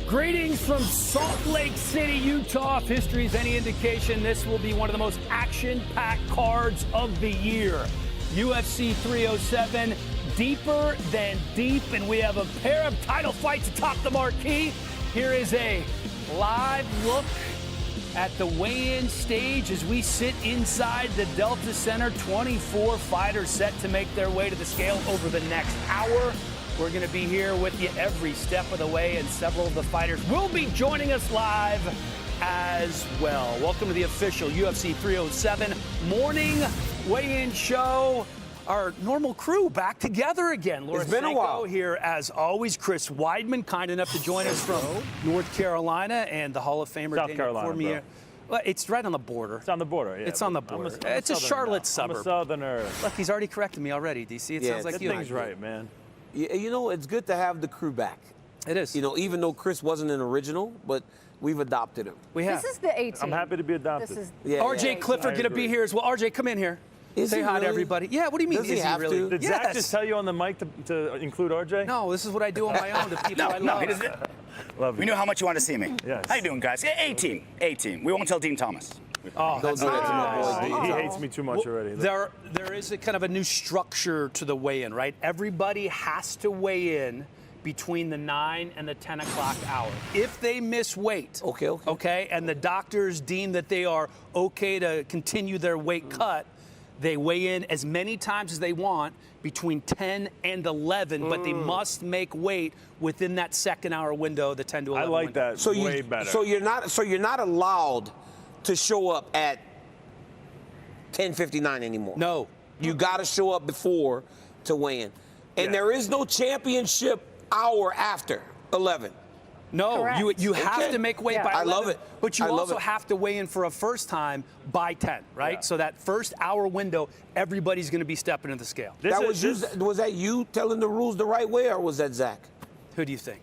Greetings from Salt Lake City, Utah. If history is any indication, this will be one of the most action-packed cards of the year. UFC 307, deeper than deep, and we have a pair of title fights atop the marquee. Here is a live look at the weigh-in stage as we sit inside the Delta Center. 24 fighters set to make their way to the scale over the next hour. We're going to be here with you every step of the way, and several of the fighters will be joining us live as well. Welcome to the official UFC 307 morning weigh-in show. Our normal crew back together again. Laura It's been a while. here, as always. Chris Weidman, kind enough to join us from North Carolina, and the Hall of Famer South Daniel Carolina, Cormier. Well, it's right on the border. It's on the border, yeah. It's on the border. I'm It's a Charlotte now. suburb. I'm a southerner. Look, he's already corrected me already, DC. It sounds like That you. thing's right, man. Yeah, you know, it's good to have the crew back. It is. You know, even though Chris wasn't an original, but we've adopted him. We have. This is the 18. I'm happy to be adopted. This is Yeah, RJ yeah. Clifford I going to be agree. here as well. RJ, come in here. Is Say he hi to really? everybody. Yeah, what do you mean? Does he is have really? to? Did Zach just tell you on the mic to include RJ? No, this is what I do on my own to people I No, love. he doesn't. Love you. We knew how much you wanted to see me. Yes. How you doing, guys? A-team. A-team. We won't tell Dean Thomas. Oh, Don't do that to my boy, He Dean. hates me too much already. There is a kind of a new structure to the weigh-in, right? Everybody has to weigh in between the 9 and the 10 o'clock hour. If they miss weight, Okay. and the doctors deem that they are okay to continue their weight cut, they weigh in as many times as they want between 10 and 11, but they must make weight within that second hour window, the 10 to 11 I like window. that way better. So you're not allowed to show up at 10:59 anymore. No. You got to show up before to weigh in, and Yeah. there is no championship hour after 11. No, Correct. you have Okay. to make weight Yeah. by 11. I love it. But you I love also it. have to weigh in for a first time by 10, right? Yeah. So that first hour window, everybody's going to be stepping into the scale. Was that you telling the rules the right way, or was that Zach? Who do you think?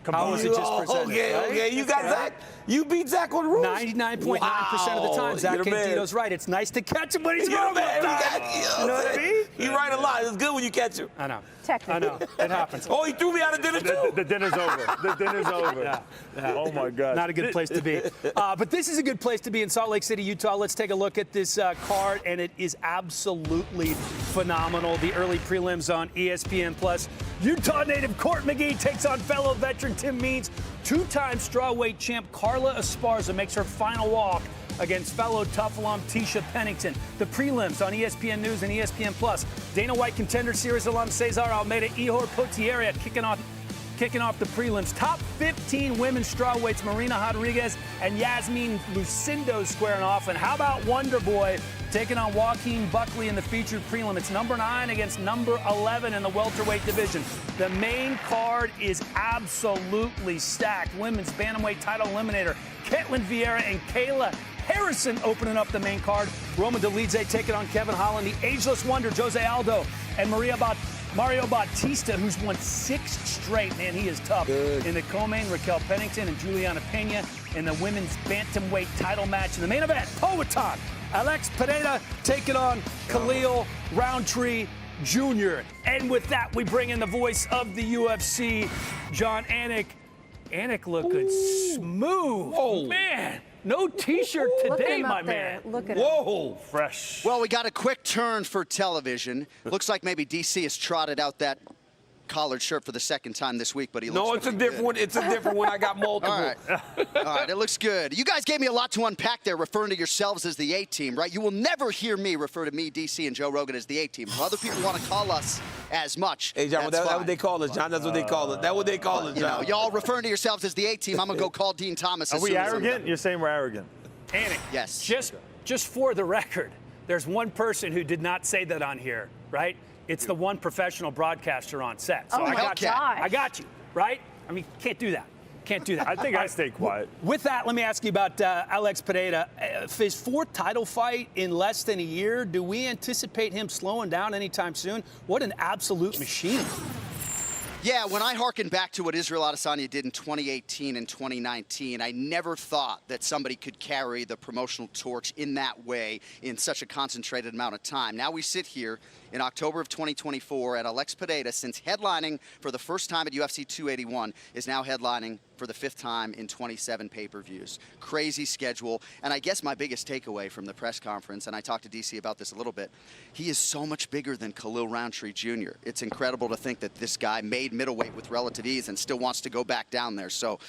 Come How on. was it just Oh, presented? okay, right? okay. You got Zach. You beat Zach on rules. 99.9% of the time, Wow. Zach You're the man. Cantino's right. It's nice to catch him when he's You're wrong. the man. You know what I mean? He right a lot. It's good when you catch him. I know. Technically. I know. It happens. Oh, he threw me out of dinner too. The dinner's over. The dinner's over. Yeah. Oh, my God. Not a good place to be. But this is a good place to be in Salt Lake City, Utah. Let's take a look at this card, and it is absolutely phenomenal. The early prelims on ESPN+. Utah native Court McGee takes on fellow veteran Tim Means. Two-time strawweight champ Carla Esparza makes her final walk against fellow Tough alum Tisha Pennington. The prelims on ESPN News and ESPN+. Dana White Contender Series alum Cesar Almeida, Ihor Potieria kicking off the prelims. Top 15 women's strawweights Marina Rodriguez and Yasmin Lucindo squaring off. And how about Wonder Boy taking on Joaquin Buckley in the featured prelim? It's number 9 against number 11 in the welterweight division. The main card is absolutely stacked. Women's bantamweight title eliminator Ketlin Vieira and Kayla Harrison opening up the main card. Roman Dolidze taking on Kevin Holland. The ageless wonder Jose Aldo and Mario Bautista, who's won 6 straight. Man, he is tough. Good. In the co-main, Raquel Pennington and Juliana Pena in the women's bantamweight title match. In the main event, Poatan, Alex Pereira taking on Khalil Rountree Jr. And with that, we bring in the voice of the UFC, John Anik. Anik looking smooth. Whoa. Man, no T-shirt Look at today, him my up there. man. Look at him. Whoa. Fresh. Well, we got a quick turn for television. Looks like maybe DC has trotted out that collared shirt for the second time this week, but he looks No, it's a pretty different good. one. It's a different one. I got multiple. All right. All right, it looks good. You guys gave me a lot to unpack there, referring to yourselves as the A-team, right? You will never hear me refer to me, DC, and Joe Rogan as the A-team. If other people want to call us as much, Hey, John, that's that's fine. what they call us, John. That's what they call it. That's what they call it, You know, John. y'all referring to yourselves as the A-team, I'm going to go call Dean Thomas Are as we soon as I'm arrogant? done. You're saying we're arrogant. Anik, Yes. just for the record, there's one person who did not say that on here, right? It's the one professional broadcaster on set. So Oh I my got you. gosh. I got you, right? I mean, can't do that. Can't do that. I think I stay quiet. With that, let me ask you about Alex Pereira. His 4th title fight in less than a year. Do we anticipate him slowing down anytime soon? What an absolute machine. Yeah, when I hearken back to what Israel Adesanya did in 2018 and 2019, I never thought that somebody could carry the promotional torch in that way in such a concentrated amount of time. Now we sit here in October of 2024, and Alex Pereira, since headlining for the first time at UFC 281, is now headlining for the 5th time in 27 pay-per-views. Crazy schedule. And I guess my biggest takeaway from the press conference, and I talked to DC about this a little bit, he is so much bigger than Khalil Rountree Jr. It's incredible to think that this guy made middleweight with relative ease and still wants to go back down there. So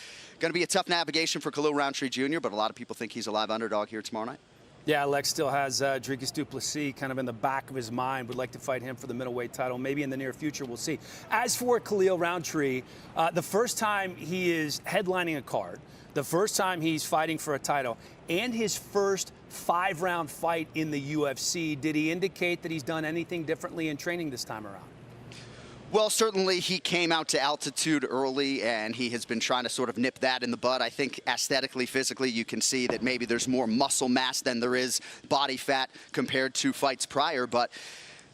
going to be a tough navigation for Khalil Rountree Jr., but a lot of people think he's a live underdog here tomorrow night. Yeah, Alex still has Dricus du Plessis kind of in the back of his mind. Would like to fight him for the middleweight title. Maybe in the near future, we'll see. As for Khalil Rountree, the first time he is headlining a card, the first time he's fighting for a title, and his first 5-round fight in the UFC, did he indicate that he's done anything differently in training this time around? Well, certainly he came out to altitude early, and he has been trying to sort of nip that in the bud. I think aesthetically, physically, you can see that maybe there's more muscle mass than there is body fat compared to fights prior. But,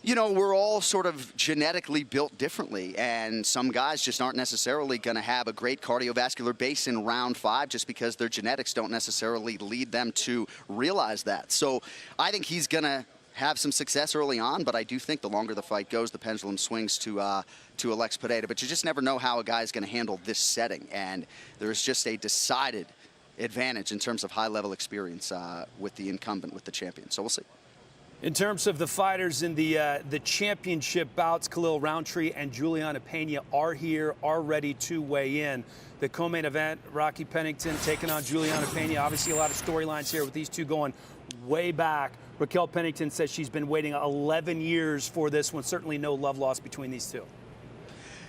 you know, we're all sort of genetically built differently, and some guys just aren't necessarily going to have a great cardiovascular base in round 5 just because their genetics don't necessarily lead them to realize that. So I think he's going to have some success early on, but I do think the longer the fight goes, the pendulum swings to Alex Pereira. But you just never know how a guy is going to handle this setting, and there's just a decided advantage in terms of high-level experience with the incumbent, with the champion. So we'll see. In terms of the fighters in the championship bouts, Khalil Rountree and Juliana Pena are here, are ready to weigh in. The co-main event, Rocky Pennington taking on Juliana Pena. Obviously, a lot of storylines here with these two going way back. Raquel Pennington says she's been waiting 11 years for this one. Certainly no love lost between these two.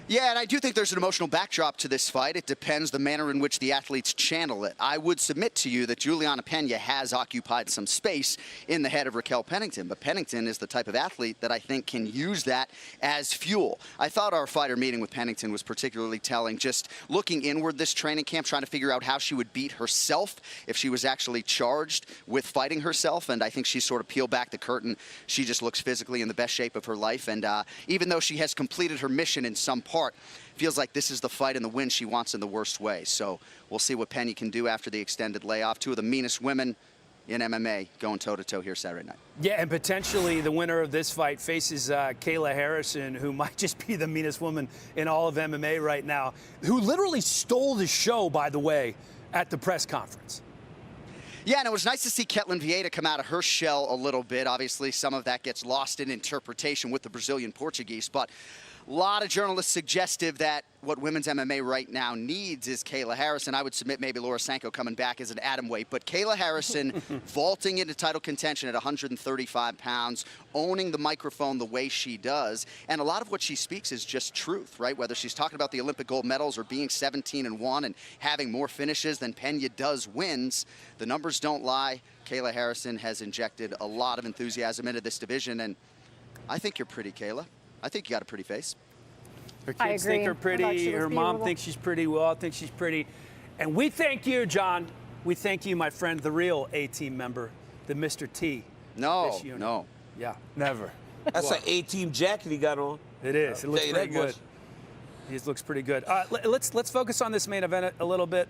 Yeah, and I do think there's an emotional backdrop to this fight. It depends the manner in which the athletes channel it. I would submit to you that Juliana Pena has occupied some space in the head of Raquel Pennington, but Pennington is the type of athlete that I think can use that as fuel. I thought our fighter meeting with Pennington was particularly telling, just looking inward this training camp, trying to figure out how she would beat herself if she was actually charged with fighting herself, and I think she sort of peeled back the curtain. She just looks physically in the best shape of her life, and even though she has completed her mission in some part, feels like this is the fight and the win she wants in the worst way. So we'll see what Penny can do after the extended layoff. Two of the meanest women in MMA going toe-to-toe here Saturday night. Yeah, and potentially the winner of this fight faces Kayla Harrison, who might just be the meanest woman in all of MMA right now, who literally stole the show, by the way, at the press conference. Yeah, and it was nice to see Ketlin Vieira come out of her shell a little bit. Obviously, some of that gets lost in interpretation with the Brazilian Portuguese, but a lot of journalists suggestive that what women's MMA right now needs is Kayla Harrison. I would submit maybe Laura Sanko coming back as an atom weight, but Kayla Harrison vaulting into title contention at 135 pounds, owning the microphone the way she does, and a lot of what she speaks is just truth, right? Whether she's talking about the Olympic gold medals or being 17-1 and having more finishes than Pena does wins, the numbers don't lie. Kayla Harrison has injected a lot of enthusiasm into this division, and I think you're pretty, Kayla. I think you got a pretty face. Her kids think her pretty. Her mom thinks she's pretty. We all think she's pretty. And we thank you, John. We thank you, my friend, the real A-Team member, the Mr. T. No, no. Yeah. Never. That's an A-Team jacket he got on. It is. It looks pretty good. He looks pretty good. Let's focus on this main event a little bit.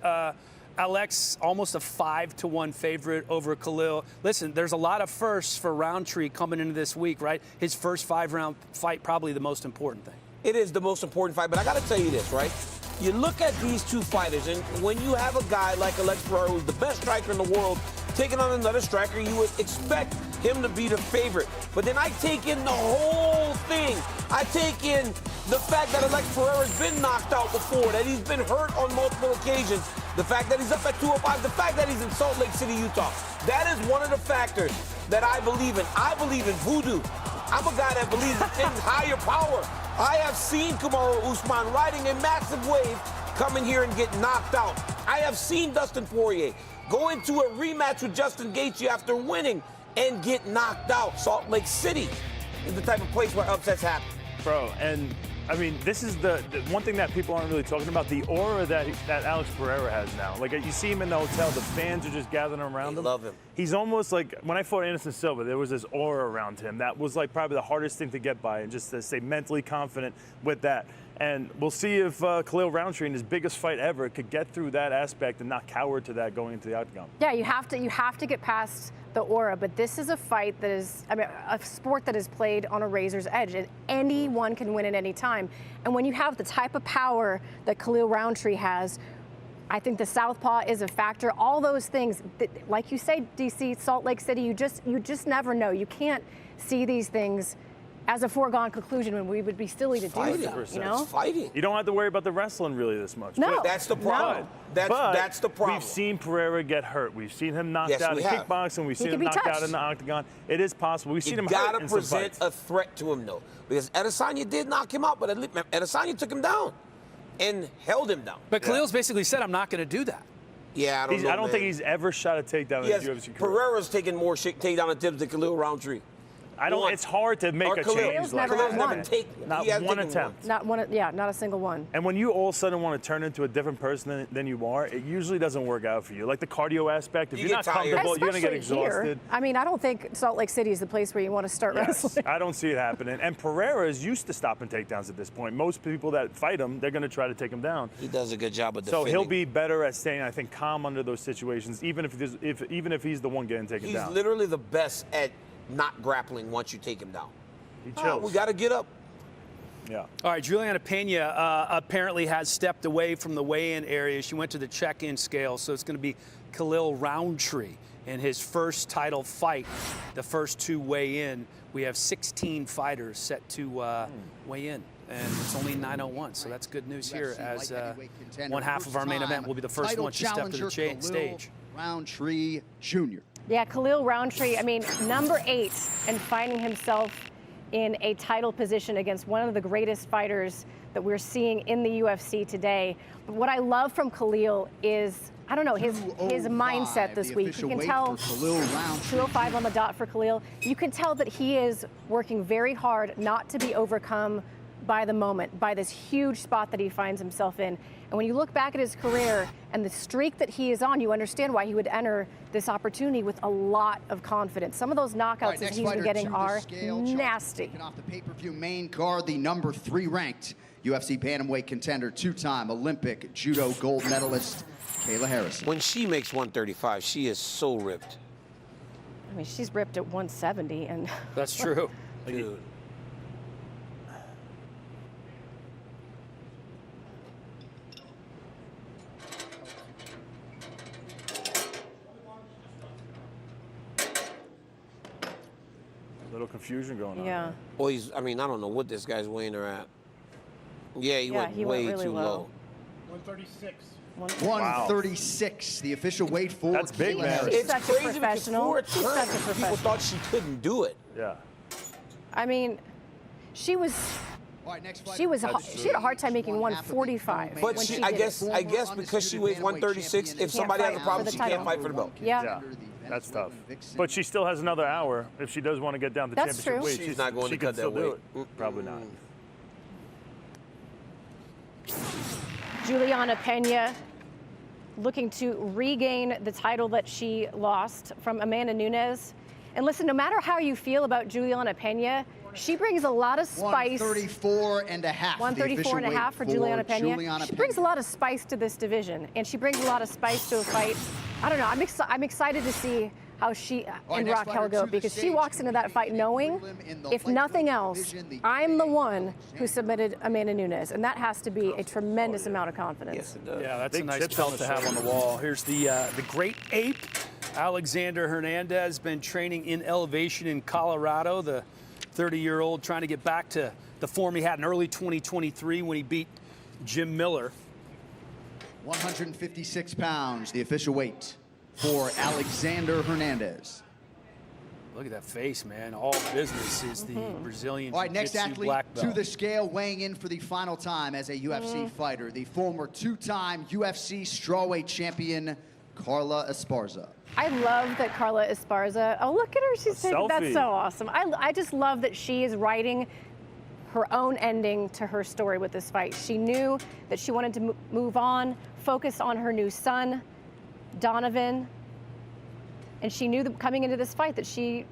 Alex, almost a 5-1 favorite over Khalil. Listen, there's a lot of firsts for Rountree coming into this week, right? His first 5-round fight, probably the most important thing. It is the most important fight, but I got to tell you this, right? You look at these two fighters, and when you have a guy like Alex Pereira, who's the best striker in the world, taking on another striker, you would expect him to be the favorite. But then I take in the whole thing. I take in the fact that Alex Pereira's been knocked out before, that he's been hurt on multiple occasions, the fact that he's up at 205, the fact that he's in Salt Lake City, Utah. That is one of the factors that I believe in. I believe in voodoo. I'm a guy that believes in higher power. I have seen Kamaru Usman riding a massive wave come in here and get knocked out. I have seen Dustin Poirier go into a rematch with Justin Gaethje after winning and get knocked out. Salt Lake City is the type of place where upsets happen. Bro, and I mean, this is the one thing that people aren't really talking about, the aura that Alex Pereira has now. Like, you see him in the hotel, the fans are just gathering around him. Love him. He's almost like, when I fought Anderson Silva, there was this aura around him that was like probably the hardest thing to get by, and just to stay mentally confident with that. And we'll see if Khalil Rountree, in his biggest fight ever, could get through that aspect and not cower to that going into the octagon. Yeah, you have to get past the aura, but this is a fight that is, I mean, a sport that is played on a razor's edge, and anyone can win at any time. And when you have the type of power that Khalil Rountree has, I think the southpaw is a factor. All those things, like you say, DC, Salt Lake City, you just never know. You can't see these things as a foregone conclusion when we would be silly to do so, you know? It's fighting. You don't have to worry about the wrestling really this much. No. That's the problem. That's the problem. We've seen Pereira get hurt. We've seen him knocked out in kickboxing. We've seen him knocked out in the octagon. It is possible. We've seen him hurt in some fights. You got to present a threat to him, though. Because Adesanya did knock him out, but Adesanya took him down and held him down. But Khalil's basically said, I'm not going to do that. Yeah, I don't think he's ever shot a takedown in his UFC career. Pereira's taken more takedown attempts than Khalil Rountree. It's hard to make a change like that. Not one attempt. Not one, not a single one. And when you all of a sudden want to turn into a different person than you are, it usually doesn't work out for you. Like the cardio aspect, if you're not comfortable, you're going to get exhausted. Here. I mean, I don't think Salt Lake City is the place where you want to start wrestling. I don't see it happening. And Pereira is used to stopping takedowns at this point. Most people that fight him, they're going to try to take him down. He does a good job of defending. So he'll be better at staying, I think, calm under those situations, even if he's the one getting taken down. He's literally the best at not grappling once you take him down. He chills. We got to get up. Yeah. All right, Juliana Pena apparently has stepped away from the weigh-in area. She went to the check-in scale, so it's going to be Khalil Rountree in his first title fight. The first two weigh in. We have 16 fighters set to weigh in, and it's only 9:01, so that's good news here as one half of our main event will be the first one to step to the stage. Rountree Jr. Yeah, Khalil Rountree, I mean, number 8 and finding himself in a title position against one of the greatest fighters that we're seeing in the UFC today. But what I love from Khalil is, I don't know, his mindset this week. You can tell 205 on the dot for Khalil. You can tell that he is working very hard not to be overcome by the moment, by this huge spot that he finds himself in. And when you look back at his career and the streak that he is on, you understand why he would enter this opportunity with a lot of confidence. Some of those knockouts that he's been getting are nasty. Off the pay-per-view main card, the number 3 ranked UFC bantamweight contender, 2-time Olympic judo gold medalist, Kayla Harrison. When she makes 135, she is so ripped. I mean, she's ripped at 170, and that's true. Dude. Little confusion going on. Yeah. Well, I mean, I don't know what this guy's weighing her at. Yeah, he went way really too low. 136. 136, the official weight for That's big, man. It's such a crazy because professional. for a time, people thought she couldn't do it. Yeah. I mean, she had a hard time making 145. But I guess because she weighs 136, if somebody has a problem, she can't fight for the belt. Yeah. That's tough. But she still has another hour if she does want to get down to championship weight. She's not going to cut that weight. Probably not. Juliana Pena looking to regain the title that she lost from Amanda Nunes. And listen, no matter how you feel about Juliana Pena, she brings a lot of spice. 134 and a half. 134 and a half for Juliana Pena. She brings a lot of spice to this division, and she brings a lot of spice to a fight. I don't know. I'm excited to see how she and Raquel go, because she walks into that fight knowing, if nothing else, I'm the one who submitted Amanda Nunes, and that has to be a tremendous amount of confidence. Yes, it does. Yeah, that's a nice belt to have on the wall. Here's the great ape, Alexander Hernandez, been training in elevation in Colorado. The 30-year-old trying to get back to the form he had in early 2023 when he beat Jim Miller. 156 pounds, the official weight for Alexander Hernandez. Look at that face, man. All business is the Brazilian All right, next Jiu-Jitsu athlete black belt. to the scale, weighing in for the final time as a UFC fighter, the former 2-time UFC strawweight champion, Carla Esparza. I love that Carla Esparza, oh, look at her, she's taking, that's so awesome. I just love that she is writing her own ending to her story with this fight. She knew that she wanted to move on, focus on her new son, Donovan, and she knew that coming into this fight that she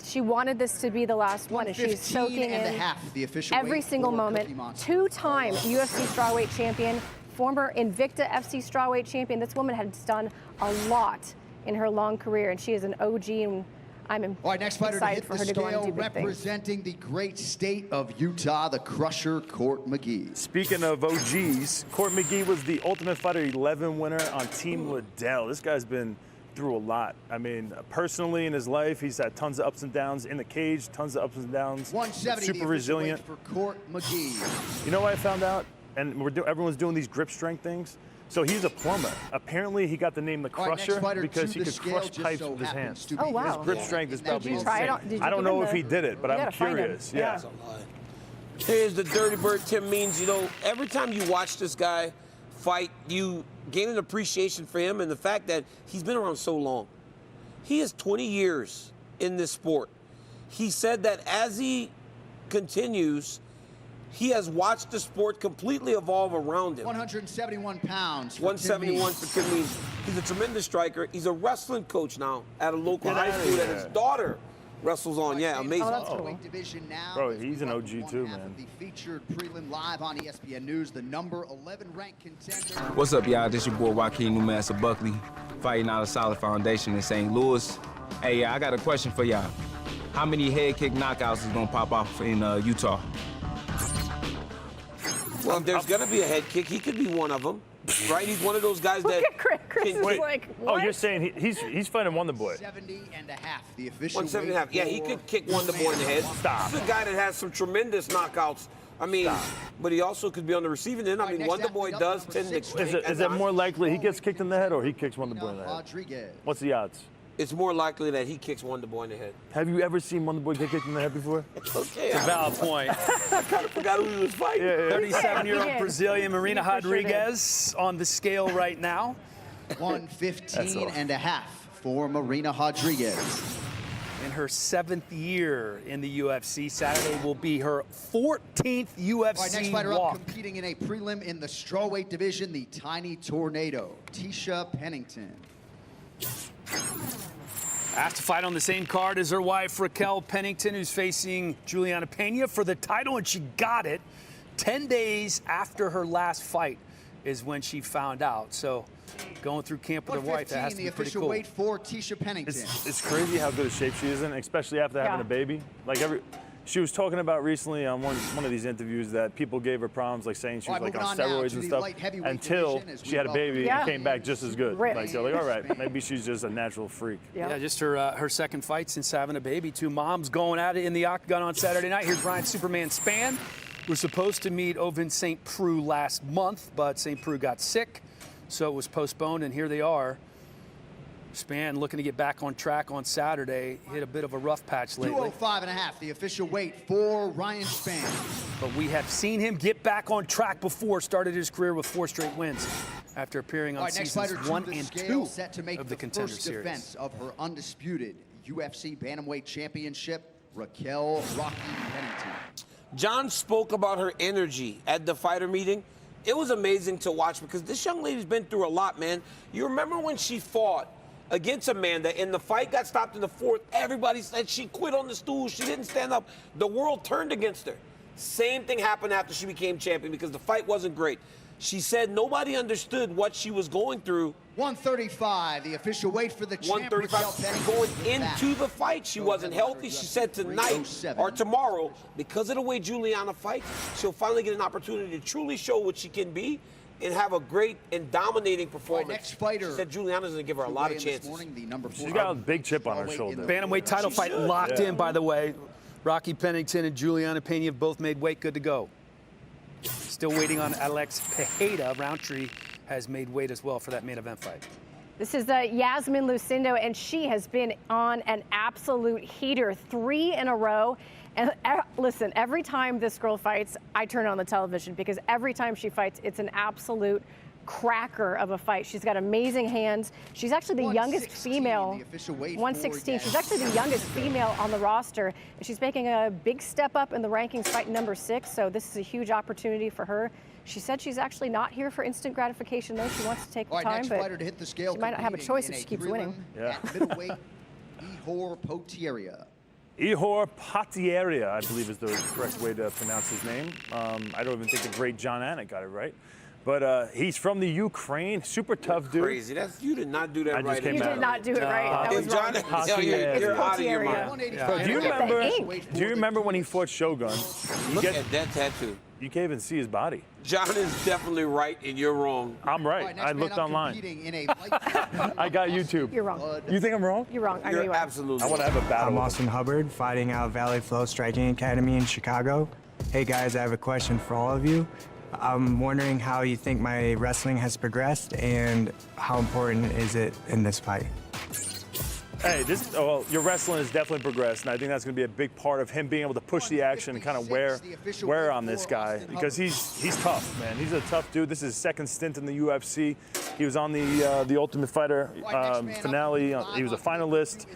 she wanted this to be the last one, and she's soaking in the official every weight single for moment. Cookie Monster. Two-time UFC strawweight champion, former Invicta FC strawweight champion. This woman has done a lot in her long career, and she is an OG, and I'm All right, next fighter to excited hit for the her to go on and scale, do big things. representing the great state of Utah, the Crusher, Court McGee. Speaking of OGs, Court McGee was the Ultimate Fighter 11 winner on Team Liddell. This guy's been through a lot. I mean, personally in his life, he's had tons of ups and downs in the cage, tons of ups and downs. 170, super the resilient. for Court McGee. You know what I found out? And everyone's doing these grip strength things. So he's a plumber. Apparently, he got the name the All right, next Crusher fighter because to he the could scale crush just pipes so with his happens hands. to be Oh, wow. His grip strength is probably you try it insane. on- did you I don't give know him if the- he did it, but You I'm gotta find him. curious. Yeah. Here's the dirty bird Tim means. You know, every time you watch this guy fight, you gain an appreciation for him and the fact that he's been around so long. He is 20 years in this sport. He said that as he continues, he has watched the sport completely evolve around him. 171 pounds. For 171 Tim for Tim Means. He's a tremendous striker. He's a wrestling coach now at a local Get high outta school that here. his daughter wrestles on. Yeah, amazing. Oh, that's cool. Weight division now. Bro, as we he's an welcome OG one too, half man. of the featured prelim live on ESPN News, the number 11 ranked contender. What's up, y'all? This your boy Joaquin Newmaster Buckley, fighting out of Solid Foundation in St. Louis. Hey, I got a question for y'all. How many head kick knockouts is gonna pop off in Utah? Well, if there's going to be a head kick, he could be one of them, right? He's one of those guys Look that at Chris. Chris is Wait. like, Oh, what? you're saying he's fighting Wonder Boy. 70 and a half. The official 170 and a half. weight Yeah, he for could kick Wonder Boy in the head. Stop. He's a guy that has some tremendous knockouts. I mean, but he also could be on the receiving end. I mean, next Wonder athlete Boy up, does number tend to 6. kick. Is it more likely he gets kicked in the head or he kicks Wonder Boy in the head? Rodriguez. What's the odds? It's more likely that he kicks Wonder Boy in the head. Have you ever seen Wonder Boy get kicked in the head before? Okay, I Valid point. kind of forgot who he was fighting. 37-year-old He did. Brazilian Marina He for sure did. Rodriguez on the scale right now. 115 and a half for Marina Rodriguez. In her 7th year in the UFC, Saturday will be her 14th UFC All right, next fighter walk. up, competing in a prelim in the strawweight division, the Tiny Tornado, Tisha Pennington. Asked to fight on the same card as her wife, Raquel Pennington, who's facing Juliana Pena for the title, and she got it 10 days after her last fight is when she found out. So going through camp with her wife, that has 115, to the be pretty official cool. weight for Tisha Pennington. It's crazy how good a shape she is in, especially after having Yeah. a baby. Like she was talking about recently on one of these interviews that people gave her problems, like saying she was All right, like on moving on now steroids to and the stuff light heavyweight until division as we she had a baby welcome and came back just as good. Ripped. Like they're like, all right, maybe she's just a natural freak. Yeah, just her second fight since having a baby. Two moms going at it in the octagon on Saturday night. Here's Ryan Superman Spann. We're supposed to meet Ovin St. Preux last month, but St. Preux got sick, so it was postponed, and here they are. Spann looking to get back on track on Saturday. Hit a bit of a rough patch lately, 205 and a half, the official weight for Ryan Spann. but we have seen him get back on track before. Started his career with 4 straight wins after appearing All on right, next seasons fighter 1 to the and scale, 2 set to make of the Contender first Series. defense of her undisputed UFC Bantamweight Championship, Raquel Rocky Pennington. John spoke about her energy at the fighter meeting. It was amazing to watch because this young lady's been through a lot, man. You remember when she fought against Amanda and the fight got stopped in the 4th? Everybody said she quit on the stool. She didn't stand up. The world turned against her. Same thing happened after she became champion because the fight wasn't great. She said nobody understood what she was going through. 135, the official weight for the champ, Raquel 135 Pennington. going into the fight. She wasn't healthy. She said tonight or tomorrow, because of the way Juliana fights, she'll finally get an opportunity to truly show what she can be and have a great and dominating performance. next fighter. She said Juliana's going to give her a lot of chances. She's got a big chip on her shoulder. Bantamweight title She fight should. locked in, by the way. Rocky Pennington and Juliana Pena have both made weight, good to go. Still waiting on Alex Pereira. Rountree has made weight as well for that main event fight. This is Yasmin Lucindo, and she has been on an absolute heater 3 in a row. And listen, every time this girl fights, I turn on the television because every time she fights, it's an absolute cracker of a fight. She's got amazing hands. She's actually the youngest 116, female. the official weight 116. for She's actually the youngest female on the roster, and she's making a big step up in the rankings, fight number 6. So this is a huge opportunity for her. She said she's actually not here for instant gratification, though. She wants to take the All right, time, next but fighter to hit the scale. she might not have a competing choice in if she a keeps prelim winning. Yeah. At middleweight, Ihor Potieria. Ihor Potieria, I believe is the correct way to pronounce his name. I don't even think the great John Anik got it right. But he's from the Ukraine, super tough dude. Crazy. You did not do that I just right. came You out did of not do it right. That was John, wrong. you're out of your Potieria. mind. Bro, do you Look at the remember? ink. Do you remember when he fought Shogun? Look at that tattoo. You can't even see his body. John is definitely right and you're wrong. I'm right. I looked online. I got YouTube. You're wrong. You think I'm wrong? You're wrong. I know You're you are. absolutely I want to have a battle. I'm with him. Austin Hubbard, fighting out of Valley Flow Striking Academy in Chicago. Hey guys, I have a question for all of you. I'm wondering how you think my wrestling has progressed and how important is it in this fight? Hey, your wrestling has definitely progressed, and I think that's going to be a big part of him being able to push the action and kind of wear on this guy because he's tough, man. He's a tough dude. This is his second stint in the UFC. He was on the Ultimate Fighter finale. He was a finalist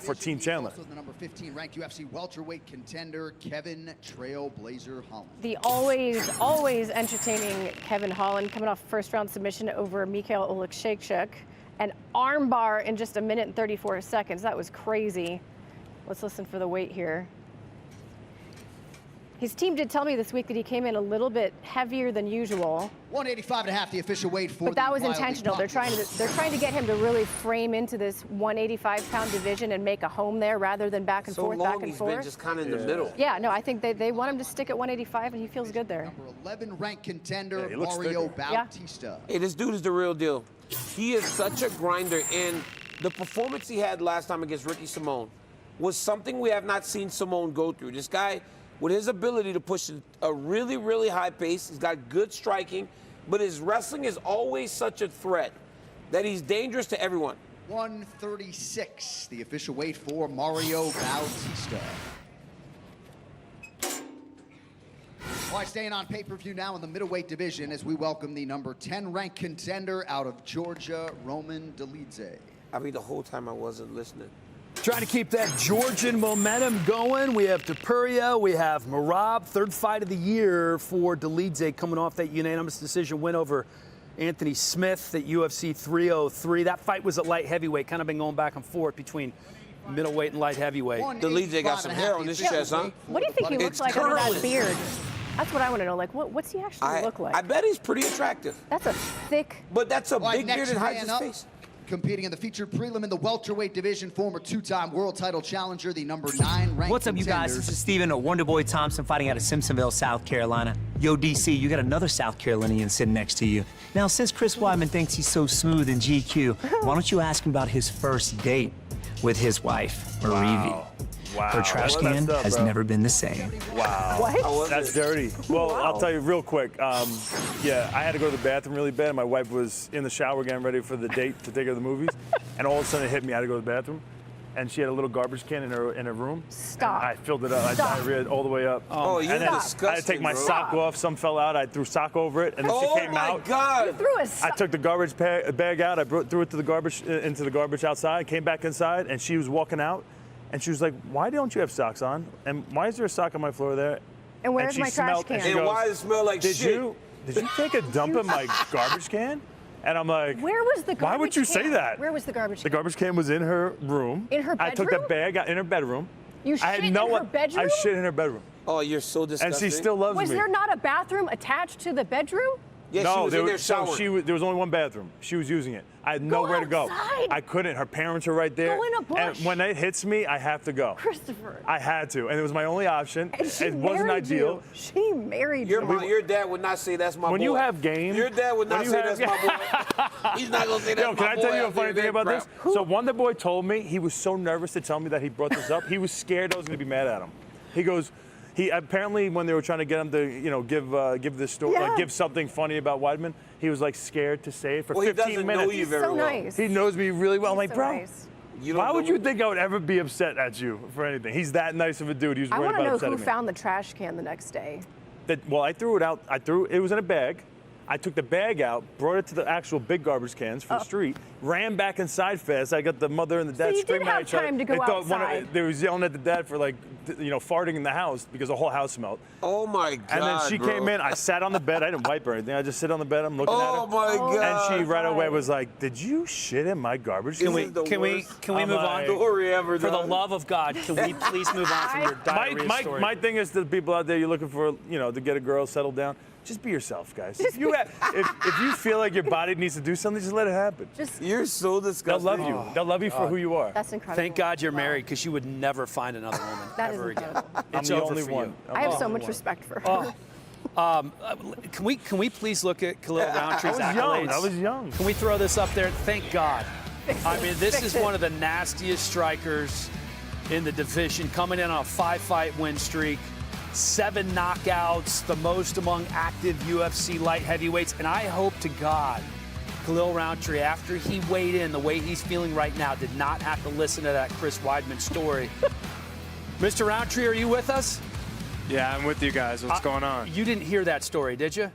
for Team Chandler. Also the number 15 ranked UFC welterweight contender Kevin Trailblazer Holland. The always entertaining Kevin Holland coming off first round submission over Mikhail Oleksiejczuk. An armbar in just a minute and 34 seconds. That was crazy. Let's listen for the weight here. His team did tell me this week that he came in a little bit heavier than usual. 185.5, the official weight for But that was the wildly intentional. They're popular trying to get him to really frame into this 185-pound division and make a home there rather than back and So forth, long back and he's forth. been just kind of in the middle. Yeah, no, I think they want him to stick at 185, and he feels good there. Number 11 ranked contender he looks Mario thicker. Yeah. Bautista. Hey, this dude is the real deal. He is such a grinder, and the performance he had last time against Ricky Simone was something we have not seen Simone go through. This guy, with his ability to push a really, really high pace, he's got good striking, but his wrestling is always such a threat that he's dangerous to everyone. 136, the official weight for Mario Bautista. All right, staying on pay-per-view now in the middleweight division as we welcome the number 10 ranked contender out of Georgia, Roman Dolidze. I mean, the whole time I wasn't listening. Trying to keep that Georgian momentum going. We have Pereira, we have Merab, third fight of the year for Dolidze, coming off that unanimous decision win over Anthony Smith at UFC 303. That fight was at light heavyweight, kind of been going back and forth between middleweight and light heavyweight. Dolidze got some hair on his chest, huh? What do you think he looks It's like under that curling. beard? That's what I want to know. Like, what's he actually look like? I bet he's pretty attractive. That's a thick. But that's a All right, big beard next that hides man his up, face. competing in the featured prelim in the welterweight division, former two-time world title challenger, the number 9 ranked What's up, you guys? This is Steven, a Wonderboy Thompson, fighting out of Simpsonville, South Carolina. Yo, DC, you got another South Carolinian sitting next to you. Now, since Chris Weidman thinks he's so smooth in GQ, why don't you ask him about his first date with his wife, Marivi? Wow. Her trash Well, can that's up, has bro. never been the same. Wow. What? That's dirty. Well, Wow. I'll tell you real quick. Yeah, I had to go to the bathroom really bad. My wife was in the shower getting ready for the date to take her to the movies. And all of a sudden it hit me. I had to go to the bathroom. And she had a little garbage can in her room. Stop. And I filled it up. I Stop. diarrheaed all the way up. Oh, you're and then disgusting, I had to take my bro. sock off. Some fell out. I threw sock over it. And then Oh she came my out. God! Threw a I took the garbage bag out. I threw it to the garbage into the garbage outside. Came back inside, and she was walking out, and she was like, "Why don't you have socks on? And why is there a sock on my floor there?" And where's she my trash smelled- can? and she And goes, why does it smell like Did shit? you take a dump in my garbage can? And I'm like, Where was the garbage Why would you can? say that? Where was the garbage The can? garbage can was in her room. In her I took bedroom? the bag out in her bedroom. You I had shit no in her one- bedroom? I shit in her bedroom. Oh, you're so disgusting. And she still loves Was me. there not a bathroom attached to the bedroom? Yeah, No, she was in there so showering. there was only one bathroom. She was using it. I had nowhere to go. outside. I couldn't. Her parents are right there. Go in a bush. And when it hits me, I have to go. Christopher. I had to, and it was my only option. And she It wasn't married ideal. you. She married Your, you. your dad would not say that's my boy. When you have game, Your dad would when not you say have- that's my boy. He's not going to say that's Yo, my can I boy tell you a after funny that thing about crap. this? So Wonder Boy told me he was so nervous to tell me that he brought this up. He was scared I was going to be mad at him. He goes, he apparently when they were trying to get him to, give this story, Yeah. like give something funny about Weidman, he was like scared to say it for Well, he 15 doesn't minutes. know you very so well. nice. He knows me really well. I'm like, so bro, nice. You don't why would know- you think I would ever be upset at you for anything? He's that nice of a dude. He was I worried want to about know upsetting who me. found the trash can the next day. Well, I threw it out. It was in a bag. I took the bag out, brought it to the actual big garbage cans for the street, ran back inside fast. I got the mother and the dad So you screaming did at have each other. time to go They thought outside. they was yelling at the dad for like, farting in the house because the whole house smelled. Oh my God! And then she bro. came in. I sat on the bed. I didn't wipe or anything. I just sit on the bed. I'm looking at her. Oh my God! And she right away was like, "Did you shit in my garbage Can can?" we move on? story ever For the done. love of God, can we please move on from your diarrhea story? My thing is to the people out there you're looking for, to get a girl settled down. Just be yourself, guys. If you feel like your body needs to do something, just let it happen. You're so They'll disgusting. love you. They'll love you for who you are. That's incredible. Thank God you're married, because you would never find another woman That is ever again. incredible. I'm It's the over only for one. you. I'm I have the so only much one. respect for her. Can we please look at Khalil Rountree's I accolades? was young. Can we throw this up there? Thank God. I mean, this is one of the nastiest strikers in the division, coming in on a 5-fight win streak, 7 knockouts, the most among active UFC light heavyweights. And I hope to God Khalil Rountree, after he weighed in the way he's feeling right now, did not have to listen to that Chris Weidman story. Mr. Rountree, are you with us? Yeah, I'm with you guys. What's going on? You didn't hear that story, did you?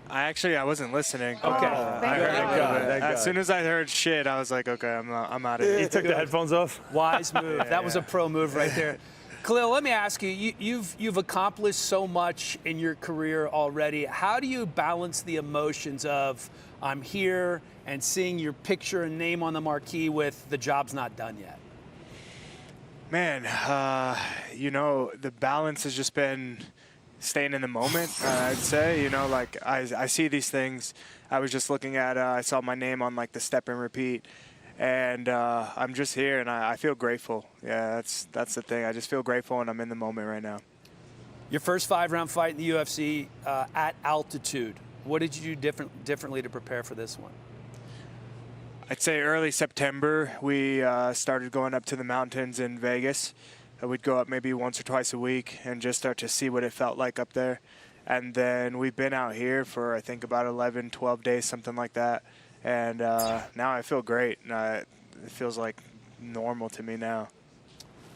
I wasn't listening. Okay. I heard God. a little bit. Thank God. As soon as I heard shit, I was like, okay, I'm out of here. You took the headphones off? Wise move. That was a pro move right there. Khalil, let me ask you, you've accomplished so much in your career already. How do you balance the emotions of I'm here and seeing your picture and name on the marquee with the job's not done yet? Man, the balance has just been staying in the moment, I'd say. I see these things. I was just looking at, I saw my name on like the step and repeat. And I'm just here, and I feel grateful. Yeah, that's the thing. I just feel grateful, and I'm in the moment right now. Your first 5-round fight in the UFC at altitude. What did you do differently to prepare for this one? I'd say early September, we started going up to the mountains in Vegas. We'd go up maybe once or twice a week and just start to see what it felt like up there. And then we've been out here for, I think, about 11, 12 days, something like that. And now I feel great. It feels like normal to me now.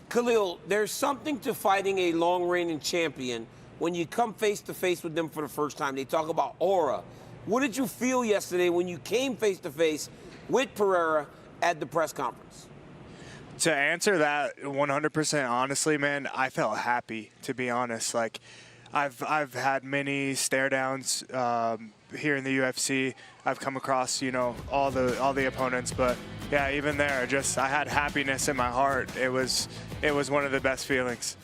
Khalil, there's something to fighting a long-reigning champion when you come face-to-face with them for the first time. They talk about aura. What did you feel yesterday when you came face-to-face with Pereira at the press conference? To answer that 100% honestly, man, I felt happy, to be honest. Like, I've had many stare downs here in the UFC. I've come across, all the opponents, but yeah, even there, I had happiness in my heart. It was one of the best feelings.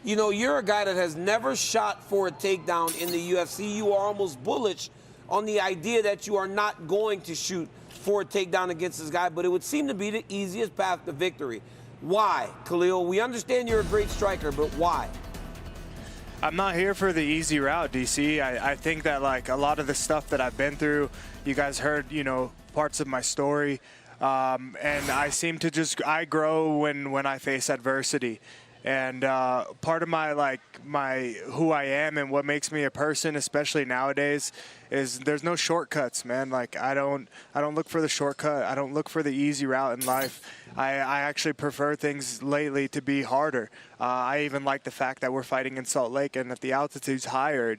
You're a guy that has never shot for a takedown in the UFC. You are almost bullish on the idea that you are not going to shoot for a takedown against this guy, but it would seem to be the easiest path to victory. Why, Khalil? We understand you're a great striker, but why? I'm not here for the easy route, DC. I think that, like, a lot of the stuff that I've been through, you guys heard, parts of my story. And I seem to I grow when I face adversity. And part of my who I am and what makes me a person, especially nowadays, is there's no shortcuts, man. Like, I don't look for the shortcut. I don't look for the easy route in life. I actually prefer things lately to be harder. I even like the fact that we're fighting in Salt Lake and that the altitude's higher.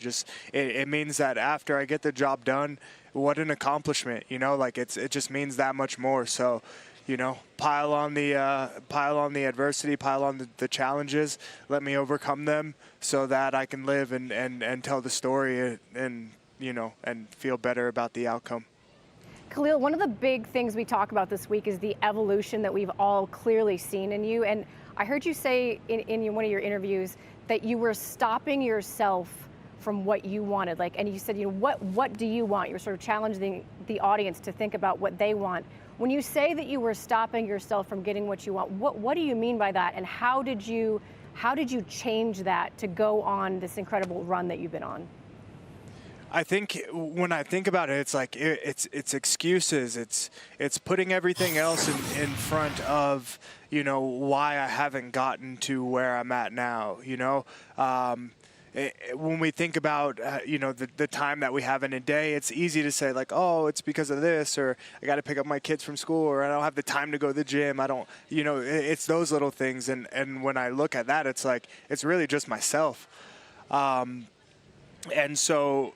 It means that after I get the job done, what an accomplishment, it just means that much more. So, pile on the adversity, pile on the challenges, let me overcome them so that I can live and tell the story and feel better about the outcome. Khalil, one of the big things we talk about this week is the evolution that we've all clearly seen in you. And I heard you say in one of your interviews that you were stopping yourself from what you wanted. And you said, what do you want? You're sort of challenging the audience to think about what they want. When you say that you were stopping yourself from getting what you want, what do you mean by that? And how did you change that to go on this incredible run that you've been on? I think when I think about it, it's like it's excuses. It's putting everything else in front of why I haven't gotten to where I'm at now. When we think about the time that we have in a day, it's easy to say like, oh, it's because of this, or I got to pick up my kids from school, or I don't have the time to go to the gym. I don't, it's those little things. And when I look at that, it's like it's really just myself. And so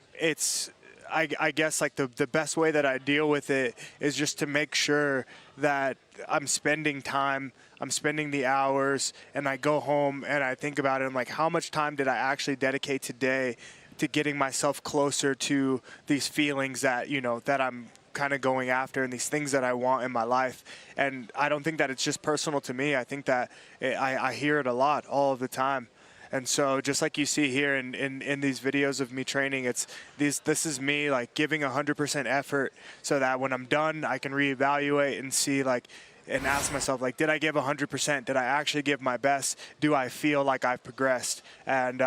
I guess like the best way that I deal with it is just to make sure that I'm spending time, I'm spending the hours, and I go home and I think about it. I'm like, how much time did I actually dedicate today to getting myself closer to these feelings that, you know, that I'm kind of going after and these things that I want in my life. And I don't think that it's just personal to me. I think that I hear it a lot all of the time. And so just like you see here in these videos of me training, this is me like giving 100% effort so that when I'm done, I can reevaluate and see like, and ask myself, like, did I give 100%? Did I actually give my best? Do I feel like I've progressed? And,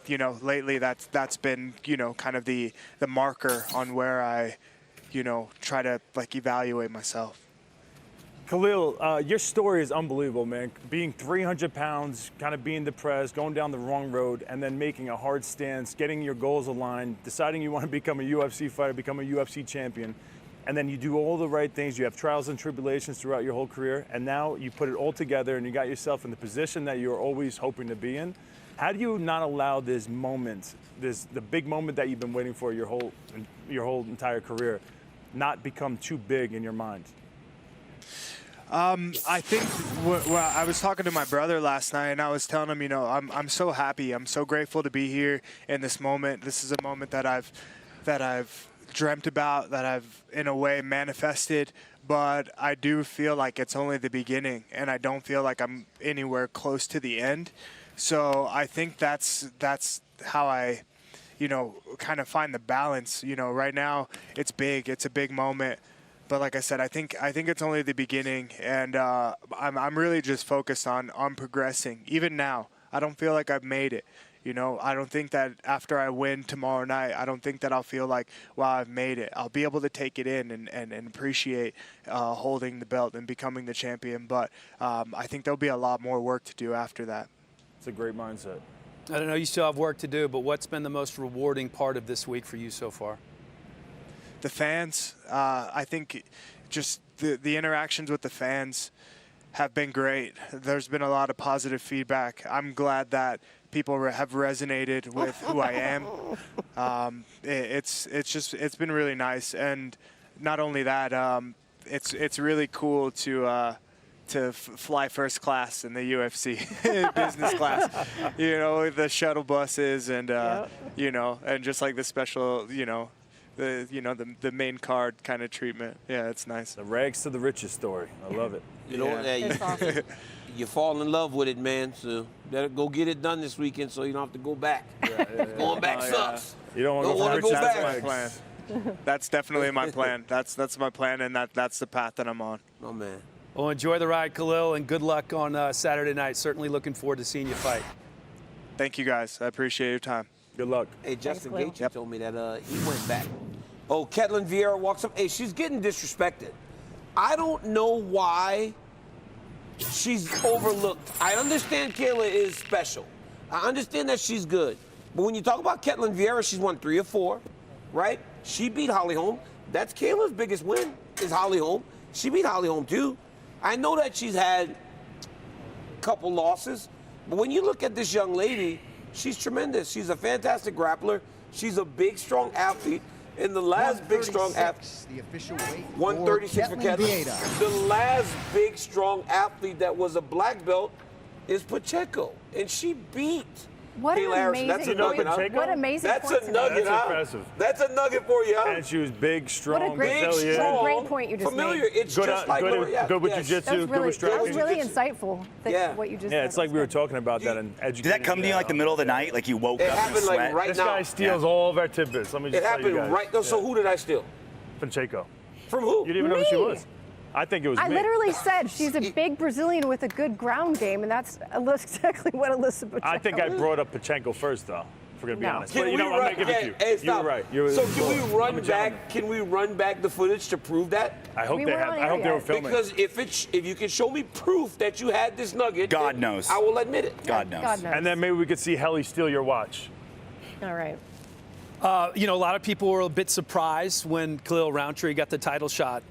you know, lately that's been, you know, kind of the marker on where I, you know, try to like evaluate myself. Khalil, your story is unbelievable, man. Being 300 pounds, kind of being depressed, going down the wrong road, and then making a hard stance, getting your goals aligned, deciding you want to become a UFC fighter, become a UFC champion, and then you do all the right things. You have trials and tribulations throughout your whole career, and now you put it all together and you got yourself in the position that you're always hoping to be in. How do you not allow this moment, the big moment that you've been waiting for your whole entire career, not become too big in your mind? I think I was talking to my brother last night, and I was telling him, you know, I'm so happy, I'm so grateful to be here in this moment. This is a moment that I've dreamt about, that I've in a way manifested, but I do feel like it's only the beginning, and I don't feel like I'm anywhere close to the end. So I think that's how I, you know, kind of find the balance. You know, right now it's big, it's a big moment. But like I said, I think it's only the beginning, and I'm really just focused on progressing. Even now, I don't feel like I've made it. You know, I don't think that after I win tomorrow night, I don't think that I'll feel like, wow, I've made it. I'll be able to take it in and appreciate holding the belt and becoming the champion. But I think there'll be a lot more work to do after that. It's a great mindset. I don't know, you still have work to do, but what's been the most rewarding part of this week for you so far? The fans, I think just the interactions with the fans have been great. There's been a lot of positive feedback. I'm glad that people have resonated with who I am. It's been really nice. And not only that, it's really cool to fly first class in the UFC, business class, you know, with the shuttle buses and, you know, and just like the special, you know, the main card kind of treatment. Yeah, it's nice. The rags to the riches story. I love it. You know, you fall in love with it, man. So better go get it done this weekend so you don't have to go back. Going back sucks. You don't want to go back. That's my plan. That's definitely my plan. That's my plan, and that's the path that I'm on. Oh, man. Well, enjoy the ride, Khalil, and good luck on Saturday night. Certainly looking forward to seeing you fight. Thank you, guys. I appreciate your time. Good luck. Hey, Justin Gaethje told me that he went back. Oh, Ketlin Vieira walks up. Hey, she's getting disrespected. I don't know why she's overlooked. I understand Kayla is special. I understand that she's good. But when you talk about Ketlin Vieira, she's won 3 or 4, right? She beat Holly Holm. That's Kayla's biggest win is Holly Holm. She beat Holly Holm, too. I know that she's had a couple losses. But when you look at this young lady, she's tremendous. She's a fantastic grappler. She's a big, strong athlete. In the last big, strong athlete, the official weight 136 for Ketlin. The last big, strong athlete that was a black belt is Pacheco, and she beat Kayla Harrison. That's a nugget, huh? What amazing That's a nugget, That's huh? impressive. That's a nugget for you, huh? And she was big, strong, What a great, resilient. what a great point you just familiar. made. It's just like good with jiu-jitsu, good with That was striking. really insightful, what you just said. Yeah, it's like we were talking about that in education. Did that come to you like the middle of the night? Like you woke It up happened in like sweat? right This now. guy steals all of our tidbits. Let me just It tell you happened guys. right now. So who did I steal? Pacheco. From who? You didn't even know who she Me. was. I think it was I me. literally said she's a big Brazilian with a good ground game, and that's exactly what Alyssa Pacheco I think I brought up Pacheco first, though. If we're gonna be No. honest. Can But, we I'm gonna give it to you. Hey, You stop. were right. So can we I'm run a gentleman. back? Can we run back the footage to prove that? I hope We they weren't have. on I air hope they were yet. filming. Because if you can show me proof that you had this nugget, God then knows. I will admit it. God knows. God knows. And then maybe we could see Helly steal your watch. All right. You know, a lot of people were a bit surprised when Khalil Rountree got the title shot,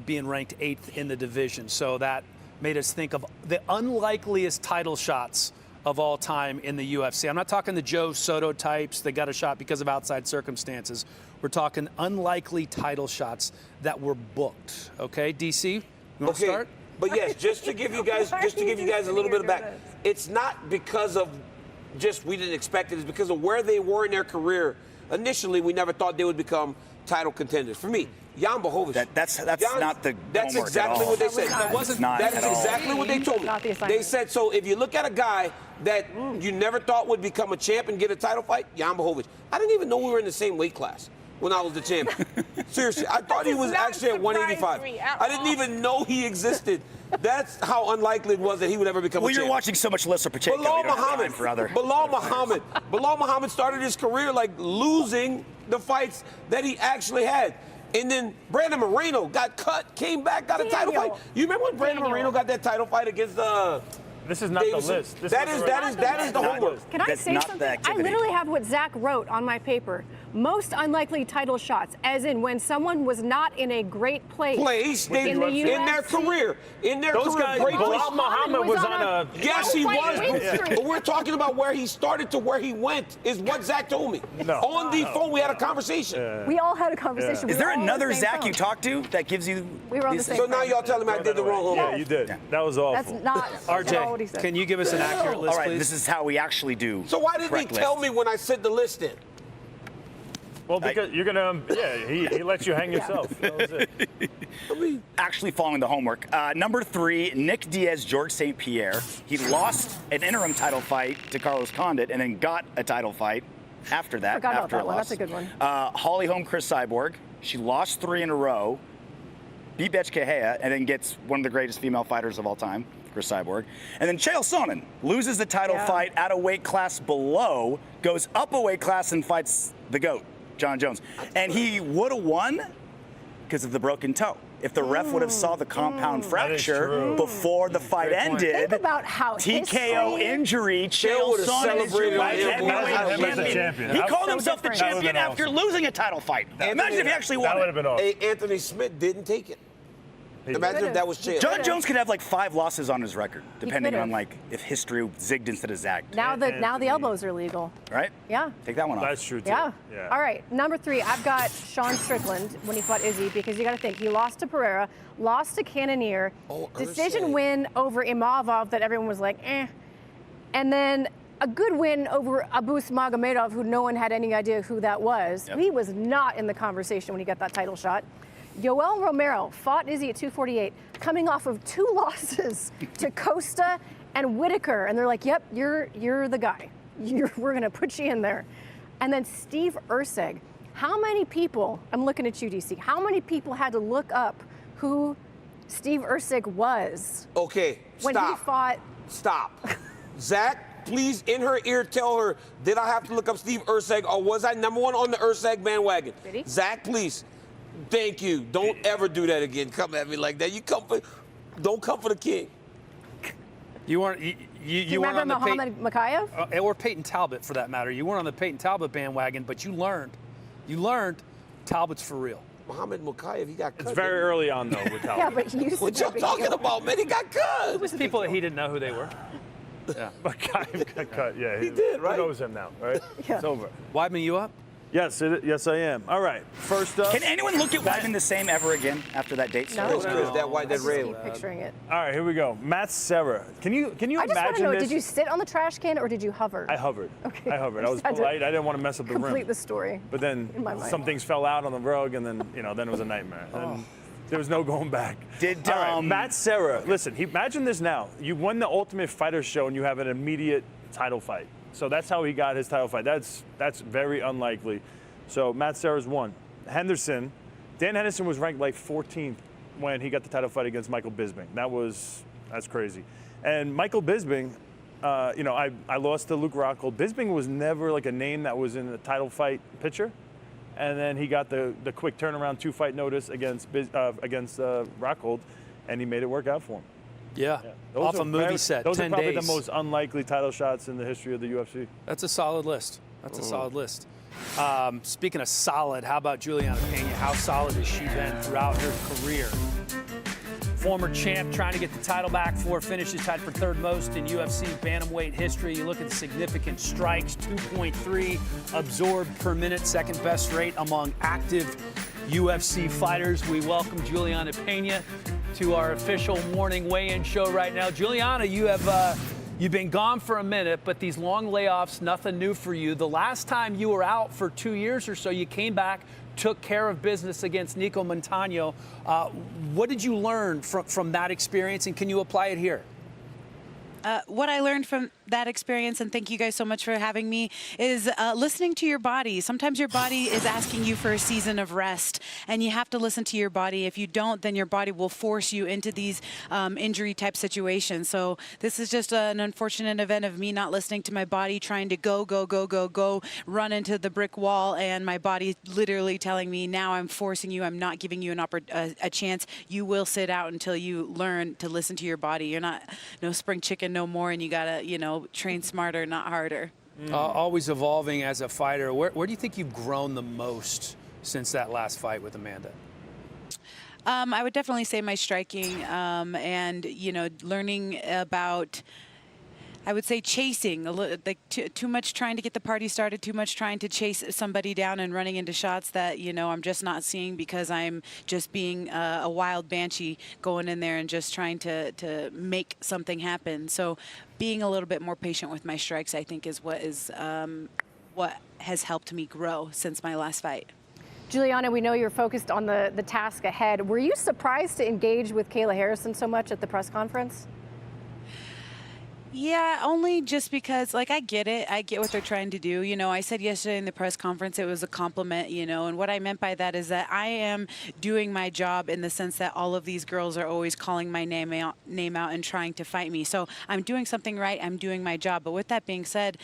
being ranked 8th in the division. So that made us think of the unlikeliest title shots of all time in the UFC. I'm not talking the Joe Soto types that got a shot because of outside circumstances. We're talking unlikely title shots that were booked. Okay, DC, you want to start? But yes, just to give you guys a little bit of back, it's not because of just we didn't expect it. It's because of where they were in their career. Initially, we never thought they would become title contenders. For me, Jan Blachowicz. That's not the That's homework exactly at all. what they said. That is exactly what they told me. They said, so if you look at a guy that you never thought would become a champ and get a title fight, Jan Blachowicz. I didn't even know we were in the same weight class when I was the champion. Seriously, I thought he was actually at 185. I didn't even know he existed. That's how unlikely it was that he would ever become a champ. Well, you're watching so much Lesser Pacheco. Bilal Muhammad started his career like losing the fights that he actually had. And then Brandon Moreno got cut, came back, got a title fight. You remember when Brandon Moreno got that title fight against This is not Davidson? the list. That is the homework. Can I say something? I literally have what Zach wrote on my paper. Most unlikely title shots, as in when someone was not in a great place in their career. Those guys, Bilal Muhammad was on a... Yes, he was. But we're talking about where he started to where he went, is what Zach told me. On the phone, we had a conversation. We all had a conversation. Is there another Zach you talked to that gives you... We were on the same So now y'all telling me I did the wrong homework. Yeah, you did. That was awful. That's not RJ, what he said. can you give us an accurate list, All right, please? this is how we actually do. So why didn't he tell me when I sent the list in? Well, because you're gonna, he lets you hang yourself. That was it. Actually following the homework. Number 3, Nick Diaz, George St. Pierre. He lost an interim title fight to Carlos Condit and then got a title fight after that. Forgot about after that a one. loss. That's a good one. Holly Holm, Chris Cyborg. She lost 3 in a row, beat Betch Kehea, and then gets one of the greatest female fighters of all time, Chris Cyborg. And then Chael Sonnen loses the title fight at a weight class below, goes up a weight class and fights the GOAT, John Jones. And he would have won because of the broken toe. If the ref would have saw the compound fracture before the fight ended, Think about how TKO injury, Chael would have Sonnen is celebrated your him champion. He called So himself the different. champion after losing a title fight. Imagine if he actually won That would it. have been awesome. Hey, Anthony Smith didn't take it. Imagine if that was Chael. John Jones could have like 5 losses on his record, depending could've. on like if history zigged instead of zagged. Now the elbows are legal. Right? Yeah. Take that one off. That's true, too. Yeah. All right. Number 3, I've got Sean Strickland when he fought Izzy, because you got to think he lost to Pereira, lost to Cannonier, decision win over Imavov that everyone was like, eh, and then a good win over Abus Magomedov, who no one had any idea who that was. Yep. He was not in the conversation when he got that title shot. Yoel Romero fought Izzy at 248, coming off of 2 losses to Costa and Whitaker, and they're like, "Yep, you're the guy. We're gonna put you in there." And then Steve Erceg. How many people? I'm looking at you, DC. How many people had to look up who Steve Erceg was? Okay, when he fought? Stop. Zach, please, in her ear, tell her, did I have to look up Steve Erceg, or was I number 1 on the Erceg bandwagon? Did he? Zach, please. Thank you. Don't ever do that again. Come at me like that. Don't come for the king. You weren't. Do you You weren't remember on the Muhammad Makayev? or Peyton Talbot for that matter. You weren't on the Peyton Talbot bandwagon, but you learned. You learned Talbot's for real. Muhammad Makayev, he got cut. It's very early on, though, with Talbot. Yeah, but he used What to y'all be talking about, man? He got cut. People that he didn't know who they were. But Kai got cut, yeah. He did, right? Who knows him now, right? Yeah. It's over. Weidman, you up? Yes, yes, I am. All right, first up. Can anyone look at Weidman the same ever again after that date No. started? Chris, that white, I that just red. keep picturing it. All right, here we go. Matt Serra. Can you I just want imagine to know, this? did you sit on the trash can or did you hover? I hovered. Okay. I hovered. I was Had to polite. I didn't want to mess up the Complete rim. the story. But then in my mind. some things fell out on the rug, and then then it was a nightmare. And there was no going back. Did, All right, Matt Serra? Listen, imagine this now. You won the Ultimate Fighter show, and you have an immediate title fight. So that's how he got his title fight. That's very unlikely. So Matt Serra's won. Dan Henderson was ranked like 14th when he got the title fight against Michael Bisping. That's crazy. And Michael Bisping, I lost to Luke Rockhold. Bisping was never like a name that was in the title fight picture. And then he got the quick turnaround 2-fight notice against Rockhold, and he made it work out for him. Yeah. Those Off are a movie set. Those 10 are probably days. the most unlikely title shots in the history of the UFC. That's a solid list. That's a solid list. Speaking of solid, how about Juliana Pena? How solid has she been throughout her career? former champ trying to get the title back for finishes tied for third most in UFC bantamweight history. You look at the significant strikes, 2.3 absorbed per minute, second best rate among active UFC fighters. We welcome Juliana Pena to our official morning weigh-in show right now. Juliana, you've been gone for a minute, but these long layoffs, nothing new for you. The last time you were out for 2 years or so, you came back, took care of business against Nico Montano. What did you learn from that experience, and can you apply it here? What I learned from that experience, and thank you guys so much for having me, is listening to your body. Sometimes your body is asking you for a season of rest, and you have to listen to your body. If you don't, then your body will force you into these injury type situations. So this is just an unfortunate event of me not listening to my body, trying to go, run into the brick wall, and my body literally telling me, now I'm forcing you, I'm not giving you a chance. You will sit out until you learn to listen to your body. You're not no spring chicken no more, and you gotta, train smarter, not harder. Always evolving as a fighter. Where do you think you've grown the most since that last fight with Amanda? I would definitely say my striking, and learning about, I would say, chasing a little, like too much trying to get the party started, too much trying to chase somebody down and running into shots that I'm just not seeing because I'm just being a wild banshee going in there and just trying to make something happen. So being a little bit more patient with my strikes, I think, is what has helped me grow since my last fight. Juliana, we know you're focused on the task ahead. Were you surprised to engage with Kayla Harrison so much at the press conference? Yeah, only just because, I get it. I get what they're trying to do. I said yesterday in the press conference it was a compliment, and what I meant by that is that I am doing my job in the sense that all of these girls are always calling my name out and trying to fight me. So I'm doing something right. I'm doing my job. But with that being said,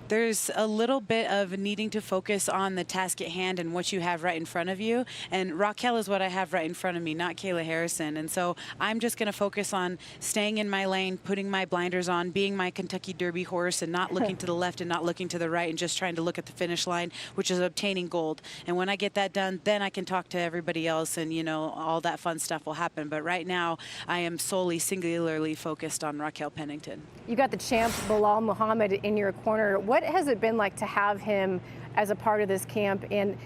there's a little bit of needing to focus on the task at hand and what you have right in front of you. And Raquel is what I have right in front of me, not Kayla Harrison. And so I'm just going to focus on staying in my lane, putting my blinders on, being my Kentucky Derby horse, and not looking to the left and not looking to the right, and just trying to look at the finish line, which is obtaining gold. And when I get that done, then I can talk to everybody else, and all that fun stuff will happen. But right now, I am solely, singularly focused on Raquel Pennington. You got the champ Bilal Muhammad in your corner. What has it been like to have him as a part of this camp? And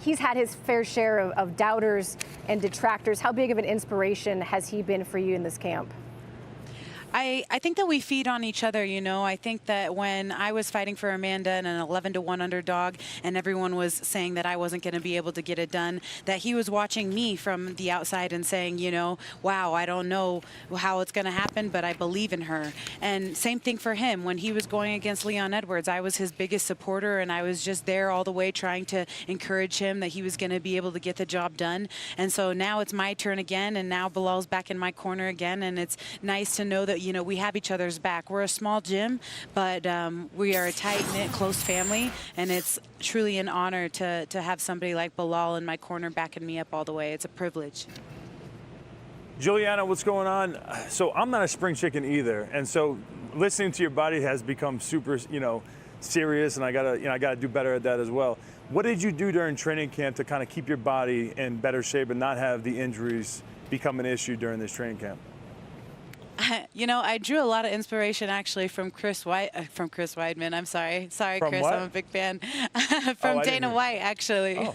he's had his fair share of doubters and detractors. How big of an inspiration has he been for you in this camp? I think that we feed on each other, I think that when I was fighting for Amanda and an 11-1 underdog, and everyone was saying that I wasn't going to be able to get it done, that he was watching me from the outside and saying, wow, I don't know how it's going to happen, but I believe in her. And same thing for him. When he was going against Leon Edwards, I was his biggest supporter, and I was just there all the way trying to encourage him that he was going to be able to get the job done. And so now it's my turn again, and now Bilal's back in my corner again, and it's nice to know that we have each other's back. We're a small gym, but we are a tight-knit, close family, and it's truly an honor to have somebody like Bilal in my corner backing me up all the way. It's a privilege. Juliana, what's going on? So I'm not a spring chicken either, and so listening to your body has become super, serious, and I gotta do better at that as well. What did you do during training camp to kind of keep your body in better shape and not have the injuries become an issue during this training camp? I drew a lot of inspiration actually from Chris Weidman. I'm sorry, from Chris. what? I'm a big fan. From Dana White, actually. Oh.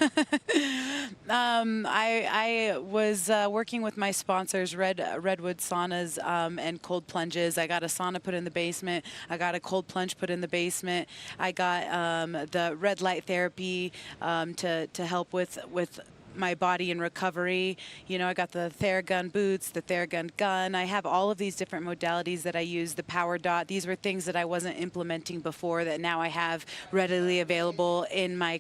I was working with my sponsors, Redwood Saunas and cold plunges. I got a sauna put in the basement. I got a cold plunge put in the basement. I got the red light therapy to help with my body in recovery. I got the Theragun boots, the Theragun gun. I have all of these different modalities that I use, the Power Dot. These were things that I wasn't implementing before that now I have readily available in my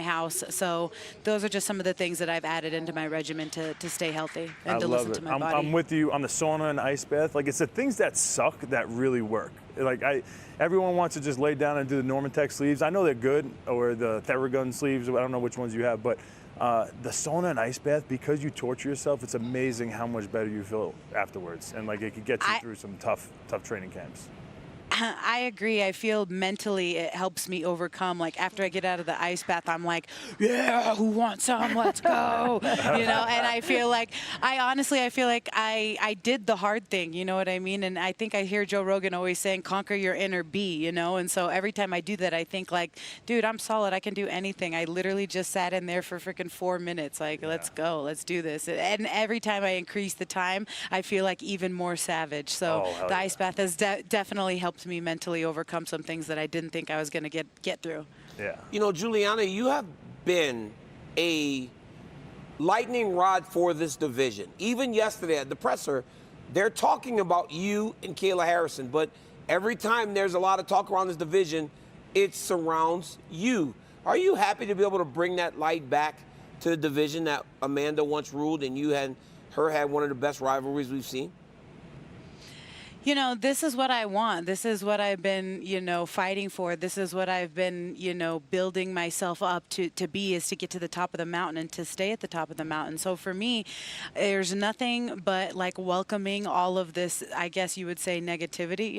house. So those are just some of the things that I've added into my regimen to stay healthy and to listen to my body. I'm with you on the sauna and ice bath. It's the things that suck that really work. Everyone wants to just lay down and do the Normatec sleeves. I know they're good, or the Theragun sleeves. I don't know which ones you have, but the sauna and ice bath, because you torture yourself, it's amazing how much better you feel afterwards. And it could get you through some tough training camps. I agree. I feel mentally it helps me overcome. Like after I get out of the ice bath, I'm like, yeah, who wants some? Let's go. And I feel like I feel like I did the hard thing. You know what I mean? And I think I hear Joe Rogan always saying, conquer your inner bee. And so every time I do that, I think like, dude, I'm solid. I can do anything. I literally just sat in there for freaking 4 minutes. Like, let's go. Let's do this. And every time I increase the time, I feel like even more savage. So the ice bath has definitely helped me mentally overcome some things that I didn't think I was going to get through. Yeah. Juliana, you have been a lightning rod for this division. Even yesterday at the presser, they're talking about you and Kayla Harrison, but every time there's a lot of talk around this division, it surrounds you. Are you happy to be able to bring that light back to the division that Amanda once ruled and you and her had one of the best rivalries we've seen? This is what I want. This is what I've been, fighting for. This is what I've been, building myself up to be, is to get to the top of the mountain and to stay at the top of the mountain. So for me, there's nothing but like welcoming all of this, I guess you would say, negativity,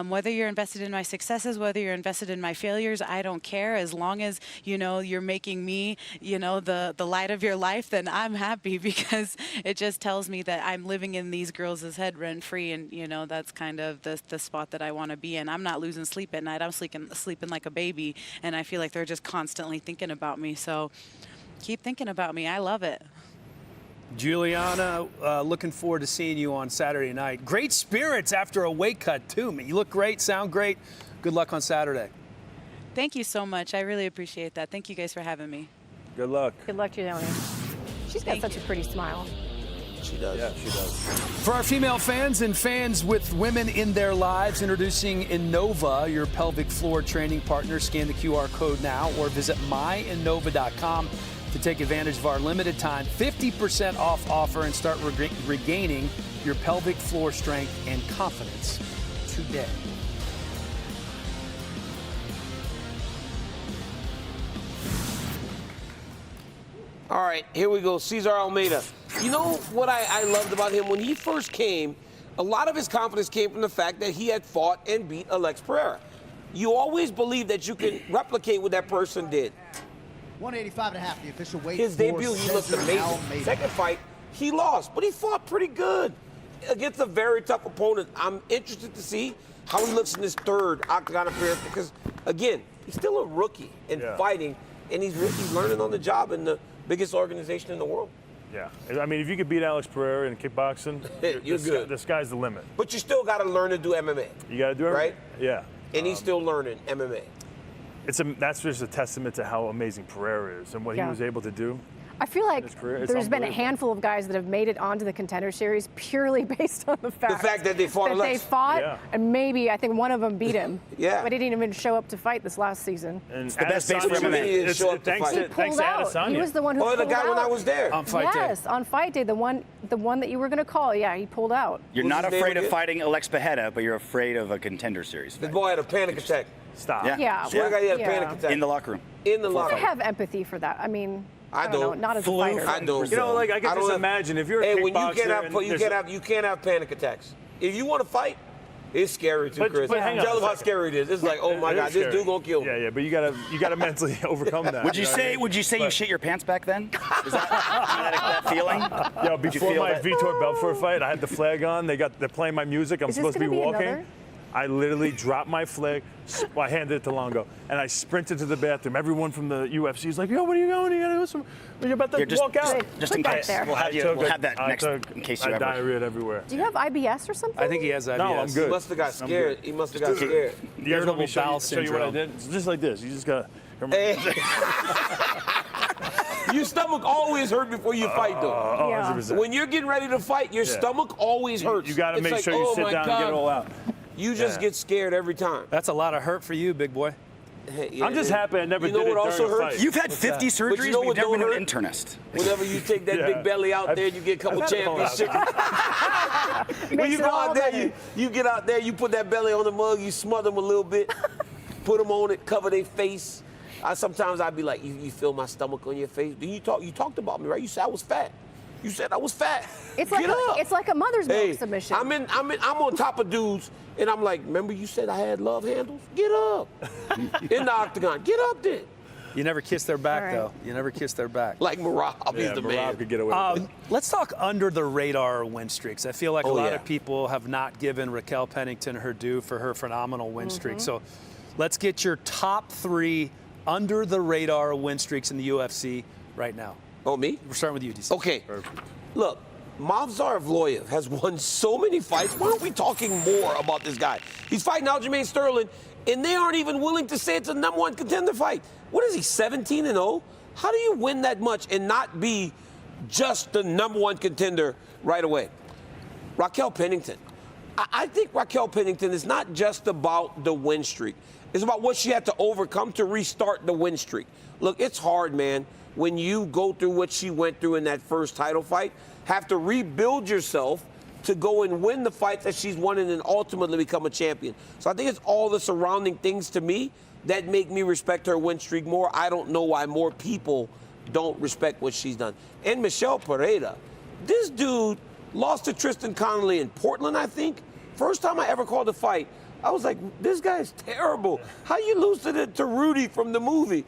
whether you're invested in my successes, whether you're invested in my failures, I don't care. As long as, you're making me, the light of your life, then I'm happy, because it just tells me that I'm living in these girls' head rent free. And, that's kind of the spot that I want to be in. I'm not losing sleep at night. I'm sleeping like a baby, and I feel like they're just constantly thinking about me. So keep thinking about me. I love it. Juliana, looking forward to seeing you on Saturday night. Great spirits after a weight cut, too. You look great, sound great. Good luck on Saturday. Thank you so much. I really appreciate that. Thank you guys for having me. Good luck. Good luck, Juliana. She's got such a pretty smile. She does. Yeah, she does. For our female fans and fans with women in their lives, introducing Innova, your pelvic floor training partner. Scan the QR code now or visit myinnova.com to take advantage of our limited time 50% off offer and start regaining your pelvic floor strength and confidence today. All right, here we go. Cesar Almeida. You know what I loved about him? When he first came, a lot of his confidence came from the fact that he had fought and beat Alex Pereira. You always believe that you can replicate what that person did. 185.5, the official weight. His debut, he looked amazing. Second fight, he lost, but he fought pretty good against a very tough opponent. I'm interested to see how he looks in this third octagon appearance, because, again, he's still a rookie in fighting, and he's learning on the job in the biggest organization in the world. Yeah. I mean, if you could beat Alex Pereira in kickboxing, you're good. The sky's the limit. But you still got to learn to do MMA. You got to do it, right? Yeah. And he's still learning MMA. That's just a testament to how amazing Pereira is and what he was able to do. I feel like there's been a handful of guys that have made it onto the Contender Series purely based on the fact that they fought Alex. And maybe I think one of them beat him. Yeah. But he didn't even show up to fight this last season. And it's the best base for MMA. Thanks to Adesanya. He was the one who pulled out. Oh, the guy when I was there. On fight day. Yes, on fight day, the one that you were going to call. Yeah, he pulled out. You're not afraid of fighting Alex Pereira, but you're afraid of a Contender Series fight. The boy had a panic attack. Stop. Yeah. Swear to God, he had a panic attack. In the locker room. In the locker I room. have empathy for that. I mean, I don't. know, not as a fighter. I don't. You know, like I can just imagine if you're a kickboxer. You can't have panic attacks. If you want to fight, it's scary too, Chris. But hang on Tell them how scary it is. It's like, oh my God, this dude gonna kill me. Yeah, but you gotta mentally overcome that. Would you say you shit your pants back then? Is that feeling? Yeah, before my Vitor Belfort fight, I had the flag on. They're playing my music. I'm supposed to be walking. Another? I literally dropped my flag. I handed it to Longo, and I sprinted to the bathroom. Everyone from the UFC is like, "Yo, what are you going? You're about to walk out." Just in case. We'll have that next in case you ever. I diarrheaed everywhere. Do you have IBS or something? I think he has IBS. No, I'm good. He must have got scared. He must have got scared. You guys want me to Irritable bowel show you what I syndrome. did? It's just like this. You just gotta. Your stomach always hurt before you fight, though. 100%. When you're getting ready to fight, your stomach always hurts. You gotta make sure you sit down and get it all out. You just get scared every time. That's a lot of hurt for you, big boy. Yeah, I'm just happy I never you know did it what also during a hurts? fight. You've had 50 surgeries, But you know but what you've never don't been an hurt? internist. Whenever you take that big belly out there, you get a couple championships. When you go out there, you get out there, you put that belly on the mug, you smother them a little bit, put them on it, cover their face. Sometimes I'd be like, you feel my stomach on your face? You talked about me, right? You said I was fat. You said I was fat. It's like Get up. it's like a mother's milk Hey, submission. I'm on top of dudes, and I'm like, remember you said I had love handles? Get up. In the octagon. Get up then. You never kiss their back, All right. though. You never kiss their back. Like Marab, he's the Marab man. could get away with it. Let's talk under the radar win streaks. I feel like a lot yeah. of people have not given Raquel Pennington her due for her phenomenal win streak. So let's get your top 3 under the radar win streaks in the UFC right now. Oh, me? We're starting with you, DC. Okay. Look, Movsar Evloev has won so many fights. Why aren't we talking more about this guy? He's fighting Aljamain Sterling, and they aren't even willing to say it's a #1 contender fight. What is he, 17-0? How do you win that much and not be just the #1 contender right away? Raquel Pennington. I think Raquel Pennington is not just about the win streak. It's about what she had to overcome to restart the win streak. Look, it's hard, man, when you go through what she went through in that first title fight, have to rebuild yourself to go and win the fights that she's won and then ultimately become a champion. So I think it's all the surrounding things to me that make me respect her win streak more. I don't know why more people don't respect what she's done. And Michelle Pereira, this dude lost to Tristan Connolly in Portland, I think. First time I ever called a fight, I was like, this guy's terrible. How you lose to Rudy from the movie?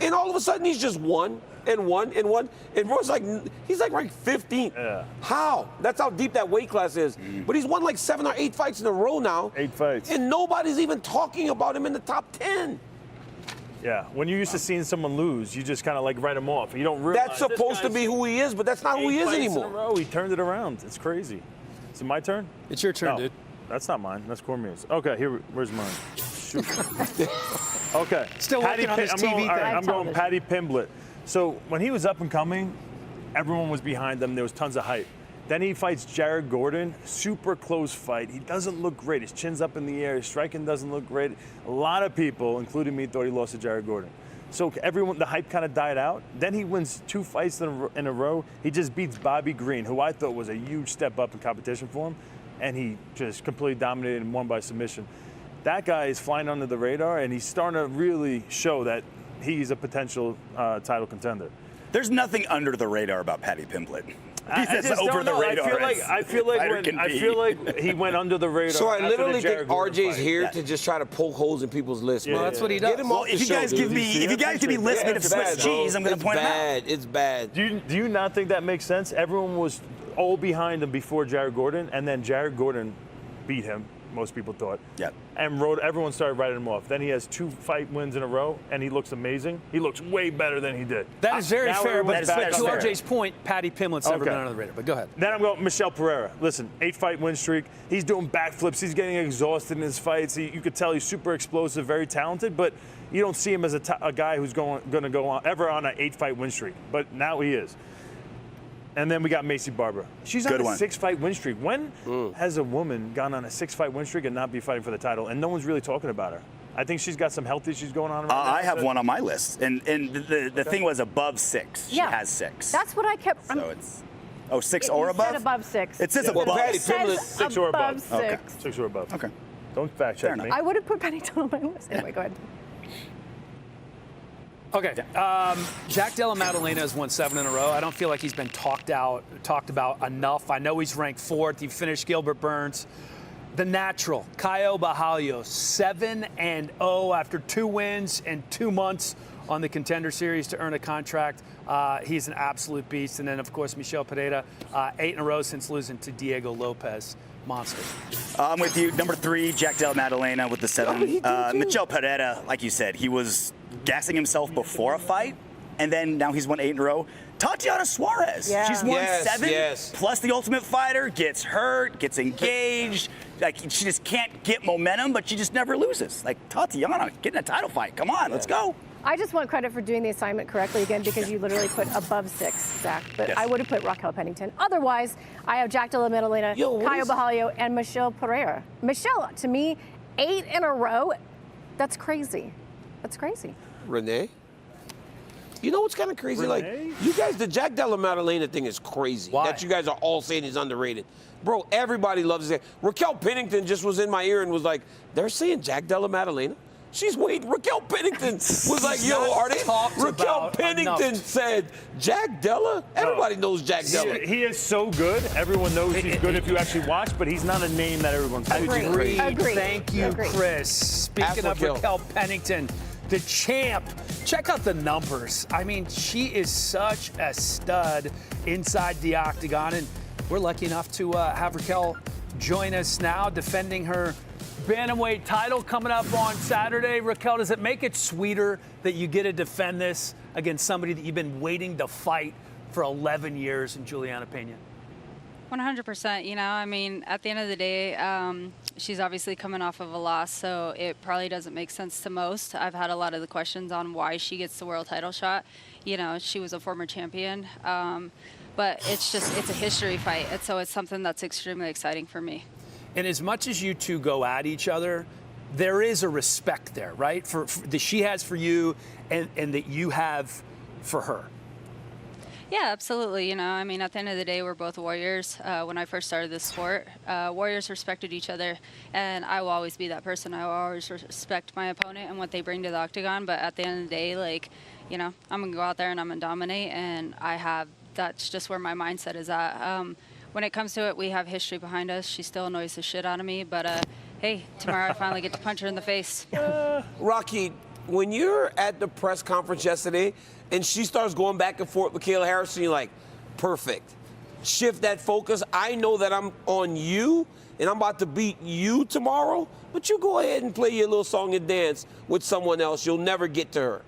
And all of a sudden, he's just won and won and won. And Roy's like, he's like ranked 15th. Yeah. How? That's how deep that weight class is. But he's won like 7 or 8 fights in a row now. 8 fights. And nobody's even talking about him in the top 10. Yeah, when you're used to seeing someone lose, you just kind of like write him off. You don't realize That's supposed to be who he is, but that's not who he is anymore. In a row, he turned it around. It's crazy. Is it my turn? It's your turn, No, dude. That's not mine. That's Cormier's. Okay, where's mine? Shoot. Okay. Still working on his I'm TV going, thing. all right, I'm going Television. Patty Pimblett. So when he was up and coming, everyone was behind him. There was tons of hype. Then he fights Jared Gordon. Super close fight. He doesn't look great. His chin's up in the air. His striking doesn't look great. A lot of people, including me, thought he lost to Jared Gordon. So everyone, the hype kind of died out. Then he wins 2 fights in a row. He just beats Bobby Green, who I thought was a huge step up in competition for him. And he just completely dominated and won by submission. That guy is flying under the radar, and he's starting to really show that he's a potential title contender. There's nothing under the radar about Patty Pimblett. He's I as just over don't the know. radar. I feel like he went under the radar. So I after literally the think Jared Gordon RJ's fight. here to just try to poke holes in people's lists. Yeah, man. that's what he does. Get him Well, off the if you show, guys dude. give me lists made of It's Swiss bad, cheese, I'm going to point them out. It's bad. Do you not think that makes sense? Everyone was all behind him before Jared Gordon, and then Jared Gordon beat him, most people thought. Yeah. And everyone started writing him off. Then he has 2 fight wins in a row, and he looks amazing. He looks way better than he did. That is very Now fair, but everyone's back to on there. RJ's point, Patty Pimblett's never Okay. been under the radar. But go ahead. Then I'm going Michelle Pereira. Listen, 8-fight win streak. He's doing backflips. He's getting exhausted in his fights. You could tell he's super explosive, very talented, but you don't see him as a guy who's going to go on ever on an 8-fight win streak. But now he is. And then we got Macy Barber. She's on Good a one. 6-fight win streak. When has a woman gone on a 6-fight win streak and not be fighting for the title? And no one's really talking about her. I think she's got some health issues going on. Right now. I have one on my list, and the thing was above 6. Yeah. She has 6. That's what I kept. So it's 6 or You above. said above 6. It says Yeah. above. Well, Patty It says Pimblett, 6 or above. 6. Okay. 6 or above. Okay. Don't fact check Fair me. enough. I would have put Pennington on my list. Anyway, go ahead. Okay. Jack Della Maddalena has won 7 in a row. I don't feel like he's been talked about enough. I know he's ranked 4th. He finished Gilbert Burns. The natural, Caio Bajallo, 7-0 after 2 wins and 2 months on the Contender Series to earn a contract. He's an absolute beast. And then, of course, Michelle Pereira, 8 in a row since losing to Diego Lopez. Monster. I'm with you. Number 3, Jack Della Maddalena with the 7. Michel Pereira, like you said, he was gassing himself before a fight, and then now he's won 8 in a row. Tatiana Suarez, Yeah. she's won Yes, 7, yes. plus the Ultimate Fighter, gets hurt, gets engaged. Like, she just can't get momentum, but she just never loses. Like, Tatiana, get in a title fight. Come on, let's go. I just want credit for doing the assignment correctly again because you literally put above 6, Zach. But Yes. I would have put Raquel Pennington. Otherwise, I have Jack Della Maddalena, Yo, what Caio is- Bajallo, and Michelle Pereira. Michelle, to me, 8 in a row, that's crazy. That's crazy. Renee? You know what's kind of crazy? Renee? Like, you guys, the Jack Della Maddalena thing is crazy. Why? That you guys are all saying he's underrated. Bro, everybody loves it. Raquel Pennington just was in my ear and was like, they're saying Jack Della Maddalena? She's waiting. Raquel Pennington was like, yo, are they? Talked Raquel about Pennington enough. said, Jack Della? Everybody knows Jack Della. He is so good. Everyone knows he's good if you actually watch, but he's not a name that everyone's heard. Agreed. Thank you, Agreed. Chris. Speaking of Raquel Pennington, the champ. Check out the numbers. I mean, she is such a stud inside the octagon, and we're lucky enough to have Raquel join us now, defending her bantamweight title coming up on Saturday. Raquel, does it make it sweeter that you get to defend this against somebody that you've been waiting to fight for 11 years in Juliana Pena? 100%. You know, I mean, at the end of the day, she's obviously coming off of a loss, so it probably doesn't make sense to most. I've had a lot of the questions on why she gets the world title shot. You know, she was a former champion, but it's a history fight, and so it's something that's extremely exciting for me. And as much as you two go at each other, there is a respect there, right? For that she has for you and that you have for her. Yeah, absolutely. You know, I mean, at the end of the day, we're both warriors. When I first started this sport, warriors respected each other, and I will always be that person. I will always respect my opponent and what they bring to the octagon, but at the end of the day, like, you know, I'm going to go out there and I'm going to dominate, and that's just where my mindset is at. When it comes to it, we have history behind us. She still annoys the shit out of me, but hey, tomorrow I finally get to punch her in the face. Rocky, when you're at the press conference yesterday and she starts going back and forth with Kayla Harrison, you're like, perfect. Shift that focus. I know that I'm on you and I'm about to beat you tomorrow, but you go ahead and play your little song and dance with someone else. You'll never get to her.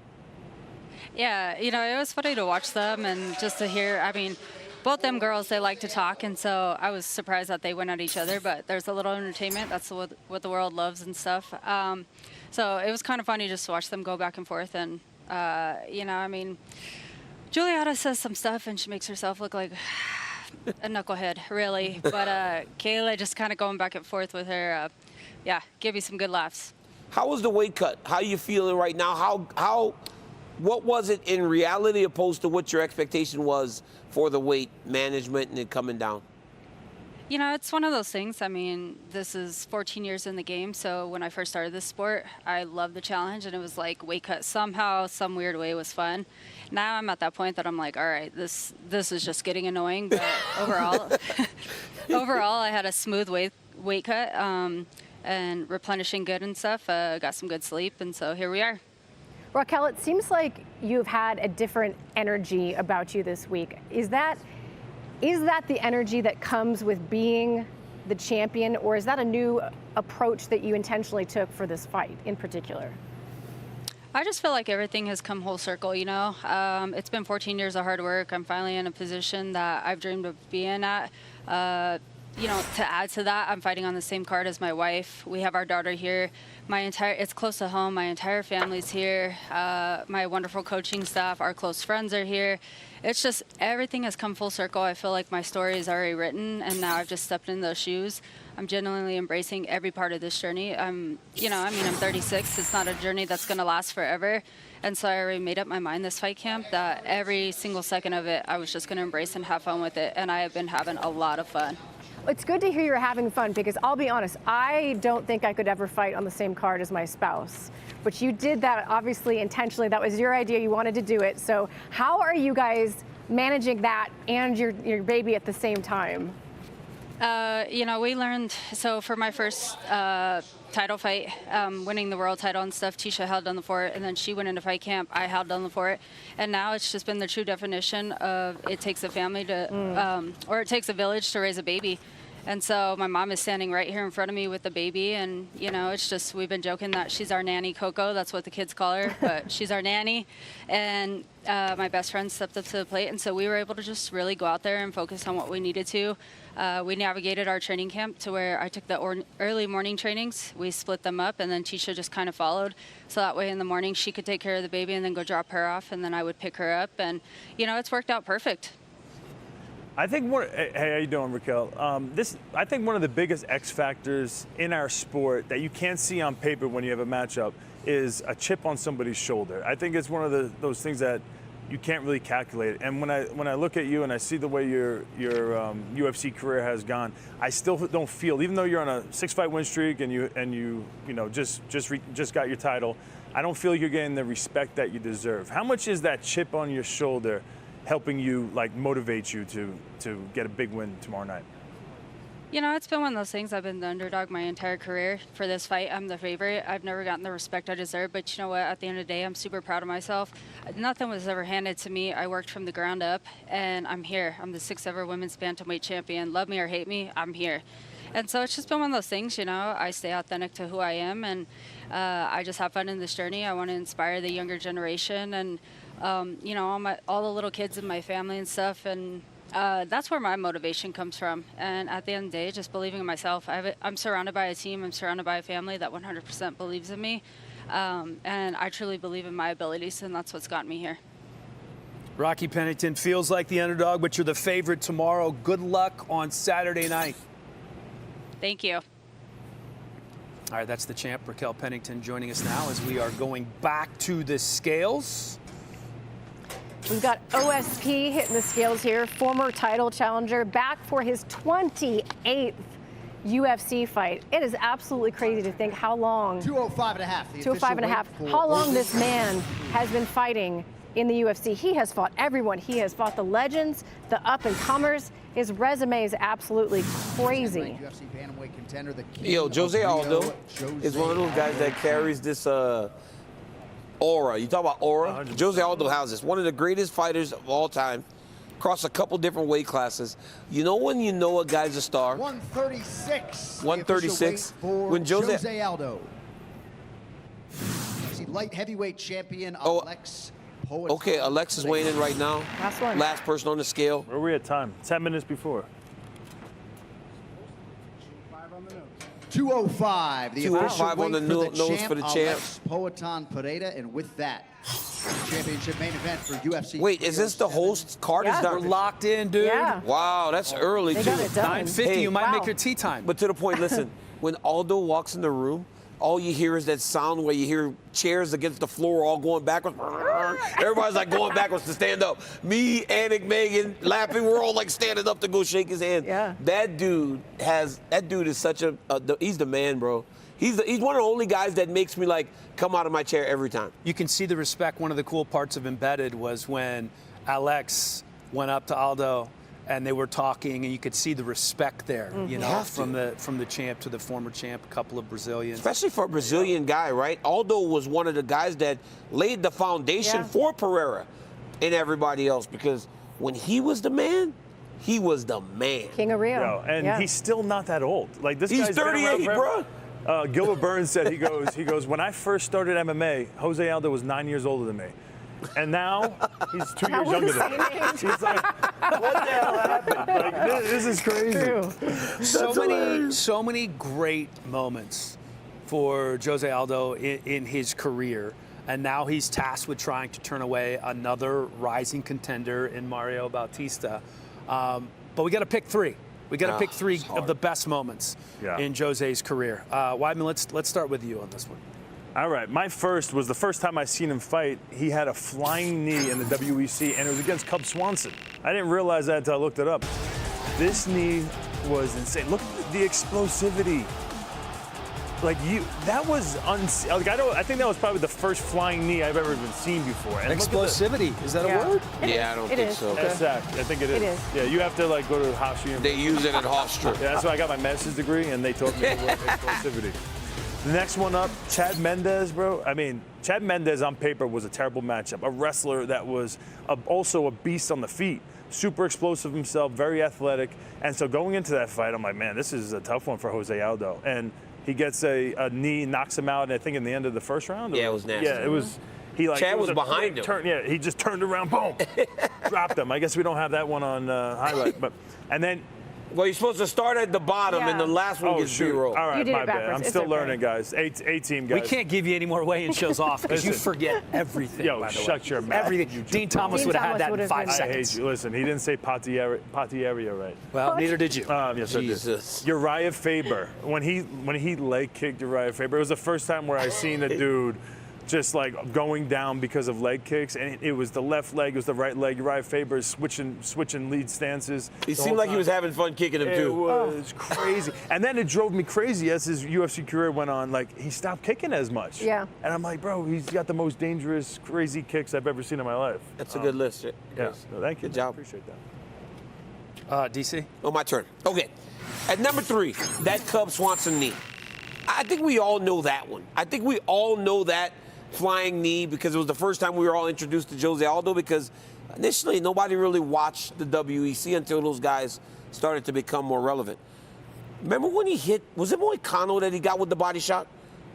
Yeah, you know, it was funny to watch them and just to hear, I mean, both them girls, they like to talk, and so I was surprised that they went at each other, but there's a little entertainment. That's what the world loves and stuff. So it was kind of funny just to watch them go back and forth, and, you know, I mean, Juliana says some stuff, and she makes herself look like a knucklehead, really. But Kayla just kind of going back and forth with her, yeah, give me some good laughs. How was the weight cut? How you feeling right now? What was it in reality opposed to what your expectation was for the weight management and it coming down? You know, it's one of those things. I mean, this is 14 years in the game, so when I first started this sport, I loved the challenge, and it was like weight cut somehow, some weird way was fun. Now I'm at that point that I'm like, all right, this is just getting annoying, but overall, I had a smooth weight cut and replenishing good and stuff. Got some good sleep, and so here we are. Raquel, it seems like you've had a different energy about you this week. Is that the energy that comes with being the champion, or is that a new approach that you intentionally took for this fight in particular? I just feel like everything has come whole circle, you know. It's been 14 years of hard work. I'm finally in a position that I've dreamed of being at. You know, to add to that, I'm fighting on the same card as my wife. We have our daughter here. It's close to home. My entire family's here. My wonderful coaching staff, our close friends are here. It's just everything has come full circle. I feel like my story is already written, and now I've just stepped in those shoes. I'm genuinely embracing every part of this journey. You know, I mean, I'm 36. It's not a journey that's going to last forever. And so I already made up my mind this fight camp that every single second of it, I was just going to embrace and have fun with it. And I have been having a lot of fun. It's good to hear you're having fun, because I'll be honest, I don't think I could ever fight on the same card as my spouse. But you did that obviously intentionally. That was your idea. You wanted to do it. So how are you guys managing that and your baby at the same time? You know, we learned, so for my first title fight, winning the world title and stuff, Tisha held down the fort, and then she went into fight camp, I held down the fort, and now it's just been the true definition of it takes a family to, or it takes a village to raise a baby. And so my mom is standing right here in front of me with the baby, and, you know, it's just, we've been joking that she's our nanny, Coco. That's what the kids call her, but she's our nanny. And my best friend stepped up to the plate, and so we were able to just really go out there and focus on what we needed to. We navigated our training camp to where I took the early morning trainings. We split them up, and then Tisha just kind of followed. So that way in the morning she could take care of the baby and then go drop her off, and then I would pick her up. And, you know, it's worked out perfect. I think hey, how you doing, Raquel? I think one of the biggest X factors in our sport that you can't see on paper when you have a matchup is a chip on somebody's shoulder. I think it's one of those things that you can't really calculate it. And when I look at you and I see the way your UFC career has gone, I still don't feel, even though you're on a 6-fight win streak and you just got your title, I don't feel you're getting the respect that you deserve. How much is that chip on your shoulder helping you, like, motivate you to get a big win tomorrow night? You know, it's been one of those things. I've been the underdog my entire career. For this fight, I'm the favorite. I've never gotten the respect I deserve, but you know what? At the end of the day, I'm super proud of myself. Nothing was ever handed to me. I worked from the ground up, and I'm here. I'm the 6th ever women's bantamweight champion. Love me or hate me, I'm here. And so it's just been one of those things, you know. I stay authentic to who I am, and I just have fun in this journey. I want to inspire the younger generation and, you know, all the little kids in my family and stuff, and that's where my motivation comes from. And at the end of the day, just believing in myself. I'm surrounded by a team. I'm surrounded by a family that 100% believes in me. And I truly believe in my abilities, and that's what's gotten me here. Rocky Pennington feels like the underdog, but you're the favorite tomorrow. Good luck on Saturday night. Thank you. All right, that's the champ, Raquel Pennington, joining us now as we are going back to the scales. We've got OSP hitting the scales here, former title challenger, back for his 28th UFC fight. It is absolutely crazy to think how long. 205.5. 205.5. How long this man has been fighting in the UFC. He has fought everyone. He has fought the legends, the up-and-comers. His resume is absolutely crazy. UFC bantamweight contender, the Yo, Jose Aldo is one of those guys that carries this aura. You talk about aura? Jose Aldo has this. One of the greatest fighters of all time. Across a couple different weight classes. You know when you know a guy's a star? 136. 136. When Jose Aldo. Light heavyweight champion Alex Poet. Okay, Alex is weighing in right now. Last one. Last person on the scale. Where are we at time? 10 minutes before. 205. The 205 on the nose for the champ. Alex Poetan Pereira, and with that, championship main event for UFC. Wait, is this the host card? Yeah. Is done? We're locked in, dude. Yeah. Wow, that's early They too. got it done. 9:50, you might Wow. make your tea time. But to the point, listen, when Aldo walks in the room, all you hear is that sound where you hear chairs against the floor all going backwards. Everybody's like going backwards to stand up. Me, Anik, Megan, laughing. We're all like standing up to go shake his hand. Yeah. That dude is such he's the man, bro. He's one of the only guys that makes me like come out of my chair every time. You can see the respect. One of the cool parts of Embedded was when Alex went up to Aldo and they were talking, and you could see the respect there, you know, from the champ to the former champ, a couple of Brazilians. Especially for a Brazilian guy, right? Aldo was one of the guys that laid the foundation for Pereira and everybody else, because when he was the man, he was the man. King of Rio. Yo, and he's still not that old. Like this He's guy's been 38, around bro. forever. Gilbert Burns said, he goes, when I first started MMA, Jose Aldo was 9 years older than me. And now he's 2 years younger than me. He's like, what the hell happened? Like, this is crazy. So many great moments for Jose Aldo in his career. And now he's tasked with trying to turn away another rising contender in Mario Bautista. But we got to pick three. We got to pick three of the best moments in Jose's career. Weidman, let's start with you on this one. All right, my first was the first time I seen him fight. He had a flying knee in the WEC, and it was against Cub Swanson. I didn't realize that until I looked it up. This knee was insane. Look at the explosivity. Like that was like I think that was probably the first flying knee I've ever been seen before. And explosivity, is that a word? Yeah, I don't think so. Exact. I think it is. Yeah, you have to like go to Hofstra. They use it at Hofstra. Yeah, that's why I got my master's degree, and they taught me the word explosivity. The next one up, Chad Mendes, bro. I mean, Chad Mendes on paper was a terrible matchup. A wrestler that was also a beast on the feet. Super explosive himself, very athletic. And so going into that fight, I'm like, man, this is a tough one for Jose Aldo. And he gets a knee, knocks him out, and I think in the end of the first round. Yeah, it was nasty. Yeah, it was. Chad was behind him. He just turned around, boom, dropped him. I guess we don't have that one on highlight, and then. Well, you're supposed to start at the bottom, and the last one gets zero. All right, my bad. I'm still learning, guys. A-team guys. We can't give you any more weigh-in shows off because you forget everything. Yo, by the shut way. your mouth. Everything. Dean Thomas would have had that in 5 seconds. I hate you. Listen, he didn't say Patiera right. Well, neither did you. Yes, Jesus. I did. Uriah Faber. When he leg kicked Uriah Faber, it was the first time where I seen a dude just like going down because of leg kicks, and it was the left leg, it was the right leg. Uriah Faber is switching lead stances. He seemed like he was having fun kicking him too. It was crazy, and then it drove me crazy as his UFC career went on. Like he stopped kicking as much. Yeah. And I'm like, bro, he's got the most dangerous, crazy kicks I've ever seen in my life. That's a good list. Yeah. No, thank you. Good job. Appreciate that. DC. Oh, my turn. Okay. At number 3, that Cub Swanson knee. I think we all know that one. I think we all know that flying knee because it was the first time we were all introduced to Jose Aldo, because initially nobody really watched the WEC until those guys started to become more relevant. Remember when he hit, was it Moicano that he got with the body shot?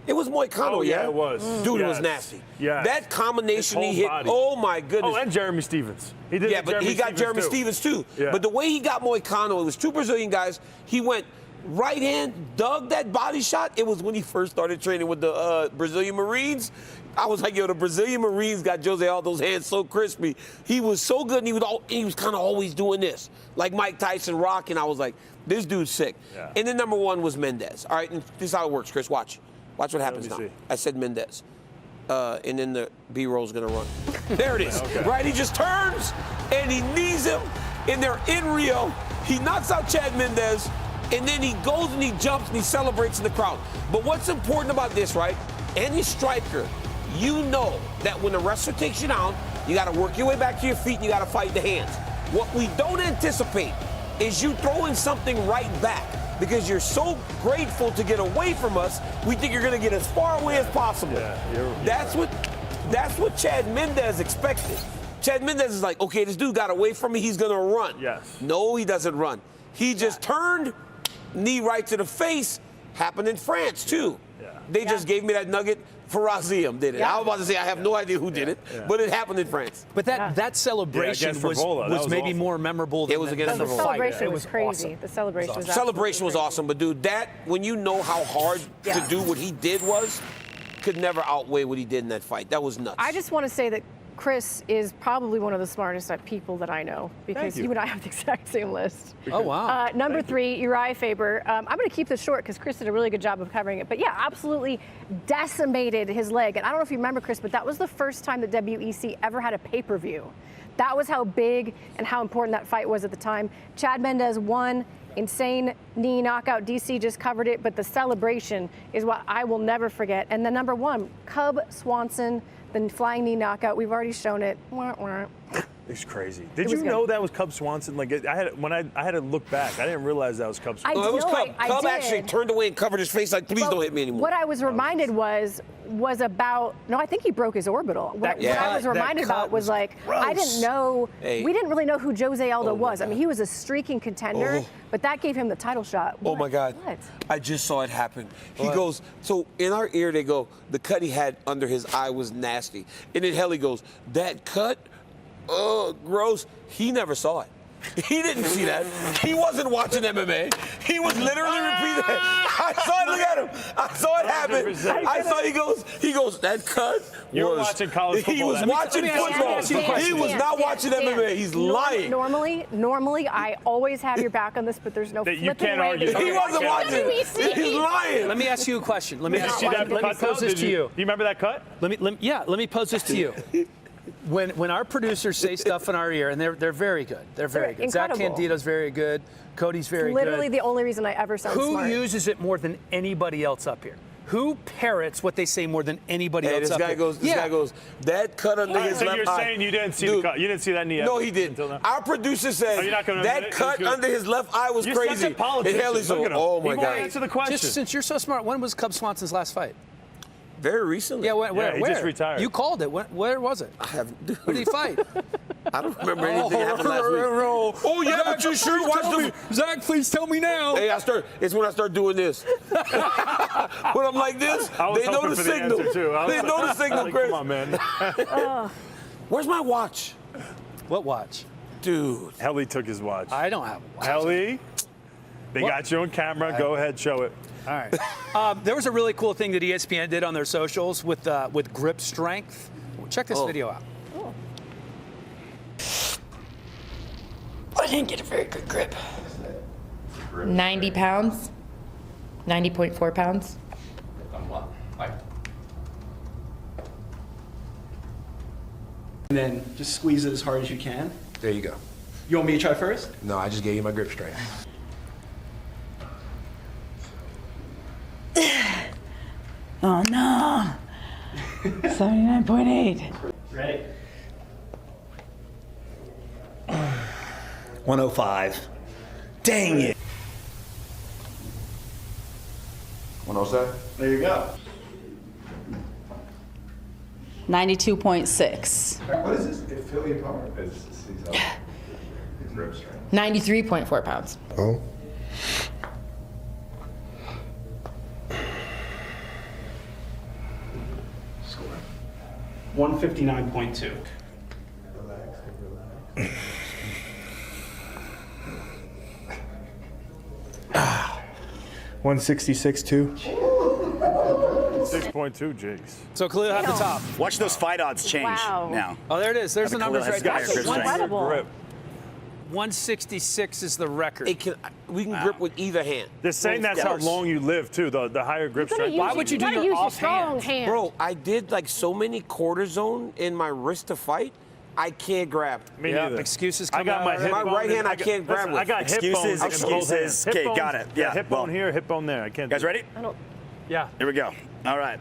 It was Moicano, Oh, yeah, it was. Dude, it Yes. was nasty. Yes. That combination His he hit, whole body. oh my goodness. Oh, and Jeremy Stevens. He did. Yeah, but he got Jeremy Stevens too. Yeah. But the way he got Moicano, it was 2 Brazilian guys. He went right hand, dug that body shot. It was when he first started training with the Brazilian Marines. I was like, yo, the Brazilian Marines got Jose Aldo's hands so crispy. He was so good, and he was kind of always doing this, like Mike Tyson rocking. I was like, this dude's sick. Yeah. And then number 1 was Mendez. All right, and this is how it works, Chris. Watch what happens now. see. I said Mendez. And then the B-roll's gonna run. There it is. Okay. Right, he just turns and he knees him, and they're in Rio. He knocks out Chad Mendez, and then he goes and he jumps and he celebrates in the crowd. But what's important about this, right? Any striker, you know that when the wrestler takes you down, you got to work your way back to your feet and you got to fight the hands. What we don't anticipate is you throwing something right back, because you're so grateful to get away from us. We think you're going to get as far away as possible. That's what Chad Mendez expected. Chad Mendez is like, okay, this dude got away from me, he's going to run. Yes. No, he doesn't run. He just turned, knee right to the face. Happened in France too. Yeah. They just gave me that nugget. Faraziem did it. Yeah. I was about to say I have no idea who did it, but it happened in France. But that celebration against was Frivola. That was maybe awful. more memorable than It was the, against than The the fight. celebration It was crazy. awesome. The celebration was Celebration was absolutely awesome, but dude, that when you know how hard Yeah. to do what he did was, could never outweigh what he did in that fight. That was nuts. I just want to say that Chris is probably one of the smartest people that I know, because you. you and I have the exact same list. Oh, wow. Number 3, Uriah Faber. I'm going to keep this short because Chris did a really good job of covering it. But yeah, absolutely decimated his leg. And I don't know if you remember, Chris, but that was the first time that WEC ever had a pay-per-view. That was how big and how important that fight was at the time. Chad Mendez won. Insane knee knockout. DC just covered it, but the celebration is what I will never forget. And then number 1, Cub Swanson, the flying knee knockout. We've already shown it. Wah, wah. It's crazy. Did was you good. know that was Cub Swanson? Like I had to look back. I didn't realize that was Cub Swanson. No, it was No, Cub. I Cub did. actually turned away and covered his face like, please But don't hit me anymore. What I was reminded was about, no, I think he broke his orbital. What I was that reminded cut about was was like, I gross. didn't know, Hey. we didn't really know who Jose Aldo Oh, my was. I God. mean, he was a streaking contender, Oh. but that gave him the title shot. Oh What? my God. What? I just saw it happen. He goes, so in our ear they go, the cut he had under his eye was nasty. And then Helly goes, that cut? Oh, gross. He never saw it. He didn't see that. He wasn't watching MMA. He was literally repeating it. I saw it, look at him. I saw it happen. 100%. I saw he goes, that cut You were was. watching college He football. was Let me- watching let me football. ask you a question. He was not watching MMA. He's lying. Normally, I always have your back on this, but there's no That you flipping can't way argue. that He you're wasn't watching. WEC. He's lying. Let me ask you a question. Let me Did you ask see that let me cut, though? pose this Did to you. Do you remember that cut? Let me pose this to you. When our producers say stuff in our ear, and they're very good. They're very good. Zach incredible. Candido's very good. Cody's very Literally good. the only reason I ever sound Who smart. uses it more than anybody else up here? Who parrots what they say more than anybody Hey, else this up guy here? goes, that cut under his So left you're eye. saying you didn't see Dude, the cut? You didn't see that knee? No, ever he didn't. until now? Our producer said you're not gonna admit that it? cut It's good. under his left eye was You're crazy. such a politician. And Helly's Look like, at him. oh my He won't God. answer the question. Just since you're so smart, when was Cub Swanson's last fight? Very recently. Yeah, where? he just retired. You called it. Where was it? I have. Who did he fight? I don't remember anything that happened last week. Oh yeah, but you sure watched the. Zach, please tell me now. Hey, it's when I start doing this. When I'm like this, I was they know hoping the for the signal. answer, too. I was They know the signal, like, Chris. Come on, man. Where's my watch? What watch? Dude. Helly took his watch. I don't have a watch. Helly, they got you on camera. Go ahead, show it. All right. There was a really cool thing that ESPN did on their socials with grip strength. Check this video out. I didn't get a very good grip. 90 pounds, 90.4 pounds. And then just squeeze it as hard as you can. There you go. You want me to try first? No, I just gave you my grip strength. Oh no. 79.8. Ready? 105. Dang it. 107? There you go. 92.6. What is this? Affiliate power? It's grip strength. 93.4 pounds. Oh. Score. 159.2. 166.2. 6.2 jigs. So Khalil at the top. Watch those fight odds change now. Oh, there it is. There's the numbers right there. That's Grip. 166 is the record. We can grip with either hand. They're saying that's how long you live too. The higher grip strength. Why would you do your offhand? Bro, I did like so many cortisone in my wrist to fight. I can't grab. Me neither. Excuses I come got out. my hip My bone right hand, and I can't grab with. I got hip bones. Excuses. Okay, got it. Yeah. Hip bone here, hip bone there. I can't. Guys, ready? Yeah. Here we go. All right.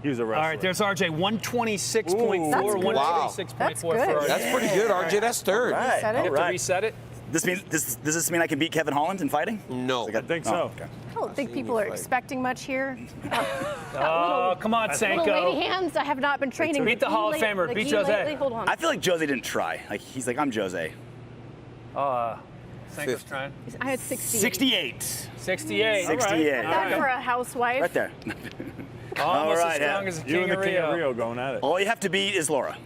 He was a wrestler. All right, there's RJ. 126.4, That's good. 126.4 for RJ. That's pretty good, RJ. That's third. All right. You have to reset it? Does this mean I can beat Kevin Holland in fighting? No. I think so. Okay. I don't think people are expecting much here. Oh, come on, Little lady Sanko. hands. I have not been training. Beat the Hall of Famer. Beat Jose. Lately. Hold on. I feel like Jose didn't try. Like he's like, I'm Jose. Sanko's trying. I had 68. 68. 68. 68. That for a housewife. Right there. Almost All right, as strong as the You King and of the King of Rio. Rio going at it. All you have to beat is Laura.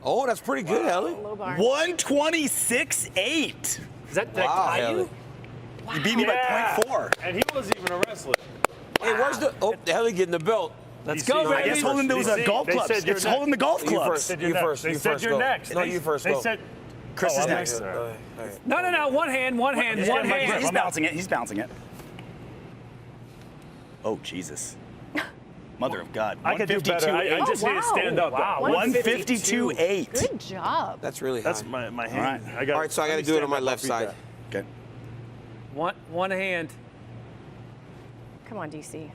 Oh, that's pretty good, Ellie. Low bar. 126.8. Is that Wow, tie you? You beat me by 0.4. And he wasn't even a wrestler. Hey, where's the? Oh, Ellie getting the belt. Let's DC, go, no, baby. I guess holding those golf They clubs. said you're It's next. holding the golf You clubs. first. Said You you're first. They You said first you're go. next. No, you first They go. said Chris is I'm next. No. One hand. One hand. He's One getting my hand. grip. He's I'm out. bouncing it. He's bouncing it. Oh, Jesus. Mother of God. I could do better. I just need to stand up. Wow. 152.8. Good job. That's really high. That's my hand. All right. All right, so I got to do it on my left side. Okay. One hand. Come on, DC.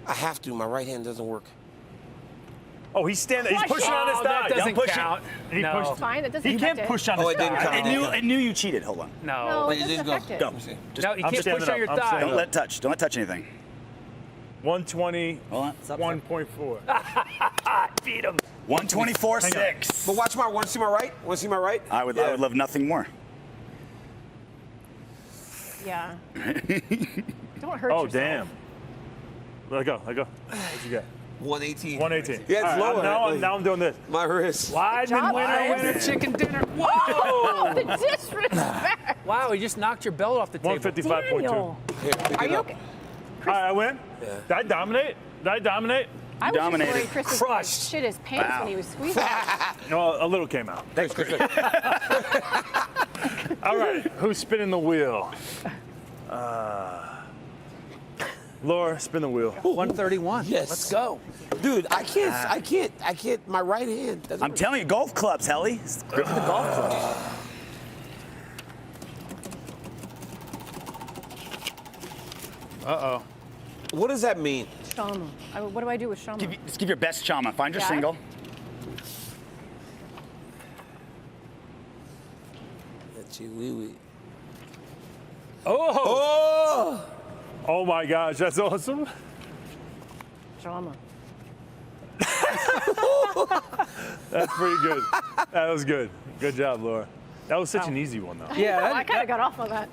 I have to. My right hand doesn't work. Oh, he's standing. He's pushing on his Oh, thigh. that doesn't Don't push count. He No. pushed. It's fine. It doesn't He affect can't it. push on Oh, his it didn't thigh. count. I knew you cheated. Hold on. No. No, it It doesn't just affect it. Go. No, you I'm can't standing push on up. your I'm thigh. standing Don't let touch. Don't let touch anything. 120. Hold on. Stop. 1.4. Beat him. 124.6. But watch my. Want to see my right? Want to see my right? I would love nothing more. Yeah. Don't hurt Oh, yourself. damn. Let go. What you got? 118. 118. Yeah, it's All right, lower. now I'm doing this. My wrist. Weidman, job, winner, guys. chicken dinner. Whoa! Oh, the disrespect. Wow, he just knocked your belt off the table. 155.2. Daniel. Here, pick Are it you up. okay? All right, I win? Yeah. Did I dominate? I was just Dominated. worried Chris was Crushed. gonna shit his pants when he was squeezing. No, a little came out. Thanks, Chris. All right, who's spinning the wheel? Laura, spin the wheel. 131. Yes. Let's go. Dude, I can't. My right hand doesn't I'm work. telling you, golf clubs, Helly. Grip the golf clubs. Uh-oh. What does that mean? Shama. What do I do with Shama? Just give your best chama. Find your Yeah. single. That's you, wee wee. Oh! Oh my gosh, that's awesome. Shama. That's pretty good. That was good. Good job, Laura. That was such an easy one, though. Yeah, I kind of got off on that.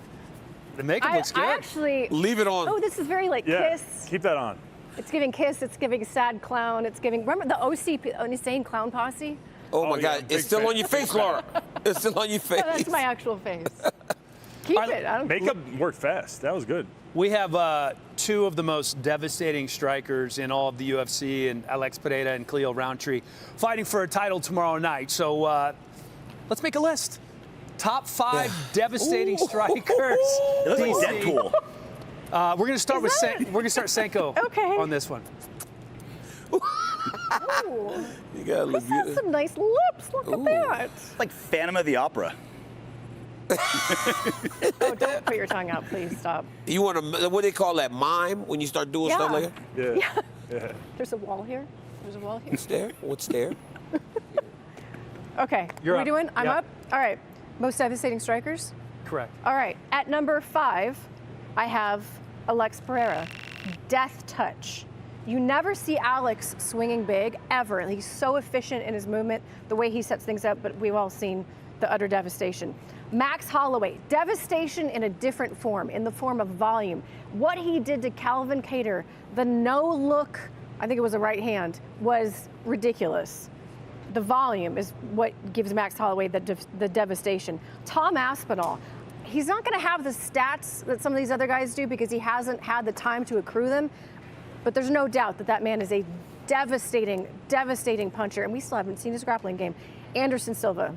the makeup looks good. I actually. Leave it on. Oh, this is very like Yeah, Kiss. keep that on. It's giving Kiss. It's giving Sad Clown. It's giving. Remember the OC Insane Clown Posse? Oh my yeah, God, big it's still fan. on your face, Laura. It's still on your face. No, that's my actual face. Keep it. I don't. Makeup worked fast. That was good. We have two of the most devastating strikers in all of the UFC, and Alex Pereira and Khalil Rountree, fighting for a title tomorrow night. So let's make a list. Top 5 devastating strikers. It looks like DC. Deadpool. We're going to start with Senko on this one. Ooh. You gotta look Chris has some nice lips. Look at that. Like Phantom of the Opera. Oh, don't put your tongue out, please. Stop. You want to, what do they call that, mime, when you start doing stuff like that? Yeah. There's a wall here. There's a wall here. What's there? What's there? Okay. You're Are we up. doing? I'm Yep. up. All right. Most devastating strikers. Correct. All right. At number 5, I have Alex Pereira. Death touch. You never see Alex swinging big, ever. He's so efficient in his movement, the way he sets things up, but we've all seen the utter devastation. Max Holloway, devastation in a different form, in the form of volume. What he did to Calvin Kattar, the no-look, I think it was a right hand, was ridiculous. The volume is what gives Max Holloway the devastation. Tom Aspinall, he's not going to have the stats that some of these other guys do because he hasn't had the time to accrue them. But there's no doubt that that man is a devastating, devastating puncher, and we still haven't seen his grappling game. Anderson Silva.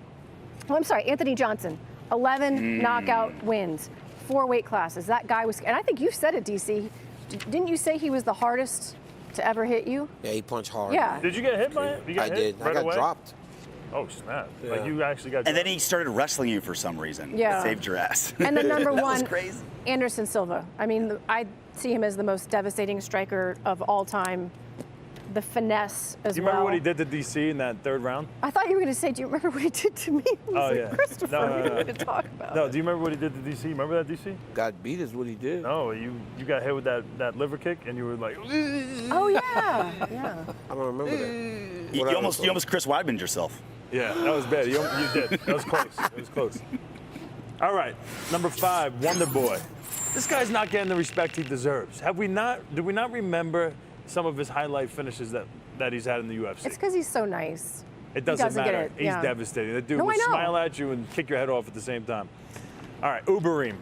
Oh, I'm sorry, Anthony Johnson. 11 knockout wins, 4 weight classes. That guy was, and I think you said it, DC. Didn't you say he was the hardest to ever hit you? Yeah, he punched hard. Yeah. Did you get hit by it? You got I hit did. right I got away? dropped. Oh, snap. Yeah. Like you actually got And then he started wrestling you for some reason. Yeah. It saved your ass. And then number That one, was crazy. Anderson Silva. I mean, I see him as the most devastating striker of all time. The finesse as Do you well. remember what he did to DC in that 3rd round? I thought you were going to say, do you remember what he did to me? I was Oh, like, yeah. Christopher, No, we don't need to talk about No, it. do you remember what he did to DC? Remember that, DC? Got beat is what he did. No, you got hit with that liver kick, and you were like, Oh, yeah. Yeah. I don't remember that. You almost Chris Weidman'd yourself. yeah, that was bad. You did. That was close. It was close. All right, number 5, Wonder Boy. This guy's not getting the respect he deserves. Did we not remember some of his highlight finishes that he's had in the UFC? It's because he's so nice. It doesn't doesn't get matter. it, He's yeah. devastating. That dude No, will I know. smile at you and kick your head off at the same time. All right, Uberim.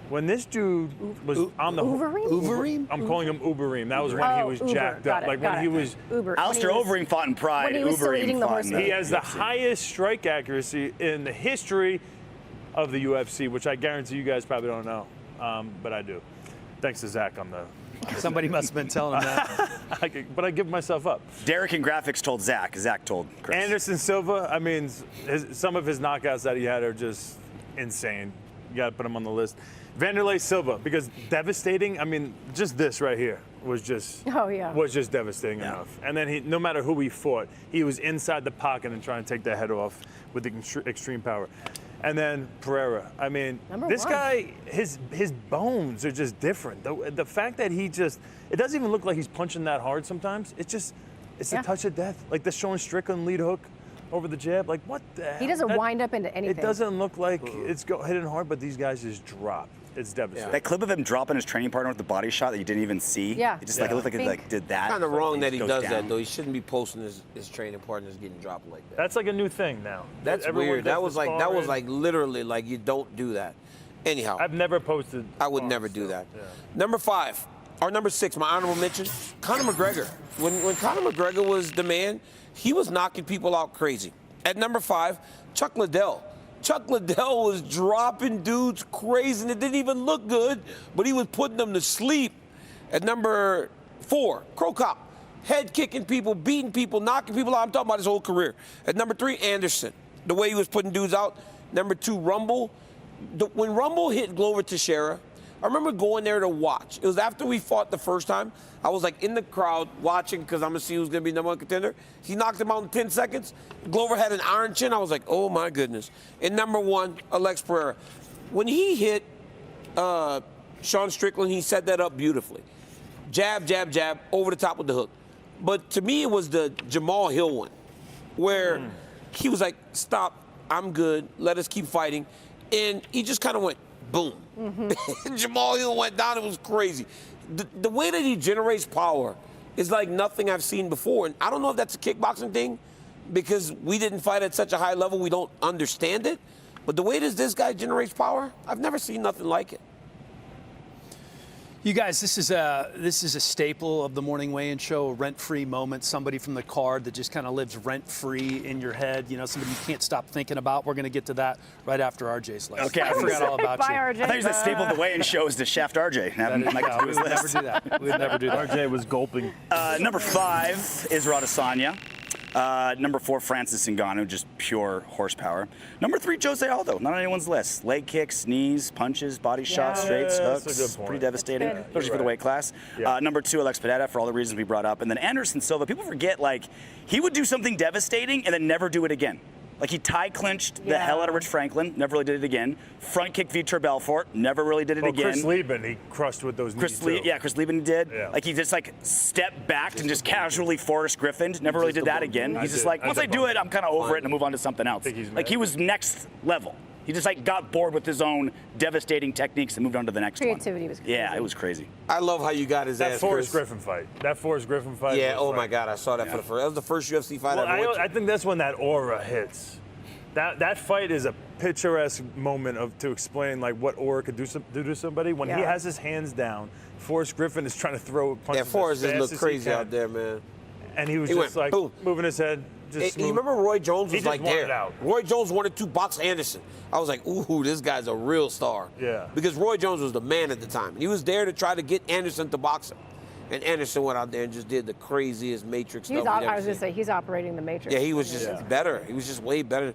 When this dude was on the Uberim? I'm calling him Uberim. That was when he was Uber. jacked Got up. it, Like got when it. he was. Uber. Alistair Overeem fought in Pride. when he was still Overeem eating the fought in horse meat. He has the UFC. highest strike accuracy in the history of the UFC, which I guarantee you guys probably don't know, but I do. Thanks to Zach on the. Somebody must have been telling him that. But I give myself up. Derek in graphics told Zach. Zach told Chris. Anderson Silva, I mean, some of his knockouts that he had are just insane. You got to put him on the list. Vanderlei Silva, because devastating. I mean, just this right here was just was just devastating enough. And then he, no matter who he fought, he was inside the pocket and trying to take the head off with the extreme power. And then Pereira. I mean, this guy, his bones are just different. The fact that he just, it doesn't even look like he's punching that hard sometimes. It's just, it's a touch of death. Like the Sean Strickland lead hook over the jab. Like what the hell? He doesn't wind up into anything. It doesn't look like it's hitting hard, but these guys just drop. It's devastating. That clip of him dropping his training partner with the body shot that you didn't even see. Yeah. It just like it looked like it like did that. Kind of wrong that he Goes does down. that, though. He shouldn't be posting his training partners getting dropped like that. That's like a new thing now. That's Everyone weird. does That the was sparring. like literally like you don't do that. Anyhow, I've never posted. I would never do that. Number 5, or number 6, my honorable mention, Conor McGregor. When Conor McGregor was the man, he was knocking people out crazy. At number 5, Chuck Liddell. Chuck Liddell was dropping dudes crazy, and it didn't even look good, but he was putting them to sleep. At number 4, Crow Cop. Head kicking people, beating people, knocking people out. I'm talking about his whole career. At number 3, Anderson. The way he was putting dudes out. Number 2, Rumble. When Rumble hit Glover Teixeira, I remember going there to watch. It was after we fought the first time. I was like in the crowd watching because I'm going to see who's going to be number 1 contender. He knocked him out in 10 seconds. Glover had an iron chin. I was like, oh my goodness. And number 1, Alex Pereira. When he hit Sean Strickland, he set that up beautifully. Jab, jab, jab, over the top with the hook. But to me, it was the Jamal Hill one, where he was like, stop, I'm good, let us keep fighting. And he just kind of went, boom. Jamal Hill went down, it was crazy. The way that he generates power is like nothing I've seen before. And I don't know if that's a kickboxing thing, because we didn't fight at such a high level, we don't understand it. But the way this guy generates power, I've never seen nothing like it. You guys, this is a staple of the morning weigh-in show, a rent-free moment. Somebody from the card that just kind of lives rent-free in your head. You know, somebody you can't stop thinking about. We're going to get to that right after RJ's list. Okay, I forgot all about Bye, you. RJ. I thought you said the staple of the weigh-in show is to shaft RJ. We would never do that. We would never do that. RJ was gulping. Number 5 is Adesanya. Number 4, Francis Ngannou, just pure horsepower. Number 3, Jose Aldo, not on anyone's list. Leg kicks, knees, punches, body shots, straights, that's a hooks. good point. Pretty devastating, That's good. especially for the weight class. Yeah. Number 2, Alex Pereira, for all the reasons we brought up. And then Anderson Silva, people forget, like, he would do something devastating and then never do it again. Like, he tie clinched the hell out of Rich Franklin, never really did it again. Front kick Vitor Belfort, never really did it again. Chris Lieben, he crushed with those knees too. Chris Lieben did. Yeah. Like, he just, like, stepped back and just casually Forrest Griffined. Never really did that again. He's just like, once I do it, I'm kind of over it and move on to something else. Like, he was next level. He just, like, got bored with his own devastating techniques and moved on to the next one. Creativity was crazy. Yeah, it was crazy. I love how you got his That ass, Forrest Chris. Griffin fight. That Forrest Griffin fight. Yeah, was oh my like- God, I saw that for the first. That was the first UFC fight Well, I ever went to. I think that's when that aura hits. That fight is a picturesque moment to explain like what aura could do to somebody. When he Yeah. has his hands down, Forrest Griffin is trying to throw punches. Yeah, Forrest as just fast looked as he crazy can. out there, man. And he was He just went, like boom. moving his head. Just You smooth. remember Roy Jones He was just like wanted there. out. Roy Jones wanted to box Anderson. I was like, ooh, this guy's a real star. Yeah. Because Roy Jones was the man at the time. He was there to try to get Anderson to box him. And Anderson went out there and just did the craziest Matrix stuff. I was going to say, he's operating the Matrix. Yeah, he was just better. He was just way better.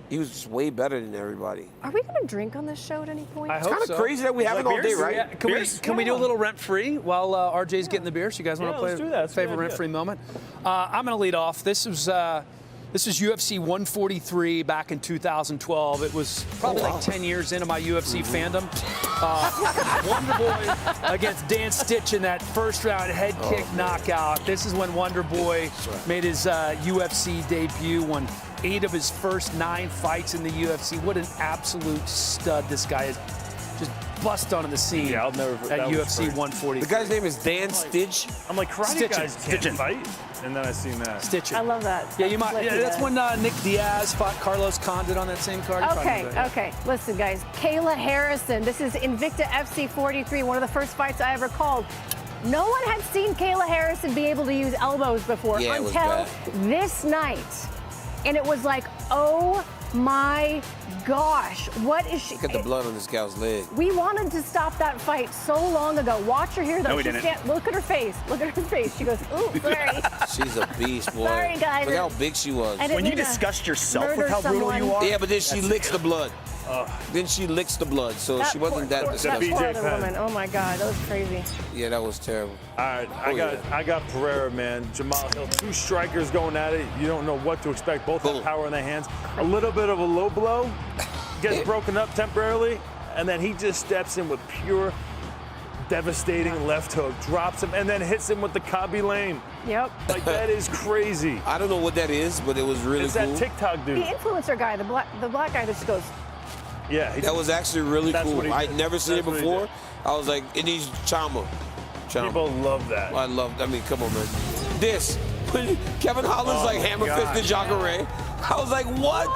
He was just way better than everybody. Are we going to drink on this show at any point? I It's hope kind of so. crazy that we have it all day, right? Yeah. Can we do a little rent-free while RJ's getting the beer? So you guys want to play let's do that. That's a good favorite idea. rent-free moment? I'm going to lead off. This was UFC 143 back in 2012. It was probably like 10 years into my UFC fandom. Wonder Boy against Dan Stitch in that first round head kick knockout. This is when Wonder Boy made his UFC debut, won 8 of his first 9 fights in the UFC. What an absolute stud this guy is. Just bust onto the scene Yeah, I'll never. at that was UFC crazy. 143. The guy's name is Dan Stitch. I'm like, karate Stitchin'. guys can't Stitchin'. fight. And then I seen that. Stitching. I love that. Yeah, you might. Let's Yeah, do that's that. when Nick Diaz fought Carlos Condit on that same card. You probably Okay, know that. okay. Listen, guys. Kayla Harrison. This is Invicta FC 43, one of the first fights I ever called. No one had seen Kayla Harrison be able to use elbows before Yeah, it was until bad. this night. And it was like, oh my gosh, what is she? Look at the blood on this gal's leg. We wanted to stop that fight so long ago. Watch her here, though. No, we She didn't. can't- Look at her face. Look at her face. She goes, ooh, sorry. She's a beast, boy. Sorry, guys. Look how big she was. I didn't When you mean to disgust yourself with murder how brutal someone. you are, Yeah, but then she licks the blood. Then she licks the blood, so she wasn't that That disgusting. poor BJ other Penn. woman. Oh my God, that was crazy. Yeah, that was terrible. All right, Oh, I got Pereira, man. Jamal Hill, 2 strikers going at it. You don't know what to expect. Both have power in their hands. A little bit of a low blow, gets broken up temporarily, and then he just steps in with pure, devastating left hook, drops him, and then hits him with the Kabi lane. Yep. Like, that is crazy. I don't know what that is, but it was really It's cool. that TikTok The dude. influencer guy, the black guy that just goes, Yeah, That was actually really That's what cool. he I'd did. never seen it That's what he before. did. I was like, it needs Chama. people love that. I mean, come on, man. This, when Kevin Holland's like hammer fisted Jacare. I was like, what?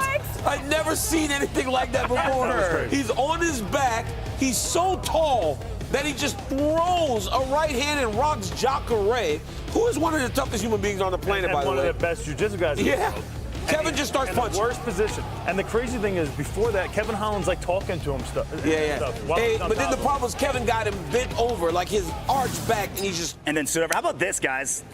I'd never seen anything like that before. That was crazy. He's on his back. He's so tall that he just throws a right hand and rocks Jacare, who is one of the toughest human beings on the planet, and by the one way. of the best jiu-jitsu guys in the Yeah. world. Kevin just starts in punching. the worst position. And the crazy thing is, before that, Kevin Holland's like talking to him stuff. Yeah. while Hey, he's on but then top the of him. problem was Kevin got him bent over, like his arch back, and he's just. and then stood over. How about this, guys?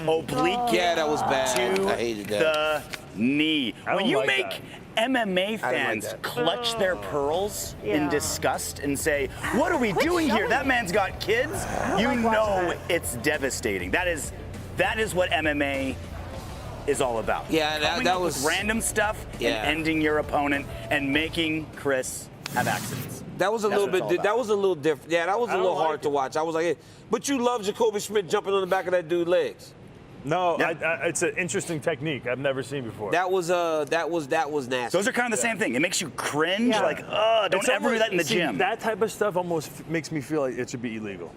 Oblique Yeah, that was bad. to I hated that. the knee. I When don't you like make that. MMA like fans that. clutch their pearls Yeah. in disgust and say, "What are we doing here? showing That it." man's got kids." You like watching know that. it's devastating. That is what MMA is all about. Yeah, Coming that up was- with random stuff Yeah. and ending your opponent and making Chris have accidents. That was a That's little what it's all bit. about. That was a little different. Yeah, that was a I don't little like hard it. to watch. I was like, hey, but you love Jacoby Schmidt jumping on the back of that dude's legs. No, Yeah. it's an interesting technique I've never seen before. That was nasty. Those are kind of the same thing. It makes you cringe. Yeah. Like, don't It's ever do that in the see, gym. That type of stuff almost makes me feel like it should be illegal.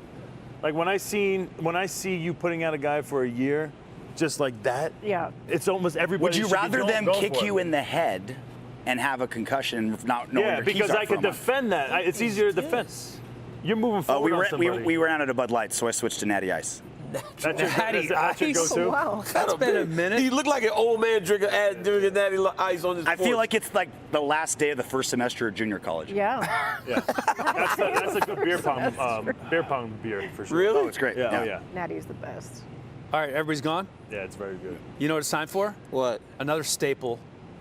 Like when I see you putting out a guy for a year, just like that. yeah. It's almost everybody. Would you should be rather going- them going kick for you it. in the head and have a concussion, not knowing Yeah, where keys because are I could from? defend that. It's easier to defend. You're moving forward on somebody. We ran out of Bud Light, so I switched to Natty Ice. That's your go-to? Wow, that's been a minute. He looked like an old man drinking Natty Ice on his I feel like it's like the last day of the first semester of junior college. Yeah. Yeah. That's a good beer pong beer for sure. Really? Oh, it's great. Yeah. Oh, yeah. Natty's the best. All right, everybody's gone? Yeah, it's very good. You know what it's time for? What? Another staple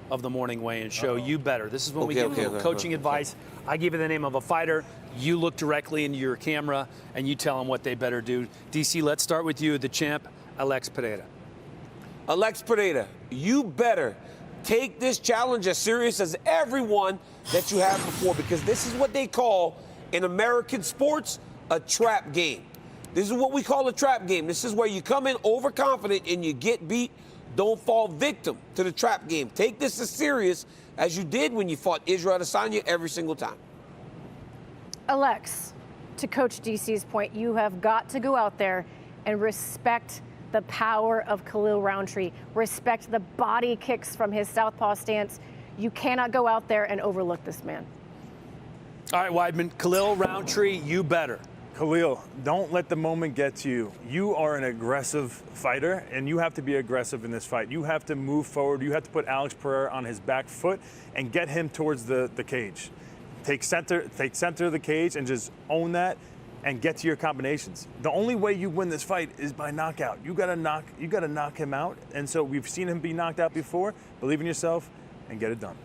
of the morning weigh-in show, You Better. This is when we give you coaching advice. I give you the name of a fighter. You look directly into your camera, and you tell them what they better do. DC, let's start with you, the champ, Alex Pereira. Alex Pereira, you better take this challenge as serious as everyone that you have before, because this is what they call, in American sports, a trap game. This is what we call a trap game. This is where you come in overconfident and you get beat. Don't fall victim to the trap game. Take this as serious as you did when you fought Israel Adesanya every single time. Alex, to Coach DC's point, you have got to go out there and respect the power of Khalil Rountree. Respect the body kicks from his southpaw stance. You cannot go out there and overlook this man. All right, Weidman, Khalil Rountree, you better. Khalil, don't let the moment get to you. You are an aggressive fighter, and you have to be aggressive in this fight. You have to move forward. You have to put Alex Pereira on his back foot and get him towards the cage. Take center of the cage and just own that and get to your combinations. The only way you win this fight is by knockout. You gotta knock him out. And so we've seen him be knocked out before. Believe in yourself and get it done.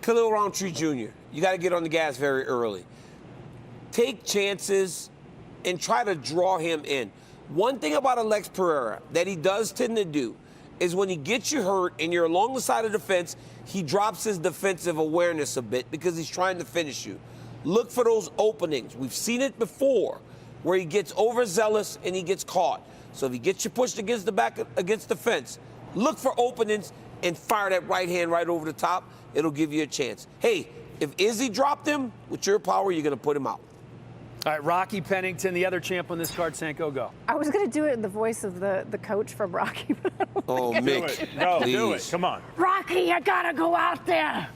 Khalil Rountree Jr., you got to get on the gas very early. Take chances and try to draw him in. One thing about Alex Pereira that he does tend to do is when he gets you hurt and you're along the side of the fence, he drops his defensive awareness a bit because he's trying to finish you. Look for those openings. We've seen it before where he gets overzealous and he gets caught. So if he gets you pushed against the back, against the fence, look for openings and fire that right hand right over the top. It'll give you a chance. Hey, if Izzy dropped him, with your power, you're going to put him out. All right, Rocky Pennington, the other champ on this card, Sanko, go. I was going to do it in the voice of the coach from Rocky. Oh, Mick, do it. Come on. Rocky, you got to go out there.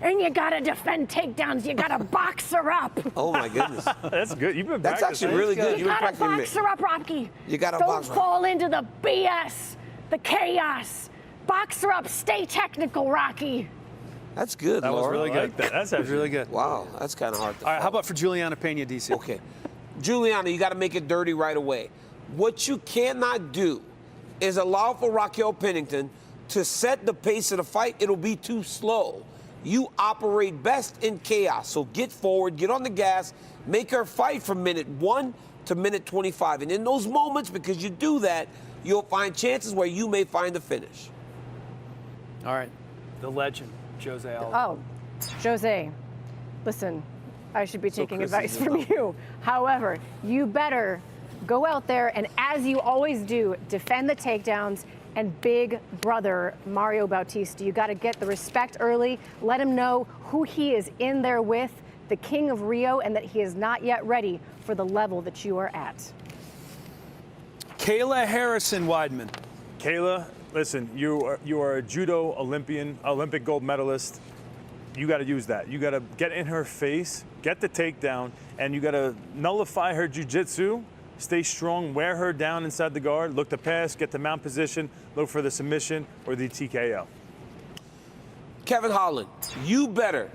And you got to defend takedowns. You got to box her up. Oh, my goodness. That's good. You've been That's practicing. actually really good. You got to box her up, Rocky. You got to Don't box her up. fall into the BS, the chaos. Box her up. Stay technical, Rocky. That's good, That was Laura. really good. That's really good. Wow, that's kind of hard to All right, how follow. about for Juliana Pena, DC? Okay. Juliana, you got to make it dirty right away. What you cannot do is allow for Raquel Pennington to set the pace of the fight. It'll be too slow. You operate best in chaos. So get forward, get on the gas, make her fight from minute 1 to minute 25. And in those moments, because you do that, you'll find chances where you may find a finish. All right, the legend, Jose Aldo. Oh, Jose, listen, I should be taking advice from you. However, you better go out there and, as you always do, defend the takedowns. And big brother Mario Bautista, you got to get the respect early. Let him know who he is in there with, the King of Rio, and that he is not yet ready for the level that you are at. Kayla Harrison, Weidman. Kayla, listen, you are a judo Olympic gold medalist. You got to use that. You got to get in her face, get the takedown, and you got to nullify her jiu-jitsu. Stay strong, wear her down inside the guard, look to pass, get to mount position, look for the submission or the TKO. Kevin Holland, you better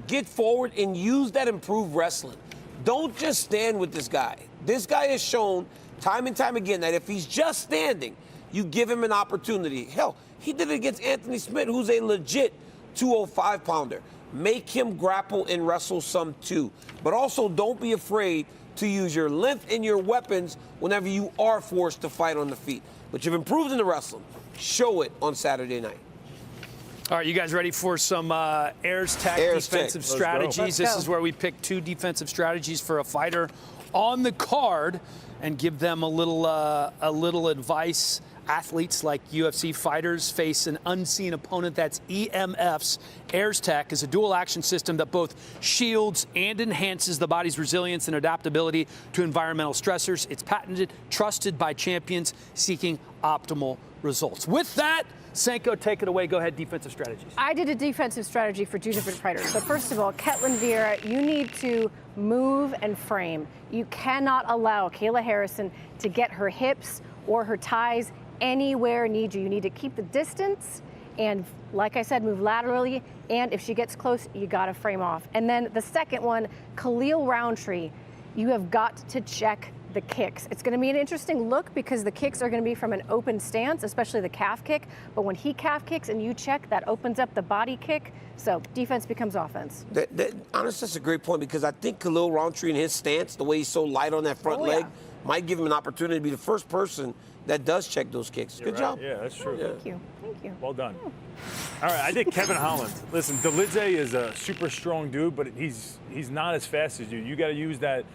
get forward and use that improved wrestling. Don't just stand with this guy. This guy has shown time and time again that if he's just standing, you give him an opportunity. Hell, he did it against Anthony Smith, who's a legit 205-pounder. Make him grapple and wrestle some too. But also don't be afraid to use your length and your weapons whenever you are forced to fight on the feet. But you've improved in the wrestling. Show it on Saturday night. All right, you guys ready for some Airs Tech defensive strategies? This is where we pick 2 defensive strategies for a fighter on the card and give them a little advice Athletes like UFC fighters face an unseen opponent. That's EMF's Airs Tech is a dual action system that both shields and enhances the body's resilience and adaptability to environmental stressors. It's patented, trusted by champions seeking optimal results. With that, Senko, take it away. Go ahead, defensive strategies. I did a defensive strategy for 2 different fighters. So first of all, Ketlin Vieira, you need to move and frame. You cannot allow Kayla Harrison to get her hips or her thighs anywhere near you. You need to keep the distance and, like I said, move laterally. And if she gets close, you got to frame off. And then the second one, Khalil Rountree, you have got to check the kicks. It's going to be an interesting look because the kicks are going to be from an open stance, especially the calf kick. But when he calf kicks and you check, that opens up the body kick. So defense becomes offense. Honestly, that's a great point because I think Khalil Rountree in his stance, the way he's so light on that front leg, might give him an opportunity to be the first person that does check those kicks. Good job. Yeah, that's true. Thank you. Thank you. Well done. All right, I think Kevin Holland. Listen, Dolidze is a super strong dude, but he's not as fast as you. You got to use that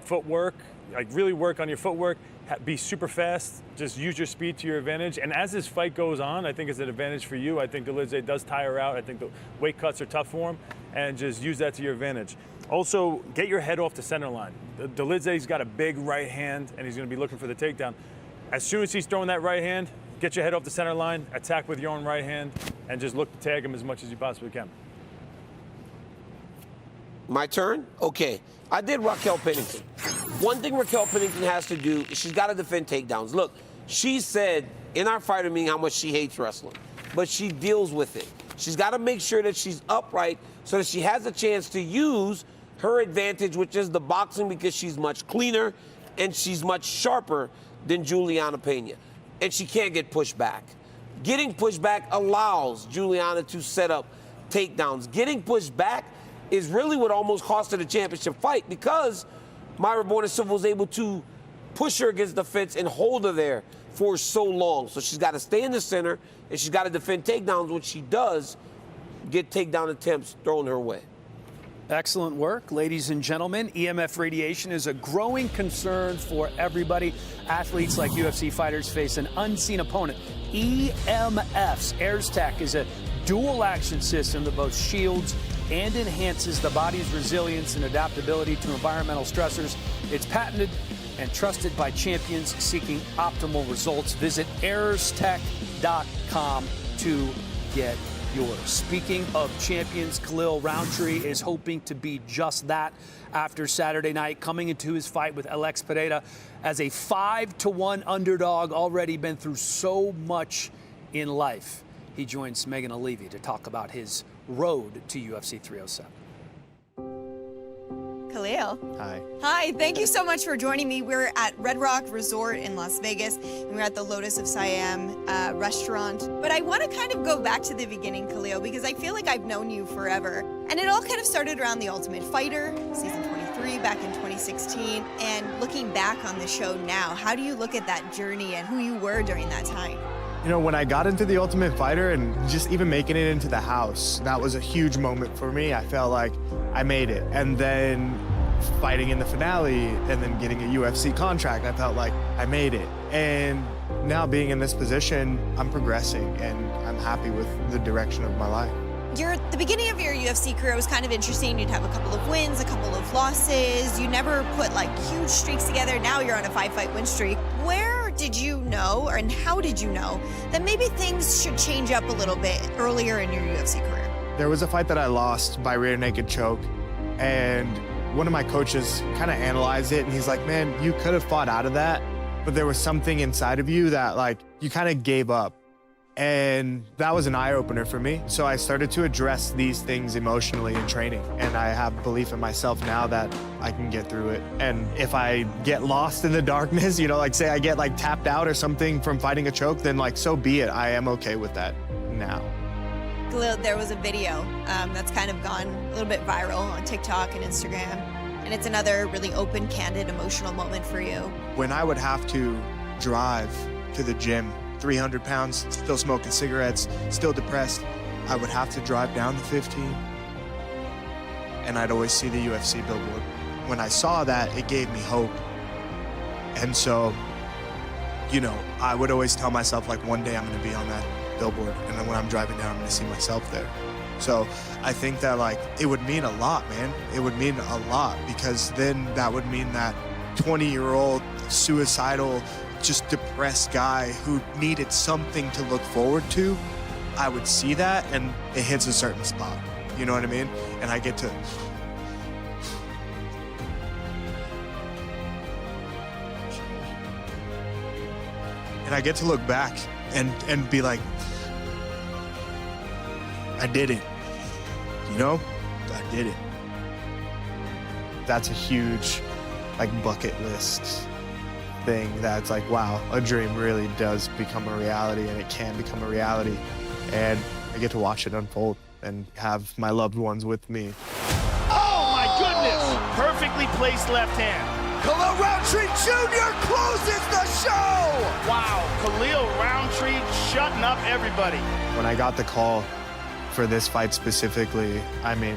footwork. Like really work on your footwork, be super fast, just use your speed to your advantage. And as this fight goes on, I think it's an advantage for you. I think Dolidze does tire out. I think the weight cuts are tough for him, and just use that to your advantage. Also, get your head off the center line. Dolidze's got a big right hand, and he's going to be looking for the takedown. As soon as he's throwing that right hand, get your head off the center line, attack with your own right hand, and just look to tag him as much as you possibly can. My turn? Okay. I did Raquel Pennington. One thing Raquel Pennington has to do is she's got to defend takedowns. Look, she said in our fighter meeting how much she hates wrestling, but she deals with it. She's got to make sure that she's upright so that she has a chance to use her advantage, which is the boxing, because she's much cleaner and she's much sharper than Juliana Pena. And she can't get pushed back. Getting pushed back allows Juliana to set up takedowns. Getting pushed back is really what almost cost her the championship fight because Mayra Bueno Silva was able to push her against the fence and hold her there for so long. So she's got to stay in the center, and she's got to defend takedowns, which she does, get takedown attempts thrown her way. Excellent work, ladies and gentlemen. EMF radiation is a growing concern for everybody. Athletes like UFC fighters face an unseen opponent. EMF's Airs Tech is a dual action system that both shields and enhances the body's resilience and adaptability to environmental stressors. It's patented and trusted by champions seeking optimal results. Visit airstech.com to get yours. Speaking of champions, Khalil Rountree is hoping to be just that after Saturday night, coming into his fight with Alex Pereira as a 5-1 underdog, already been through so much in life. He joins Megan O'Leary to talk about his road to UFC 307. Khalil. Hi. Hi, thank you so much for joining me. We're at Red Rock Resort in Las Vegas, and we're at the Lotus of Siam restaurant. But I want to kind of go back to the beginning, Khalil, because I feel like I've known you forever. And it all kind of started around The Ultimate Fighter, season 23, back in 2016. And looking back on the show now, how do you look at that journey and who you were during that time? You know, when I got into The Ultimate Fighter and just even making it into the house, that was a huge moment for me. I felt like I made it. And then fighting in the finale and then getting a UFC contract, I felt like I made it. And now being in this position, I'm progressing and I'm happy with the direction of my life. The beginning of your UFC career was kind of interesting. You'd have a couple of wins, a couple of losses. You never put like huge streaks together. Now you're on a 5-fight win streak. Where did you know, and how did you know, that maybe things should change up a little bit earlier in your UFC career? There was a fight that I lost by rear naked choke, and one of my coaches kind of analyzed it, and he's like, man, you could have fought out of that, but there was something inside of you that like you kind of gave up. And that was an eye-opener for me. So I started to address these things emotionally in training. And I have belief in myself now that I can get through it. And if I get lost in the darkness, you know, like say I get like tapped out or something from fighting a choke, then like so be it. I am okay with that now. Khalil, there was a video that's kind of gone a little bit viral on TikTok and Instagram. And it's another really open, candid, emotional moment for you. When I would have to drive to the gym, 300 pounds, still smoking cigarettes, still depressed, I would have to drive down to 15, and I'd always see the UFC billboard. When I saw that, it gave me hope. And so you know, I would always tell myself, like, one day I'm going to be on that billboard, and then when I'm driving down, I'm going to see myself there. So I think that, like, it would mean a lot, man. It would mean a lot, because then that would mean that 20-year-old suicidal, just depressed guy who needed something to look forward to, I would see that and it hits a certain spot. You know what I mean? And I get to look back and be like, I did it. You know? I did it. That's a huge, like, bucket list thing that's like, wow, a dream really does become a reality, and it can become a reality. And I get to watch it unfold and have my loved ones with me. Oh, my goodness! Perfectly placed left hand. Khalil Rountree Jr. closes the show! Wow, Khalil Rountree shutting up everybody. When I got the call for this fight specifically, I mean,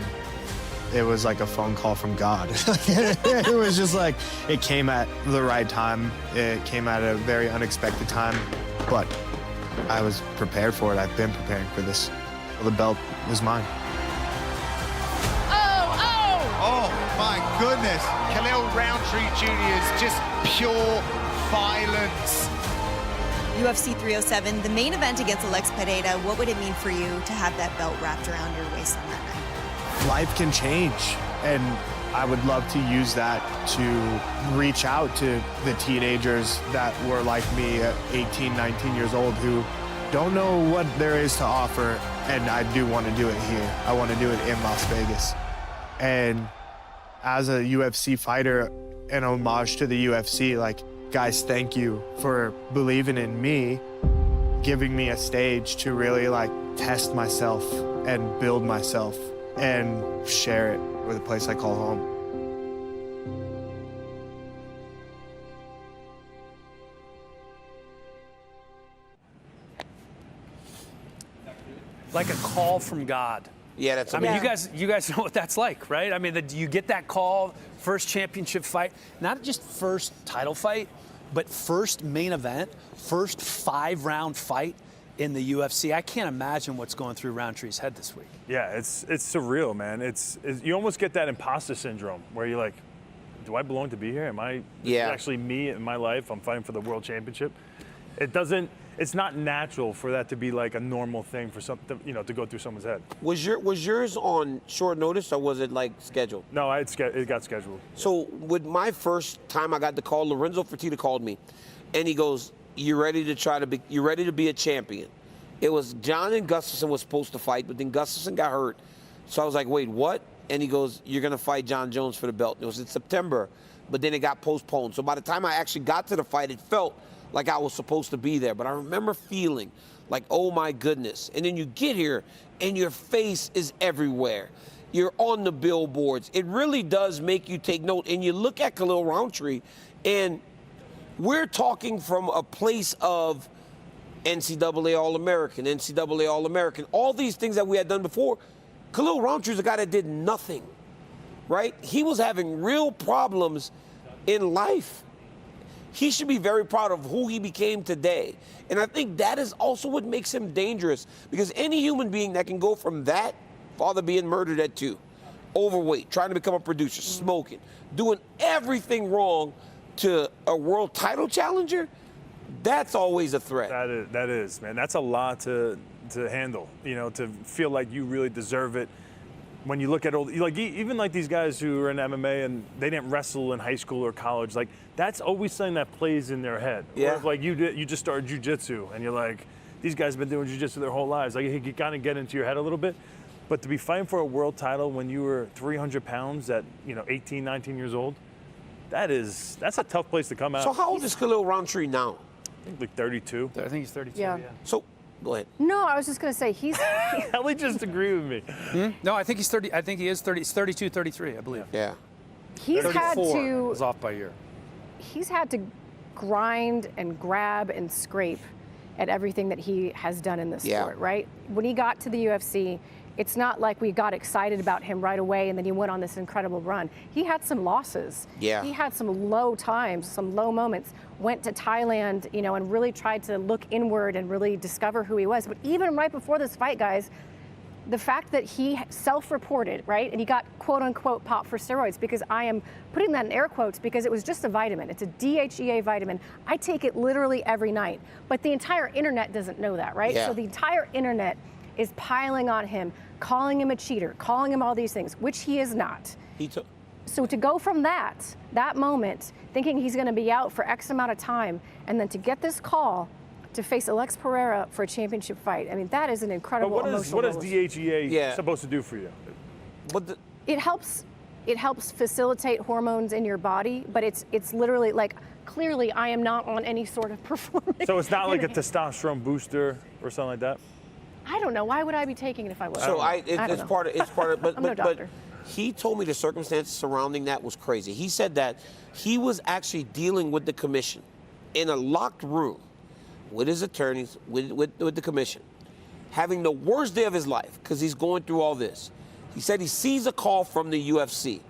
it was like a phone call from God. It was just like, it came at the right time. It came at a very unexpected time, but I was prepared for it. I've been preparing for this. The belt was mine. Oh my goodness. Khalil Rountree Jr. is just pure violence. UFC 307, the main event against Alex Pereira, what would it mean for you to have that belt wrapped around your waist on that night? Life can change, and I would love to use that to reach out to the teenagers that were like me at 18, 19 years old who don't know what there is to offer, and I do want to do it here. I want to do it in Las Vegas. And as a UFC fighter, an homage to the UFC, like, guys, thank you for believing in me, giving me a stage to really, like, test myself and build myself and share it with a place I call home. Like a call from God. Yeah, that's. I mean, you guys know what that's like, right? I mean, you get that call, first championship fight, not just first title fight, but first main event, first 5-round fight in the UFC. I can't imagine what's going through Rountree's head this week. Yeah, it's surreal, man. It's you almost get that imposter syndrome where you're like, do I belong to be here? Am I actually me in my life? I'm fighting for the world championship. It's not natural for that to be like a normal thing for something, you know, to go through someone's head. Was yours on short notice, or was it like scheduled? No, it got scheduled. So with my first time I got the call, Lorenzo Fertitta called me, and he goes, "You ready to be a champion?" It was John and Gustafsson was supposed to fight, but then Gustafsson got hurt. So I was like, "Wait, what?" And he goes, "You're gonna fight John Jones for the belt." It was in September, but then it got postponed. So by the time I actually got to the fight, it felt like I was supposed to be there. But I remember feeling like, oh my goodness. And then you get here and your face is everywhere. You're on the billboards. It really does make you take note. And you look at Khalil Rountree, and we're talking from a place of NCAA All-American, NCAA All-American, all these things that we had done before. Khalil Rountree is a guy that did nothing, right? He was having real problems in life. He should be very proud of who he became today. And I think that is also what makes him dangerous, because any human being that can go from that, father being murdered at 2, overweight, trying to become a producer, smoking, doing everything wrong, to a world title challenger, that's always a threat. That is, man. That's a lot to handle, you know, to feel like you really deserve it. When you look at even like these guys who are in MMA and they didn't wrestle in high school or college, like that's always something that plays in their head. Yeah. Or if like you just started jiu-jitsu and you're like, these guys have been doing jiu-jitsu their whole lives. Like you kind of get into your head a little bit. But to be fighting for a world title when you were 300 pounds at 18, 19 years old, that's a tough place to come out. So how old is Khalil Rountree now? I think like 32. I think he's 32. Yeah. So. Go ahead. No, I was just going to say he's. Ellie just agreed with me. No, I think he's 30. I think he is 30. He's 32, 33, I believe. Yeah. He's 34 had to. was off by a year. He's had to grind and grab and scrape at everything that he has done in this sport, right? When he got to the UFC It's not like we got excited about him right away and then he went on this incredible run. He had some losses. Yeah. He had some low times, some low moments. Went to Thailand, you know, and really tried to look inward and really discover who he was. But even right before this fight, guys, the fact that he self-reported, right, and he got quote-unquote popped for steroids, because I am putting that in air quotes because it was just a vitamin. It's a DHEA vitamin. I take it literally every night. But the entire internet doesn't know that, right? Yeah. So the entire internet is piling on him, calling him a cheater, calling him all these things, which he is not. So to go from that moment, thinking he's going to be out for X amount of time, and then to get this call to face Alex Pereira for a championship fight, I mean, that is an incredible emotional what is DHEA supposed to do for you? It helps facilitate hormones in your body, but it's literally like, clearly I am not on any sort of performance. So it's not like a testosterone booster or something like that? I don't know. Why would I be taking it if I was? So it's part of, but I'm no doctor. he told me the circumstances surrounding that was crazy. He said that he was actually dealing with the commission in a locked room with his attorneys, with the commission, having the worst day of his life because he's going through all this. He said he sees a call from the UFC,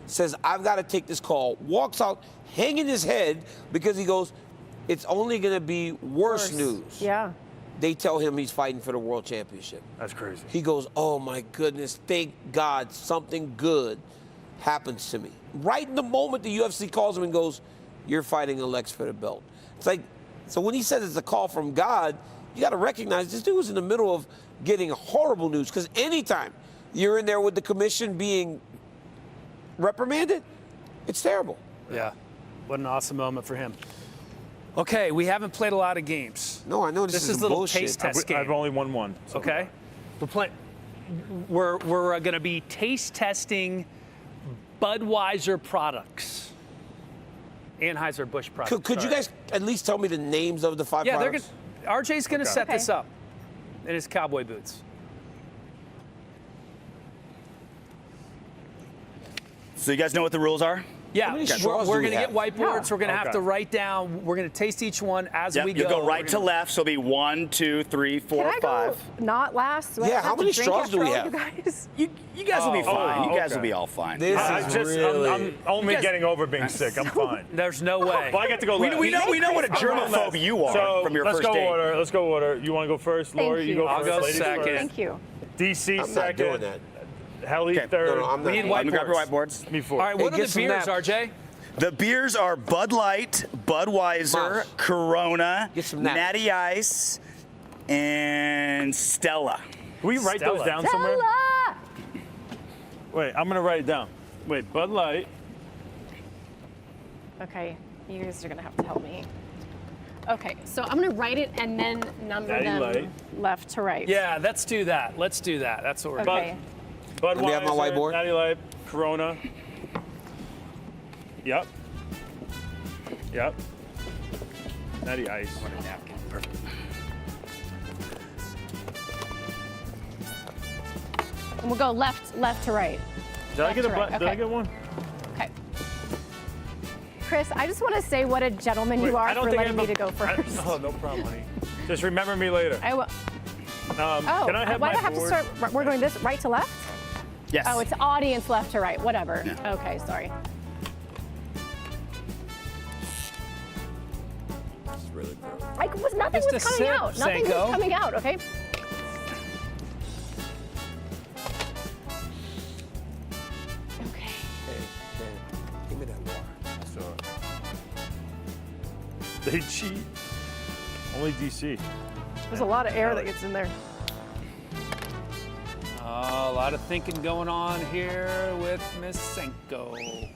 says, I've got to take this call, walks out hanging his head because he goes, it's only going to be worse news. Yeah. They tell him he's fighting for the world championship. That's crazy. He goes, oh my goodness, thank God something good happens to me. Right in the moment the UFC calls him and goes, you're fighting Alex for the belt. It's like, so when he says it's a call from God, you got to recognize this dude was in the middle of getting horrible news, because anytime you're in there with the commission being reprimanded, it's terrible. Yeah. What an awesome moment for him. Okay, we haven't played a lot of games. No, I know this is a little taste test game. I've only won one. So okay. We're going to be taste testing Budweiser products. Anheuser-Busch products. Could you guys at least tell me the names of the five products? RJ's going to set this up in his cowboy boots. So you guys know what the rules are? Yeah, we're going to get whiteboards. We're going to have to write down. We're going to taste each one as we go. You go right to left, so it'll be 1, 2, 3, 4, Can I 5. Go not last? So yeah, how many straws do we have? You guys will be fine. You guys will be all fine. I'm only getting over being sick. I'm fine. There's no way. Well, I get to go last. We know what a germaphobe you are from your first date. Let's go order. You want to go first, Lori? You go first. I'll go second. Thank you. DC I'm second. not doing that. Helly third. No, I'm not. We need Grab your whiteboards. whiteboards. Me fourth. All right, what are the beers, RJ? The beers are Bud Light, Budweiser, Corona, Natty Ice, and Stella. Can we write those down somewhere? Wait, I'm gonna write it down. Wait, Bud Light. Okay, you guys are gonna have to help me. Okay, so I'm gonna write it and then number Natty them Light. left to right. Yeah, let's do that. Let's do that. That's what we're Okay. Budweiser, Let me have my whiteboard. Natty Light, Corona. Yep. Natty Ice. I want a napkin. Perfect. And we'll go left to right. Did I get a right. Did I get one? Okay. Chris, I just want to say what a gentleman you are for letting me to go first. Oh, no problem, honey. Just remember me later. I will. Can I have why my do I have to board? start? We're going this right to left? Yes. Oh, it's audience left to right. Whatever. Yeah. Okay, sorry. Really nothing was coming out. Nothing was coming out, okay? Okay. Give me that water. They cheat. Only DC. There's a lot of air that gets in there. A lot of thinking going on here with Miss Senko.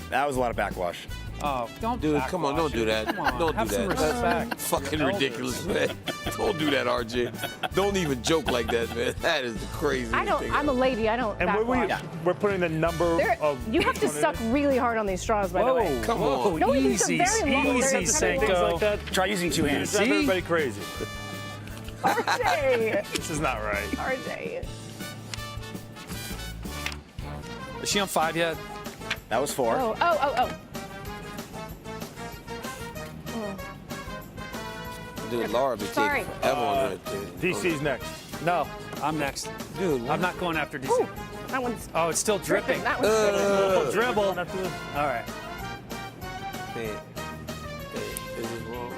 That was a lot of backwash. Oh, don't Dude, come on, don't do that. Come on, Don't have do some that. respect. That's fucking ridiculous, man. Don't do that, RJ. Don't even joke like that, man. That is the craziest I don't. thing I'm a lady. I don't. And we're putting the number of. You have to suck really hard on these straws, by the way. Come on. No, these are very long. Easy, They're kind of Senko. Like that. Try using 2 hands. Drive everybody crazy. RJ. This is not right. RJ. Is she on 5 yet? That was 4. Oh. Dude, Laura be Sorry. taking forever on her. DC's next. No, I'm next. Dude, I'm not going after DC. Ooh, that one's Oh, it's still dripping. That one's dripping. Dribble. All right. Hey, this is wrong.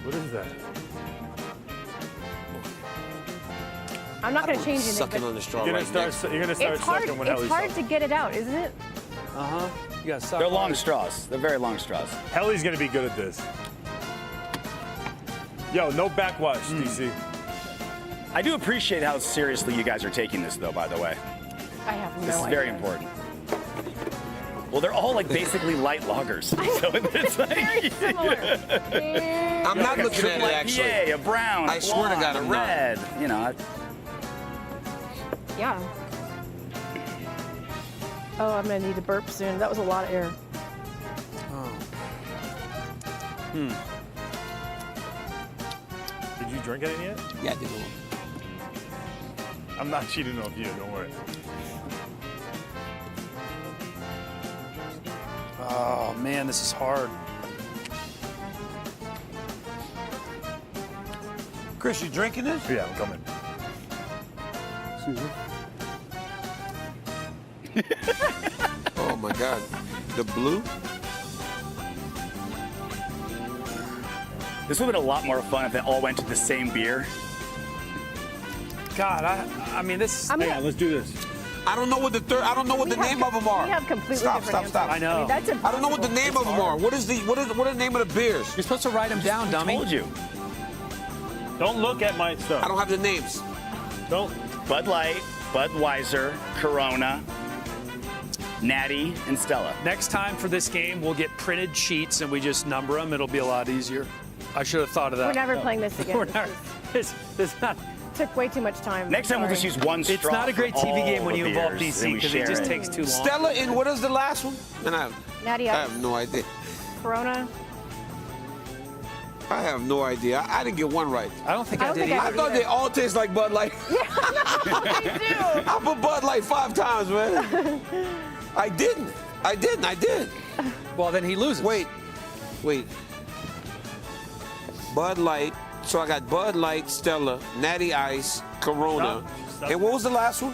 What is that? I'm not going to change anything. Sucking but on the straw You're right gonna next. start. You're gonna start It's hard. sucking when It's Helly's hard sucking. to get it out, isn't it? You got to suck. They're long hard. straws. They're very long straws. Helly's gonna be good at this. Yo, no backwash, DC. I do appreciate how seriously you guys are taking this, though, by the way. I have no idea. This is very important. Well, they're all like basically light lagers. So it's like Very similar. I'm not looking at it actually. IPA, a brown, I swear to God, a I'm not. red. You know. Yeah. Oh, I'm going to need a burp soon. That was a lot of air. Did you drink any yet? Yeah, I did. I'm not cheating off you. Don't worry. Oh man, this is hard. Chris, you drinking this? Yeah, I'm coming. Excuse me. Oh my God, the blue. This would have been a lot more fun if they all went to the same beer. God, I mean, this. I'm Hang gonna- on, let's do this. I don't know what the third. I don't know what the name of them are. We have completely Stop, different stop, stop. answers. I know. I mean, that's I don't know what the name of them are. What is the name of the beers? You're supposed to write them down, dummy. Told you. Don't look at my stuff. I don't have the names. Don't. Bud Light, Budweiser, Corona, Natty, and Stella. Next time for this game, we'll get printed sheets and we just number them. It'll be a lot easier. I should have thought of that. We're never playing this again. We're not. It's not. Took way too much time. Next time we'll just use one straw. It's not a great for TV game all when the you involve beers, DC and we because it share just takes too long. Stella and what is the last one? And Natty I Ice, have no idea. Corona. I have no idea. I didn't get one right. I don't think I did I either. thought they all taste like Bud Light. They do. I put Bud Light 5 times, man. I didn't. I did. Well, then he loses. Wait. Bud Light. So I got Bud Light, Stella, Natty Ice, Corona. Stop. And what was the last one?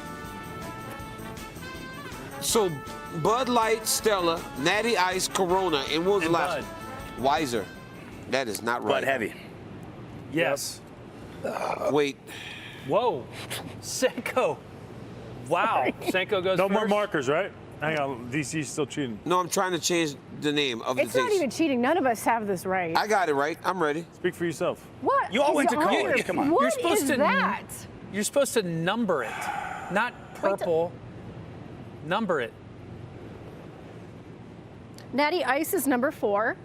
So Bud Light, Stella, Natty Ice, Corona. And what was the And last Bud. one? Wiser. That is not right. Bud Heavy. Yes. Wait. Whoa. Senko. Wow. Senko goes No first. more markers, right? Hang on, DC's still cheating. No, I'm trying to change the name of It's the not taste. even cheating. None of us have this right. I got it right. I'm ready. Speak for yourself. What? You all is went to on college. your- Come on. What You're supposed is to- that? You're supposed to number it, not purple. Number it. Natty Ice is number 4.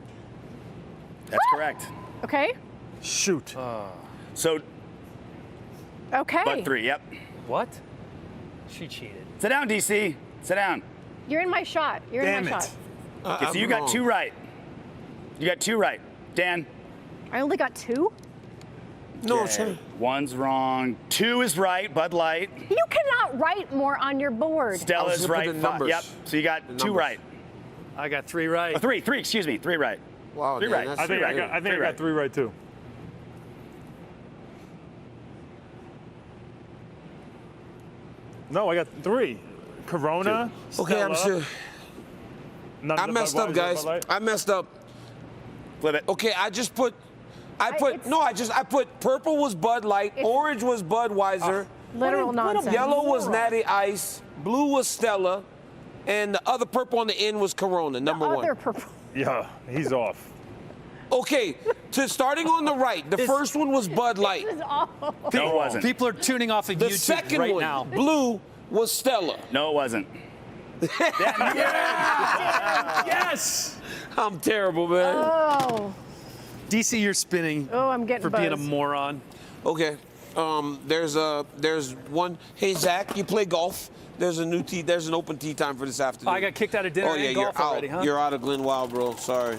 That's correct. Okay. Shoot. So Okay. Bud 3. Yep. What? She cheated. Sit down, DC. Sit down. You're in my shot. You're Damn in my it. shot. Okay, so you got 2 right. You got 2 right. Dan. I only got 2. No, Okay. 1's wrong. 2 is right. Bud Light. You cannot write more on your board. Stella's gonna put right. the numbers. Yep. So you got 2 numbers. right. I got 3 right. Oh, 3. Excuse me. 3 right. Wow, 3 Dan, right. that's I think I got. I think I got 3 right too. No, I got 3. Corona. Okay, I'm Stella, sure. none I of the messed up, Budweiser, guys. Bud Light. I messed up. Flip it. Okay, I put purple was Bud Light, It's- orange was Budweiser, Literal nonsense. yellow was Literal. Natty Ice, blue was Stella, and the other purple on the end was Corona, number Other 1. purple. Yeah, he's off. Okay, starting on the right, the first one was Bud Light. This is awful. No, it wasn't. People are tuning off of The YouTube second right one, now. blue, was Stella. No, it wasn't. Yes. I'm terrible, man. Oh. DC, you're spinning Oh, I'm getting for being a buzzed. moron. Okay, there's one. Hey Zach, you play golf? There's an open tee time for this afternoon. I got kicked out of dinner Oh yeah, and you're golf out. already, huh? You're out of Glen Wild, bro. Sorry.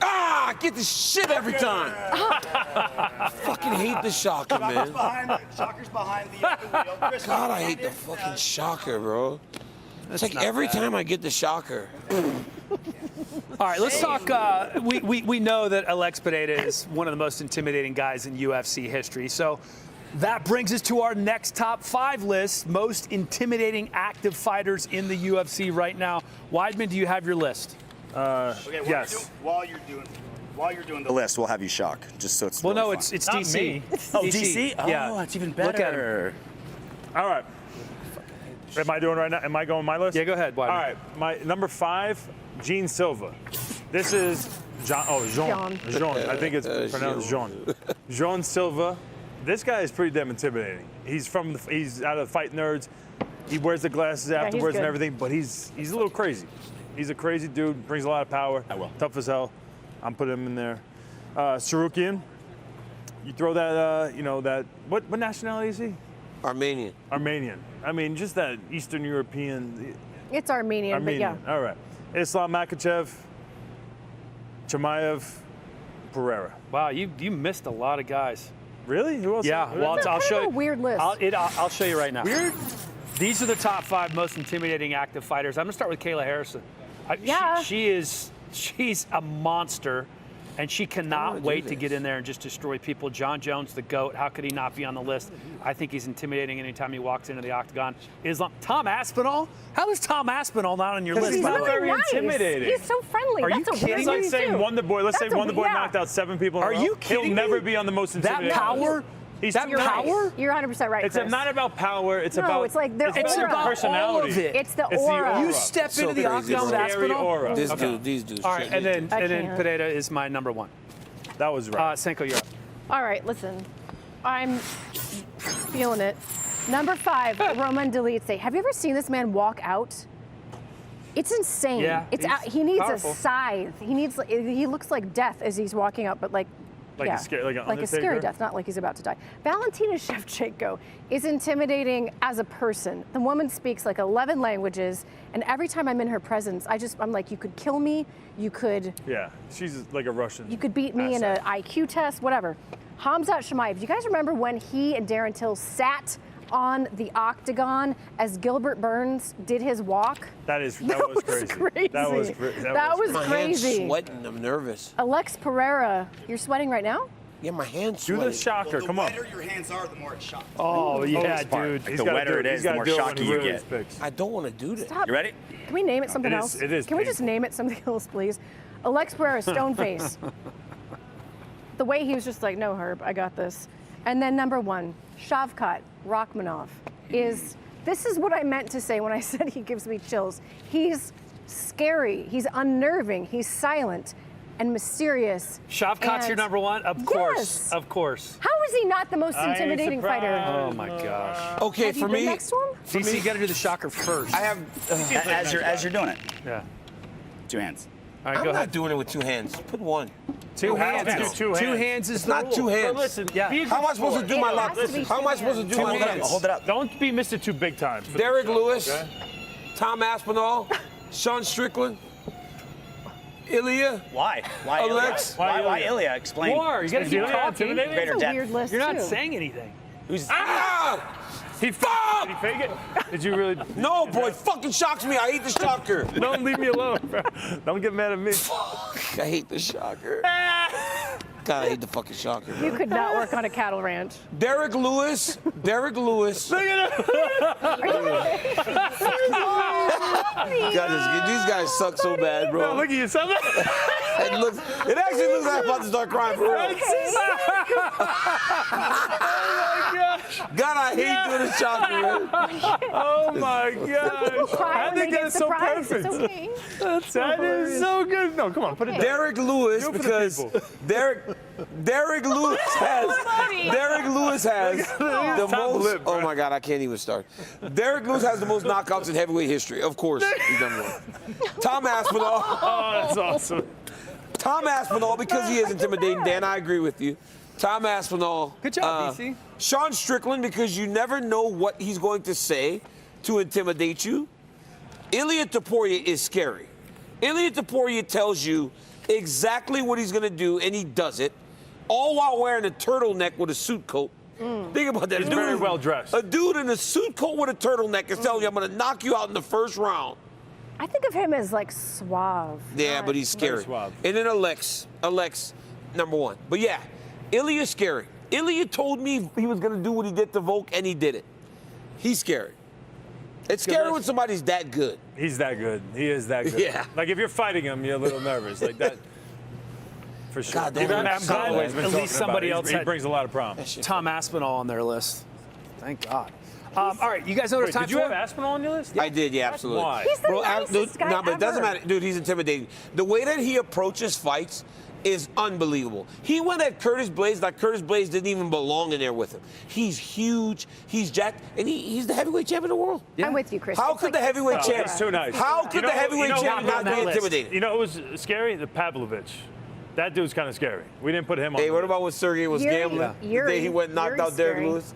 Ah, get the shit every time. Fucking hate the shocker, man. Shocker's behind the wheel. Chris, God, I hate the fucking shocker, bro. It's like every time I get the shocker. All right, let's talk. We know that Alex Pereira is one of the most intimidating guys in UFC history. So that brings us to our next top 5 list, most intimidating active fighters in the UFC right now. Weidman, do you have your list? Okay, yes. While you're doing the list, we'll have you shock, just so it's. Well, really no, fun. it's Not DC. me. Oh, DC? Yeah. Oh, that's even better. Look at him. All right. Am I doing right now? Am I going my list? Yeah, go ahead. Weidman. All right. My number 5, Gene Silva. This is Jean. I think it's pronounced Jean. Jean Silva. This guy is pretty damn intimidating. He's out of Fight Nerds. He wears the glasses afterwards and everything, but he's a little crazy. He's a crazy dude. Brings a lot of power. Tough as hell. I'm putting him in there. Sarukian. You throw that. What nationality is he? Armenian. Armenian. I mean, just that Eastern European. It's Armenian, but yeah. All right. Islam Makhachev, Chimaev, Pereira. Wow, you missed a lot of guys. Really? Who else? Yeah. Well, It's I'll show you. a weird list. I'll show you right now. Weird? These are the top 5 most intimidating active fighters. I'm gonna start with Kayla Harrison. Yeah. She's a monster, and she cannot wait to get in there and just destroy people. John Jones, the GOAT. How could he not be on the list? I think he's intimidating anytime he walks into the octagon. Tom Aspinall? How is Tom Aspinall not on your list? He's by the not way? very intimidating. He's so friendly. Are That's you a kidding? weird It's like thing saying to do. Wonder Boy. Let's That's say a- Wonder Boy yeah. knocked out 7 people in a Are row. you kidding He'll me? never be on the most That intimidating. power? He's That You're power? right. You're 100% right, It's Chris. not about power. It's No, about. it's like their it's aura. about personality. All of it. It's the It's the aura. You step So into the crazy, octagon with bro. Scary Aspinall? aura. These dudes. All right, and then can't. Pereira is my number 1. That was right. Senko, you're up. All right, listen. I'm feeling it. Number 5, Roman Dolidze. Have you ever seen this man walk out? It's insane. Yeah, he needs powerful. a scythe. He looks like death as he's walking out, but like Like a scary- like an a scary Undertaker? death, not like he's about to die. Valentina Shevchenko is intimidating as a person. The woman speaks like 11 languages, and every time I'm in her presence, I'm like, you could kill me, you could Yeah, she's like a Russian. beat me in an asset. IQ test, whatever. Hamzat Chimaev, do you guys remember when he and Darren Till sat on the octagon as Gilbert Burns did his walk? That was crazy. That was My hand's crazy. sweating. I'm nervous. Alex Pereira, you're sweating right now? Yeah, my hand's Do sweating. the shocker. Come on. The wetter your hands are, the more it shocks. Oh yeah, dude. The wetter it is, the more shocky you get. I don't want to do this. Stop. You ready? Can we name it something It is- else? it is Can we just painful. name it something else, please? Alex Pereira, stone face. The way he was just like, no, Herb, I got this. And then number 1, Shavkat Rachmanov this is what I meant to say when I said he gives me chills. He's scary, he's unnerving, he's silent and mysterious. Shavkat's your number 1? Of course. Yes. Of course. How is he not the most I ain't intimidating fighter? Oh my gosh. Okay, Have you for been me, next to him? DC, you got to do the shocker first. I have. As you're doing it, Yeah. 2 hands. All right, I'm go not ahead. doing it with 2 hands. Put 1. 2 hands. hands. Two hands. 2 hands is the Not rule. 2 hands. But listen, Yeah. be a How am I good supposed to sport. do my It lap? has to be How am I supposed to do my Hold it up. hands? Hold it up. Don't be Mr. Too Big Time. for the Derek show, Lewis, okay? Tom Aspinall, Sean Strickland, Ilya. Why? Why Alex? Ilya? Why Ilya? Explain. War. You got to Is keep Ilya talking. intimidating? Greater That's a depth. weird list, You're not too. saying anything. Ah! He faked it. Did he fake it? Did you really? No, boy, fucking shocks me. I hate the shocker. Don't leave me alone, bro. Don't get mad at me. I hate the shocker. God, I hate the fucking shocker. You could not work on a cattle ranch. Derek Lewis. Look at him. God, these guys suck so bad, bro. No, look at you, son. It actually looks like I'm about to start crying for real. God, I hate doing the shocker, man. Oh my gosh. How did they get it so perfect? That is so good. No, come on, put it down. Derek Lewis, Do it for the because people. Derek Lewis has the most. lip, bro. Oh my God, I can't even start. Derek Lewis has the most knockouts in heavyweight history. Of course, he's number 1. Tom Aspinall. Oh, that's awesome. Tom Aspinall, because he is intimidating. Dan, I agree with you. Tom Aspinall. Good job, DC. Sean Strickland, because you never know what he's going to say to intimidate you. Ilya Topuria is scary. Ilya Topuria tells you exactly what he's going to do, and he does it, all while wearing a turtleneck with a suit coat. Think about that. He's very well dressed. A dude in a suit coat with a turtleneck is telling you, I'm going to knock you out in the first round. I think of him as like suave. Yeah, but he's scary. And then Alex, number one. But yeah, Ilya's scary. Ilya told me he was going to do what he did to Volk, and he did it. He's scary. It's scary when somebody's that good. He's that good. He is that good. Yeah. Like if you're fighting him, you're a little nervous. Like that. For sure. God, that At least somebody else he had brings a lot of problems. Tom Aspinall on their list. Thank God. All right, you guys know what it's time did you have Aspinall on your list? I did, yeah, absolutely. Why? He's the nicest guy No, but it doesn't ever. matter. Dude, he's intimidating. The way that he approaches fights is unbelievable. He went at Curtis Blaydes like Curtis Blaydes didn't even belong in there with him. He's huge, he's jacked, and he's the heavyweight champion of the world. I'm with you, Chris. How It's could like the heavyweight so champ? It's too nice. How could the heavyweight champ not be intimidating? You know what was scary? The Pavlovich. That dude's kind of scary. We didn't put him on. Hey, what about when Sergey was gambling? The day he went and knocked out Derek Lewis?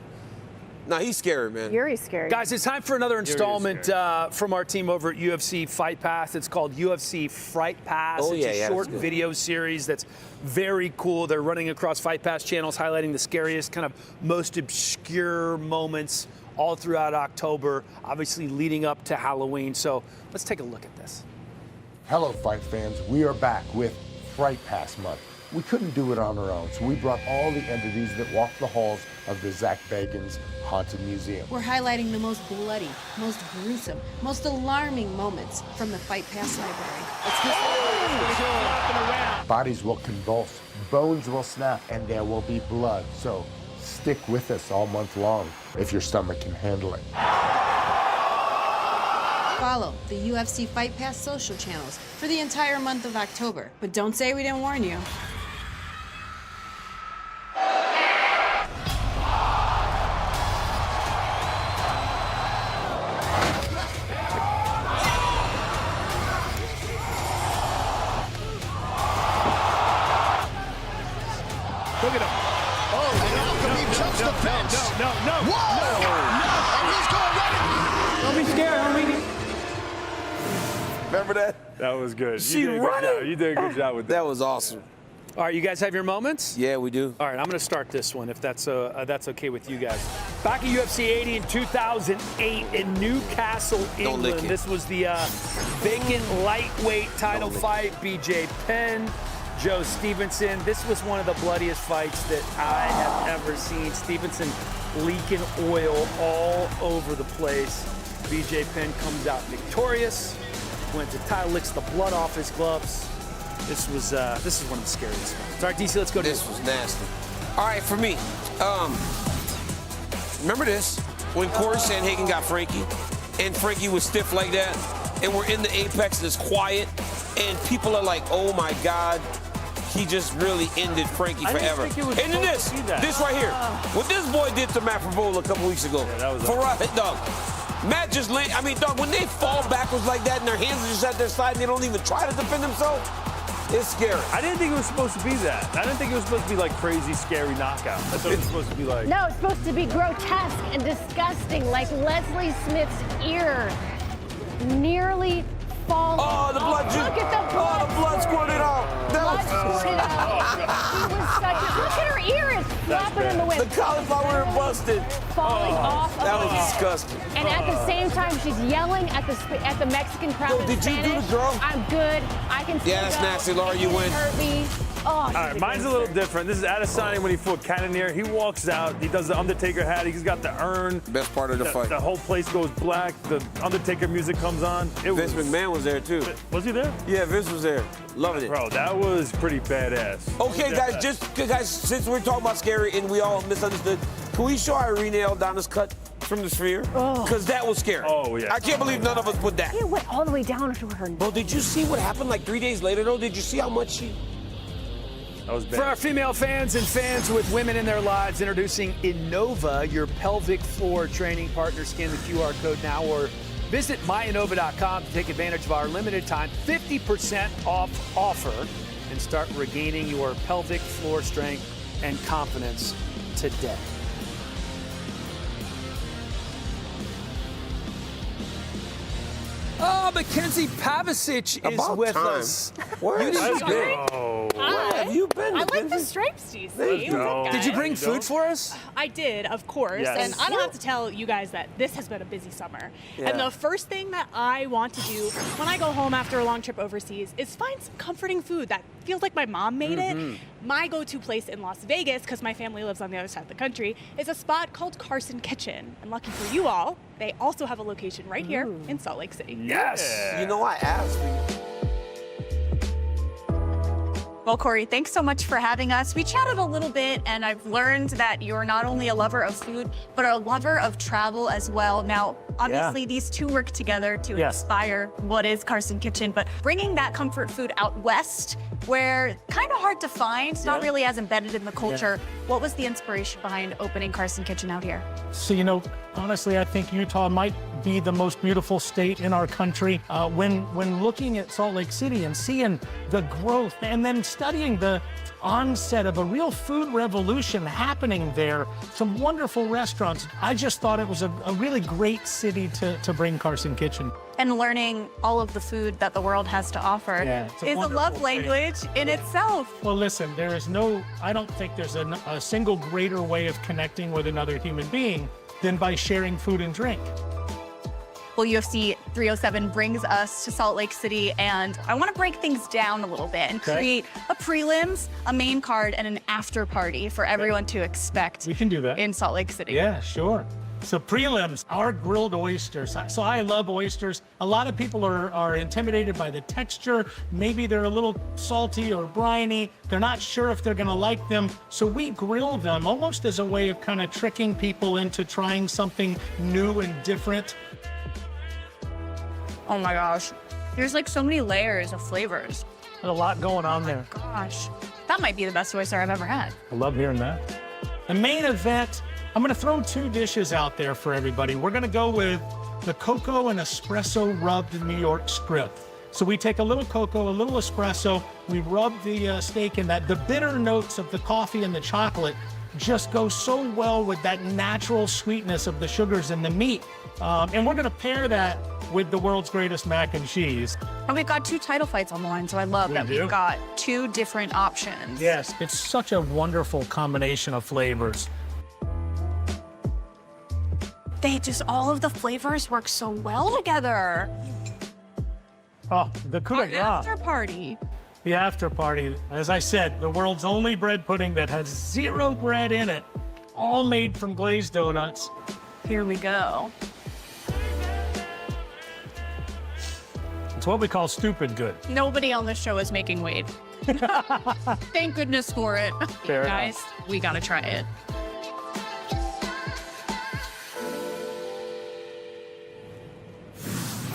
No, he's scary, man. Yuri's scary. Guys, it's time for another installment from our team over at UFC Fight Pass. It's called UFC Fight Pass. It's a short video series that's very cool. They're running across Fight Pass channels, highlighting the scariest, kind of most obscure moments all throughout October, obviously leading up to Halloween. So let's take a look at this. Hello, fight fans. We are back with Fight Pass Month. We couldn't do it on our own, so we brought all the entities that walk the halls of the Zach Bagans Haunted Museum. We're highlighting the most bloody, most gruesome, most alarming moments from the Fight Pass library. Bodies will convulse, bones will snap, and there will be blood. So stick with us all month long if your stomach can handle it. Follow the UFC Fight Pass social channels for the entire month of October. But don't say we didn't warn you. Look at him. Oh, and Alchemy jumps the fence. No. Whoa! And he's going right. Don't be scared, homie. Remember that? That was good. She running. You did a good job with that. That was awesome. All right, you guys have your moments? Yeah, we do. All right, I'm going to start this one if that's okay with you guys. Back at UFC 80 in 2008 in Newcastle, England. This was the vacant lightweight title fight. BJ Penn, Joe Stevenson. This was one of the bloodiest fights that I have ever seen. Stevenson leaking oil all over the place. BJ Penn comes out victorious. Wins the title, licks the blood off his gloves. This is one of the scariest fights. All right, DC, let's go to this. This was nasty. All right, for me, remember this? When Corey Sandhagen got Frankie, and Frankie was stiff like that, and we're in the apex and it's quiet, and people are like, oh my God, he just really ended Frankie forever. And then this right here. What this boy did to Matt Favola a couple weeks ago. Dog. Matt just dog, when they fall backwards like that and their hands are just at their side and they don't even try to defend themselves, it's scary. I didn't think it was supposed to be that. I didn't think it was supposed to be like crazy, scary knockout. I thought it was supposed to be like... No, it's supposed to be grotesque and disgusting, like Leslie Smith's ear nearly falling. Oh, the blood off. Look at the blood. Oh, the blood squirted out. Blood squirted out. She was such a... Look at her ear is flopping in the wind. The cauliflower busted. Falling off. That was disgusting. And at the same time, she's yelling at the Mexican crowd in did you Spanish. do the girl? I'm good. I can. Yeah, that's nasty, Laura. You win. Hurt me. Oh, all right, mine's a little different. This is Adesanya when he fought Cannonier. He walks out. He does the Undertaker hat. He's got the urn. Best part of the fight. The whole place goes black. The Undertaker music comes on. Vince McMahon was there too. Was he there? Yeah, Vince was there. Loving it. Bro, that was pretty badass. Okay, guys, since we're talking about scary and we all misunderstood, can we show Irene Aldana's cut from the Sphere? Because that was scary. Oh, yeah. I can't believe none of us put that. It went all the way down to her. Bro, did you see what happened like 3 days later, though? Did you see how much she... That was bad. For our female fans and fans with women in their lives, introducing Innova, your pelvic floor training partner. Scan the QR code now or visit myinnova.com to take advantage of our limited time 50% off offer and start regaining your pelvic floor strength and confidence today. Mackenzie Pavicic is About with time. us. Where You have didn't- you been? Where have you been? I like the Mackenzie? stripes, DC. Let's go. Did you bring food for us? I did, of course. Yes. And I don't have to tell you guys that this has been a busy summer. Yeah. And the first thing that I want to do when I go home after a long trip overseas is find some comforting food that feels like my mom made it. My go-to place in Las Vegas, because my family lives on the other side of the country, is a spot called Carson Kitchen. And lucky for you all, they also have a location right here in Salt Lake City. Yes. You know, I asked for you. Well, Corey, thanks so much for having us. We chatted a little bit, and I've learned that you're not only a lover of food, but a lover of travel as well. Now, obviously, these two work together to inspire what is Carson Kitchen, but bringing that comfort food out west, where kind of hard to find, not really as embedded in the culture. What was the inspiration behind opening Carson Kitchen out here? So, you know, honestly, I think Utah might be the most beautiful state in our country. When looking at Salt Lake City and seeing the growth and then studying the onset of a real food revolution happening there, some wonderful restaurants, I just thought it was a really great city to bring Carson Kitchen. And learning all of the food that the world has to offer it's is a wonderful love thing. language in itself. Well, listen, I don't think there's a single greater way of connecting with another human being than by sharing food and drink. Well, UFC 307 brings us to Salt Lake City, and I want to break things down a little bit and create a prelims, a main card, and an after party for everyone to expect. We can do that. In Salt Lake City. Yeah, sure. So prelims, our grilled oysters. So I love oysters. A lot of people are intimidated by the texture. Maybe they're a little salty or briny. They're not sure if they're gonna like them. So we grill them almost as a way of kind of tricking people into trying something new and different. Oh my gosh. There's like so many layers of flavors. There's a lot going on there. Gosh, that might be the best oyster I've ever had. I love hearing that. The main event, I'm gonna throw two dishes out there for everybody. We're gonna go with the cocoa and espresso rubbed New York strip. So we take a little cocoa, a little espresso, we rub the steak in that. The bitter notes of the coffee and the chocolate just go so well with that natural sweetness of the sugars in the meat. And we're gonna pair that with the world's greatest mac and cheese. And we've got two title fights on the line, so I love that we've got two different options. Yes, it's such a wonderful combination of flavors. All of the flavors work so well together. Oh, the coup de grace. After party. The after party, as I said, the world's only bread pudding that has zero bread in it, all made from glazed donuts. Here we go. It's what we call stupid good. Nobody on this show is making weight. Thank goodness for it. Fair Guys, we gotta try it.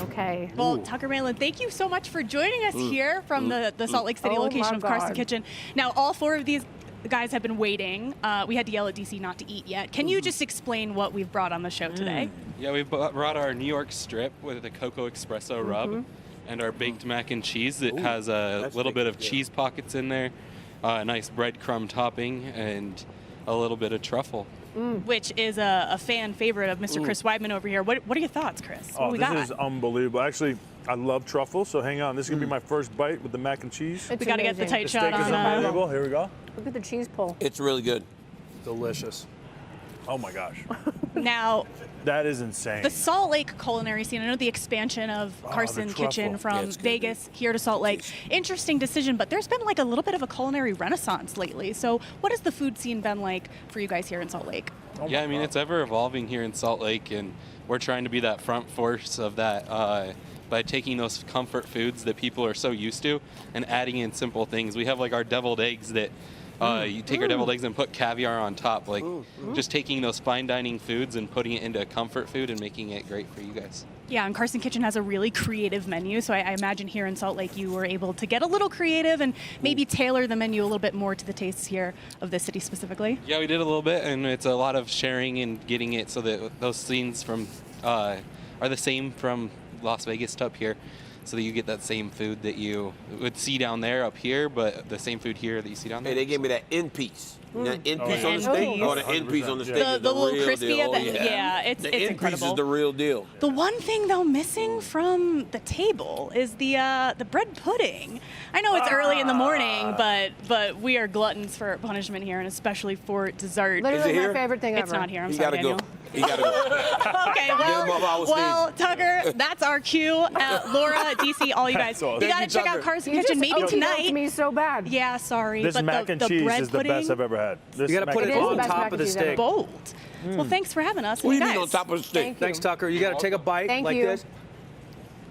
Okay. Well, Tucker Malin, thank you so much for joining us here from the Salt Lake City Oh location my of Carson God. Kitchen. Now, all four of these guys have been waiting. We had to yell at DC not to eat yet. Can you just explain what we've brought on the show today? Yeah, we brought our New York strip with the cocoa espresso rub and our baked mac and cheese. It has a little bit of cheese pockets in there, a nice breadcrumb topping, and a little bit of truffle. Which is a fan favorite of Mr. Chris Weidman over here. What are your thoughts, Chris? What Oh, we this got? is unbelievable. Actually, I love truffle, so hang on. This is going to be my first bite with the mac and cheese. We got to get the tight The shot steak is on unbelievable. Here we go. Look at the cheese pull. It's really good. Delicious. Oh my gosh. Now, That is insane. the Salt Lake culinary scene, I know the expansion of Carson truffle. Kitchen Yeah, from it's good, Vegas here to Salt Lake. Interesting decision, but there's been like a little bit of a culinary renaissance lately. So what has the food scene been like for you guys here in Salt Lake? Yeah, I mean, it's ever evolving here in Salt Lake, and we're trying to be that front force of that by taking those comfort foods that people are so used to and adding in simple things. We have like our deviled eggs that you take our deviled eggs and put caviar on top, like just taking those fine dining foods and putting it into a comfort food and making it great for you guys. Yeah, and Carson Kitchen has a really creative menu, so I imagine here in Salt Lake you were able to get a little creative and maybe tailor the menu a little bit more to the tastes here of the city specifically. Yeah, we did a little bit, and it's a lot of sharing and getting it so that those scenes from are the same from Las Vegas to up here. so that you get that same food that you would see down there up here, but the same food here that you see down there. Hey, they gave me that end piece. That end piece on the end steak? piece. Oh, the end piece on the steak is The the little real crispy deal. at the yeah, it's the end incredible. piece is the real deal. The one thing though missing from the table is the bread pudding. I know it's early in the morning, but we are gluttons for punishment here, and especially for dessert. Literally my favorite thing It's ever. not here. I'm You sorry, gotta Daniel. go. You gotta go. Okay, Give him up our well, stage. Tucker, that's our cue. Laura, DC, all you guys, That's awesome. you Thank gotta you, check out Tucker. Carson You Kitchen just maybe opened up tonight. to me so bad. Yeah, sorry, This but mac and the cheese bread is the pudding, best I've ever had. This You got to mac put and it It is cheese. on the best top mac of and the cheese ever. steak. bold. Well, thanks for having us. What do you guys. mean on top of the steak? Thank you. Thanks, Tucker. You got to take a bite Thank like you. this.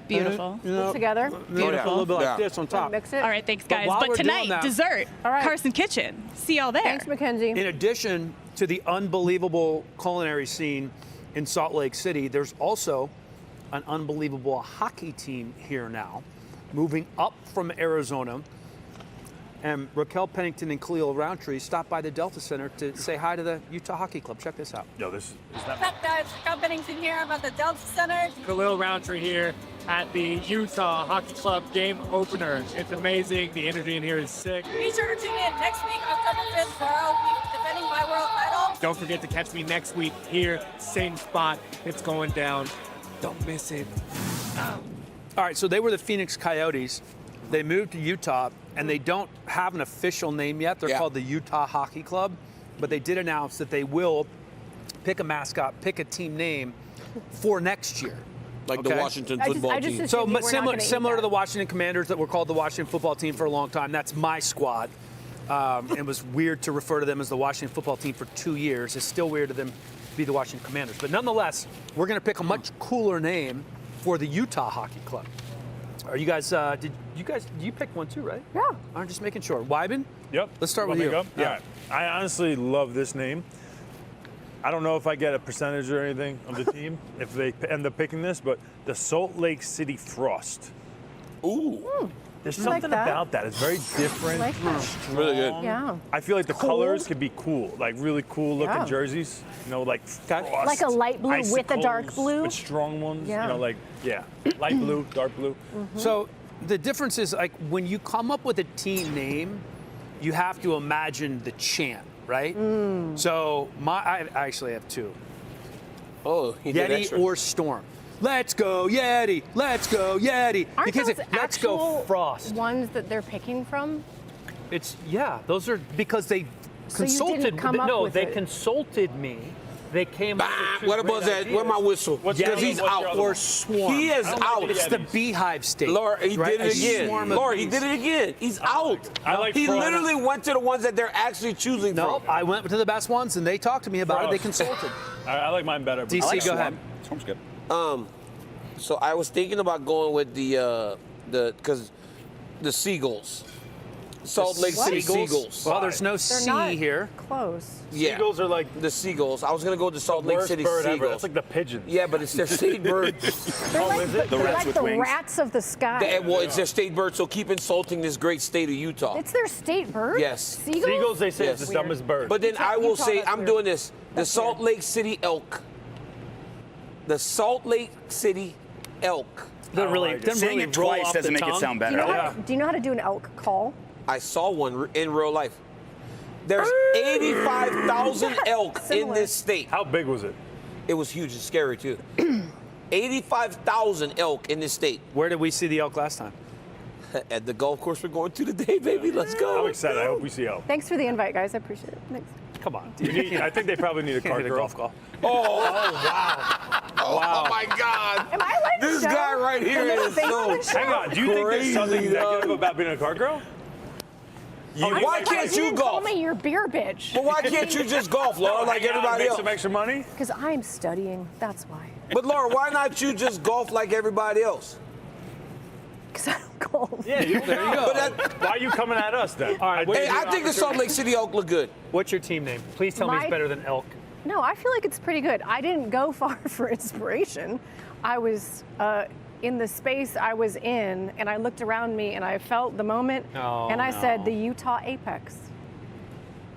Beautiful. You know, Put together. Beautiful. A little bit like Yeah. this on top. Mix it. All right, thanks, But guys. while But we're doing tonight, that- dessert. All right. Carson Kitchen. See y'all there. Thanks, Mackenzie. In addition to the unbelievable culinary scene in Salt Lake City, there's also an unbelievable hockey team here now, moving up from Arizona. And Raquel Pennington and Khalil Rountree stopped by the Delta Center to say hi to the Utah Hockey Club. Check this out. Yo, this is that. What's up, guys? Raquel Pennington here. I'm at the Delta Center. Khalil Rountree here at the Utah Hockey Club game opener. It's amazing. The energy in here is sick. Be sure to tune in next week, October 5th, where I'll be defending my world title. Don't forget to catch me next week here, same spot. It's going down. Don't miss it. All right, so they were the Phoenix Coyotes. They moved to Utah, and they don't have an official name yet. They're called the Utah Hockey Club, but they did announce that they will pick a mascot, pick a team name for next year. Like the Washington football team. So similar to the Washington Commanders that were called the Washington football team for a long time. That's my squad. It was weird to refer to them as the Washington football team for 2 years. It's still weird to them to be the Washington Commanders. But nonetheless, we're going to pick a much cooler name for the Utah Hockey Club. Are you guys, you picked one too, right? Yeah. I'm just making sure. Wyben? Yep. Let's start with Want you. me to go? All right. I honestly love this name. I don't know if I get a percentage or anything of the team if they end up picking this, but the Salt Lake City Frost. Ooh. There's I something like that. about that. It's very different. I like that. strong. Really good. Yeah. I feel like the Cool. colors could be cool, like really cool looking Yeah. jerseys. You know, like frost, Like a light blue with a dark icicles blue? with strong ones. Yeah. You know, like light blue, dark blue. So the difference is like when you come up with a team name, you have to imagine the chant, right? So I actually have two. Oh, he did Yeti extra. or Storm. Let's go Yeti. Let's go Yeti. Aren't because those let's go actual Frost. ones that they're picking from? Those are because they So you consulted. didn't come up no, with they it. consulted me. They came up with two What great was that? ideas. Where my whistle? What's Because your he's other one? out. Or Swarm. He is out. It's the Beehive State. Laura, he right? did it A again. swarm of Laura, he bees. did it again. He's out. I like He Frost. literally went to the ones that they're actually choosing No, from. I went to the best ones and they talked to me about it. They consulted. I like mine better. but- DC, I like go Swarm. ahead. Swarm's good. So I was thinking about going with because the Seagulls. Salt Lake City Seagulls. Well, there's no They're C not here. close. Yeah. Seagulls are like The Seagulls. I was gonna go with the Salt the Lake worst City bird ever. Seagulls. That's like the pigeons. Yeah, but it's their state bird. They're like, is it? they're rats like with the wings. rats of the sky. Well, it's their state bird, so keep insulting this great state of Utah. It's their state bird? Yes. Seagulls? Seagulls, they say, Yes. is the dumbest bird. But then I will Utah, say, that's I'm weird. doing this. The That's Salt weird. Lake City elk. The Salt Lake City elk. They're really, like it. they're Saying really it roll twice off doesn't the make it tongue. sound Do you, better. know do you know how to do an elk call? I saw one in real life. There's 85,000 elk in Similar. this state. How big was it? It was huge and scary too. 85,000 elk in this state. Where did we see the elk last time? At the golf course we're going to today, baby. Let's go. I'm excited. I hope we see elk. Thanks for the invite, guys. I appreciate it. Thanks. Come on. I think they probably need a Can't cart hit a girl. golf call. Oh my God. Am I like This the show? guy right here The little is thing on so the show? Hang on. Do you think there's Crazy, something dog. negative about being a cart girl? Why can't You you didn't call golf? me your beer bitch. But why can't you just golf, Laura, like Hang out and everybody make else? some extra money? Because I'm studying. That's why. But Laura, why not you just golf like everybody else? Because I don't golf. Yeah, there you go. But that, Why are you coming at us then? All right, hey, I think the Salt Lake City elk look good. What's your team name? Please tell me My- it's better than elk. No, I feel like it's pretty good. I didn't go far for inspiration. I was in the space I was in, and I looked around me, and I felt the moment, Oh, and I said no. the Utah Apex.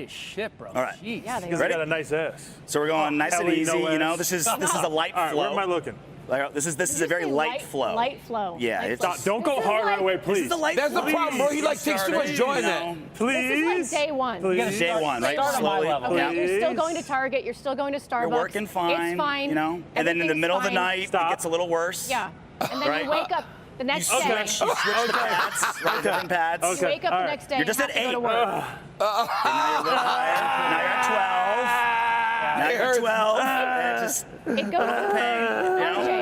tight as shit, bro. All right. Jeez. Yeah, they He's are. got a nice ass. So we're going nice and Ellie, easy. no You know, ass. this is a light All right, flow. where am I looking? Like, this is a very light flow. Light flow. Yeah, Light it's flow. Don't go hard right away, please. This is a light That's the flow. problem, bro. He like takes too much joy in that. Please. This is like day one. Please. Day one, right? Start on my Slowly. level. Okay, Yeah. you're still going to Target. You're still going to Starbucks. You're working fine. It's fine. You know, and then in the Everything's middle of the fine. night, it gets a little worse. Yeah. And then Right. you wake up the next You day. switch the pads, right? Different pads. You wake up the next day. You're just and at have to 8. go to work. And now you're a little higher. Now you're at 12. Now you're at 12. And it just It goes to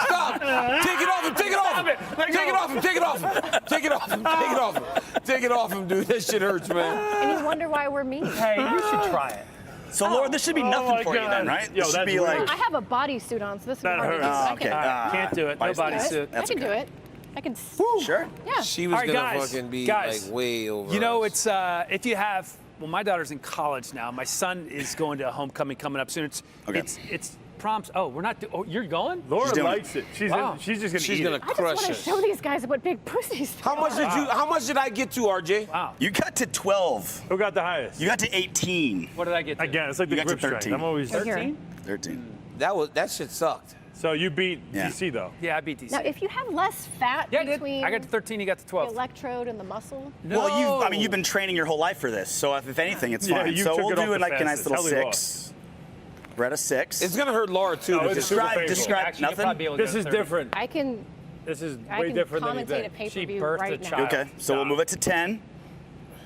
Stop! Take it off him! Take it off him! Take it off him! Take it off him! Take it off him! Take it off him! Take it off him, dude. That shit hurts, man. And you wonder why we're mean. Hey, you should try it. So, Laura, this should be nothing for you then, right? Yo, This should that's be weird. like. I have a bodysuit on, so this is That hard to hurts. do. Oh, okay. Can't do it. No bodysuit. I can do it. I can. Sure. Yeah. She was All right, gonna guys, fucking be guys, like way over. You know, us. it's if you have. Well, my daughter's in college now. My son is going to homecoming coming up soon. It's proms. Oh, we're not. You're going? Laura likes it. She's just gonna She's eat gonna it. I just crush want to it. show these guys what big pussies. How much did you? How much did I get to, RJ? Wow. You got to 12. Who got the highest? You got to 18. What did I get to? Again, it's like You the got to grip strength. 13. I'm always 13? 13. That shit sucked. So you beat Yeah. DC though. Yeah, I beat DC. Now, if you have less fat Yeah, I did. between I got to 13. You got to the 12. electrode and the muscle, Well, you've been training your whole life for this, so if anything, it's Yeah, fine. you So took we'll it off do the like a nice fastest. little Hell, he 6. We're at a 6. It's gonna hurt Laura too. No, because it's super painful. Describe Actually, you'll nothing. probably be able to This go is 30. different. I can. This is I way can different than you commentate a think. pay-per-view birthed right a now. child. Okay, so we'll move it to 10.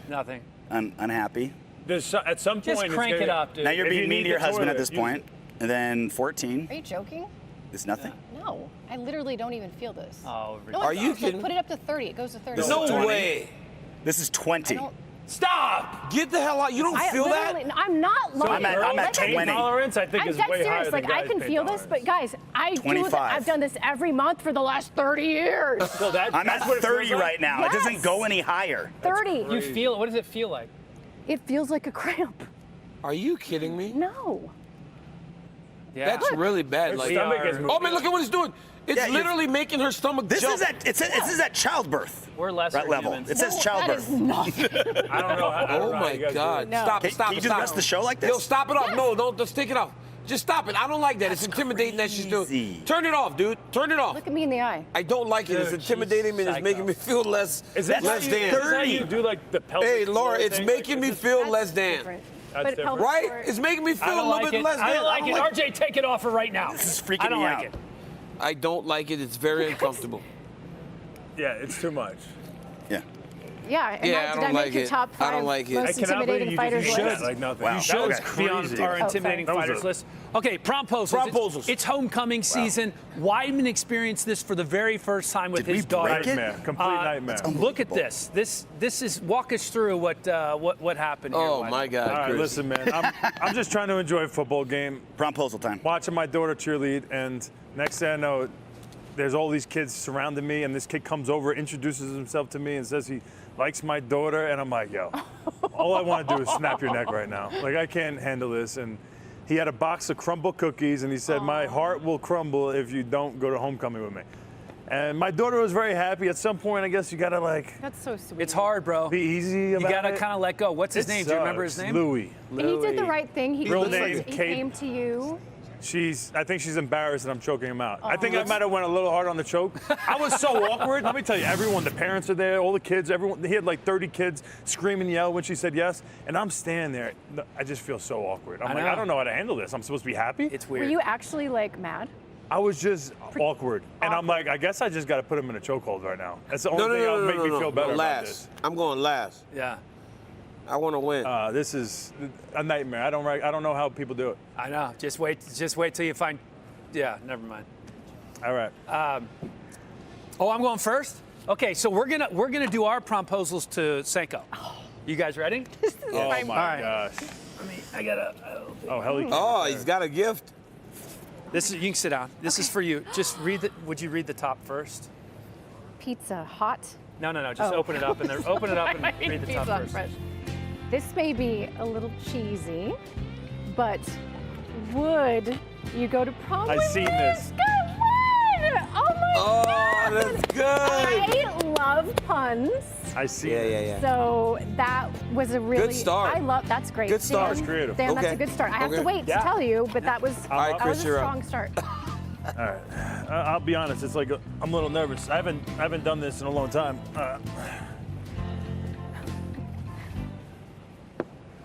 Nothing. Unhappy. At some point, Just it's crank gonna- it up, dude. Now you're If you being mean need to your the husband at toilet, this use point. And then 14 Are you joking? is nothing. No, I literally don't even feel this. Oh, No, Are it you does. Like, kidding? put it up to 30. It goes to 30. This is No 20. way. This is 20. Stop! Get the hell out. You don't feel that? literally, I'm not lying. I'm at Pain 20. tolerance, I think, I'm is dead way higher serious. than Like I guys' can pain feel this, tolerance. but guys, I do. 25. I've done this every month for the last 30 years. So that, I'm that's at what it feels 30 like? right now. Yes. It doesn't go any higher. 30. You feel? What does it feel like? It feels like a cramp. Are you kidding me? No. Yeah. That's really bad. Her Like, stomach is moving. oh man, look at what it's doing. It's Yeah, literally making her stomach This jump. is at this is at childbirth. We're lesser Right level. humans. It says No, childbirth. That is nothing. I don't know. I don't Oh know how my you guys do God! it. No. Stop! Can- Stop! can you do the stop. rest of the show like this? Yo, stop it off! No, don't. Just take it off. Just stop it. I don't like that. It's intimidating that she's doing. crazy. Turn it off, dude. Turn it off. Look at me in the eye. I don't like it. It's Dude, intimidating she's me. It's psycho. making me feel less. Is that less how you, than. is that how you do like the pelvic Hey, Laura, floor it's thing? making me feel That's less than. different. That's But different. pelvic Right? floor- It's making me I feel don't a little like bit it. less than. I don't like it. RJ, take it off her right now. This is freaking I don't me like out. it. I don't like it. It's very uncomfortable. Yeah, it's too much. Yeah. Yeah. And Yeah, did I I don't make like your it. top I 5 don't like it. most I cannot believe intimidating you fighters just list? said like nothing. Wow. You That showed was us beyond crazy. our intimidating That was fighters a- list. Okay, promposals. Promposals. It's homecoming season. Weidman experienced this for the very first time with Did his we daughter. break it? Nightmare. Complete nightmare. Look at this. This is walk us through what happened here. Oh Weidman. my God, All right, Chris. listen, man. I'm just trying to enjoy a football game, Promposal time. watching my daughter cheerlead, and next thing I know, there's all these kids surrounding me, and this kid comes over, introduces himself to me, and says he likes my daughter, and I'm like, yo, all I want to do is snap your neck right now. Like, I can't handle this. And he had a box of crumble cookies, and he said, my heart will crumble if you don't go to homecoming with me. And my daughter was very happy. At some point, I guess you gotta like That's so sweet. It's hard, bro. be easy about You gotta it. kind of let go. What's his It name? Do you remember his sucks. name? Louis. And he did the right thing. He, Real he name, he Kate. came to you. I think she's embarrassed that I'm choking him out. I think I might have went a little hard on the choke. I was so awkward. Let me tell you, everyone, the parents are there, all the kids, everyone. He had like 30 kids scream and yell when she said yes, and I'm standing there. I just feel so awkward. I'm like, know. I don't know how to handle this. I'm supposed to be happy. It's Were weird. you actually like mad? I was just awkward, and I'm like, I guess I just got to put him in a chokehold right now. That's the only No, thing that'll make me no. feel better about Last. this. I'm going last. Yeah. I want to win. This is a nightmare. I don't know how people do it. I know. Just wait till you find. Yeah. Never mind. All right. Oh, I'm going first. Okay, so we're gonna do our promposals to Senko. You guys ready? Oh my All right. gosh. I gotta. Oh hell. Oh, he's got a gift. This is. You can sit down. This is for you. Just read the. Would you read the top first? Pizza hot. No. Just Oh. open it up and open it up and I read the top pizza first. fresh. This may be a little cheesy, but would you go to prom I've with seen me? this. Come on! Oh my Oh, God! that's good. I love puns. I see. Yeah. So that was a really Good start. I love that's great. Good start. Dan, Creative. Dan, that's Okay. a good start. I have Okay. to wait Yeah. to tell you, but that was All right, that Chris, was a you're up. strong start. All right, I'll be honest. It's like I'm a little nervous. I haven't done this in a long time.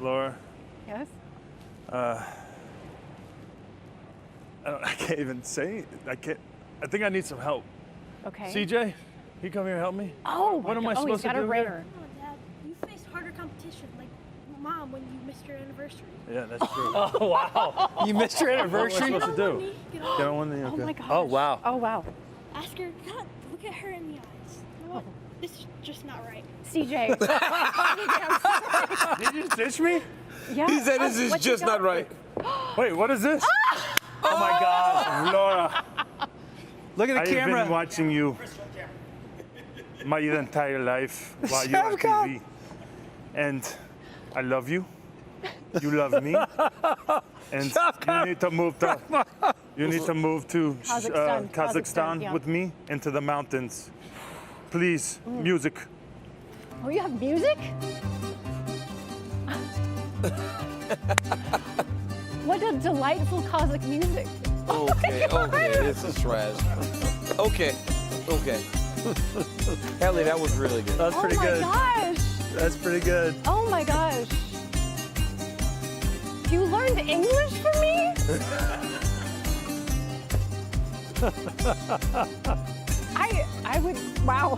Laura, Yes. I can't even say. I think I need some help. Okay. CJ, you come here and help me. Oh, what am I he's supposed to got a do ring. here? Dad, you faced harder competition, like Mom when you missed your anniversary. Yeah, that's true. Oh, wow. You missed your anniversary? What am I supposed to do? Get Get on one knee. Oh Okay. my gosh. Oh, wow. Oh, wow. Ask her, God, look at her in the eyes. You know what? This is just not right. CJ. Did you just ditch me? Yeah. He said this is what you just not got? right. Wait, what is this? Oh my God, Laura. Look at the I've camera. been watching you my entire life while you're on TV. And I love you. You love me. And you need to move to Kazakhstan yeah. with me into the mountains. Please, music. Oh, you have music? What a delightful Kazakh music. Okay, this is trash. Okay. Ellie, that was really good. That's pretty good. Oh my gosh. That's pretty good. Oh my gosh. You learned English from me? I would, wow.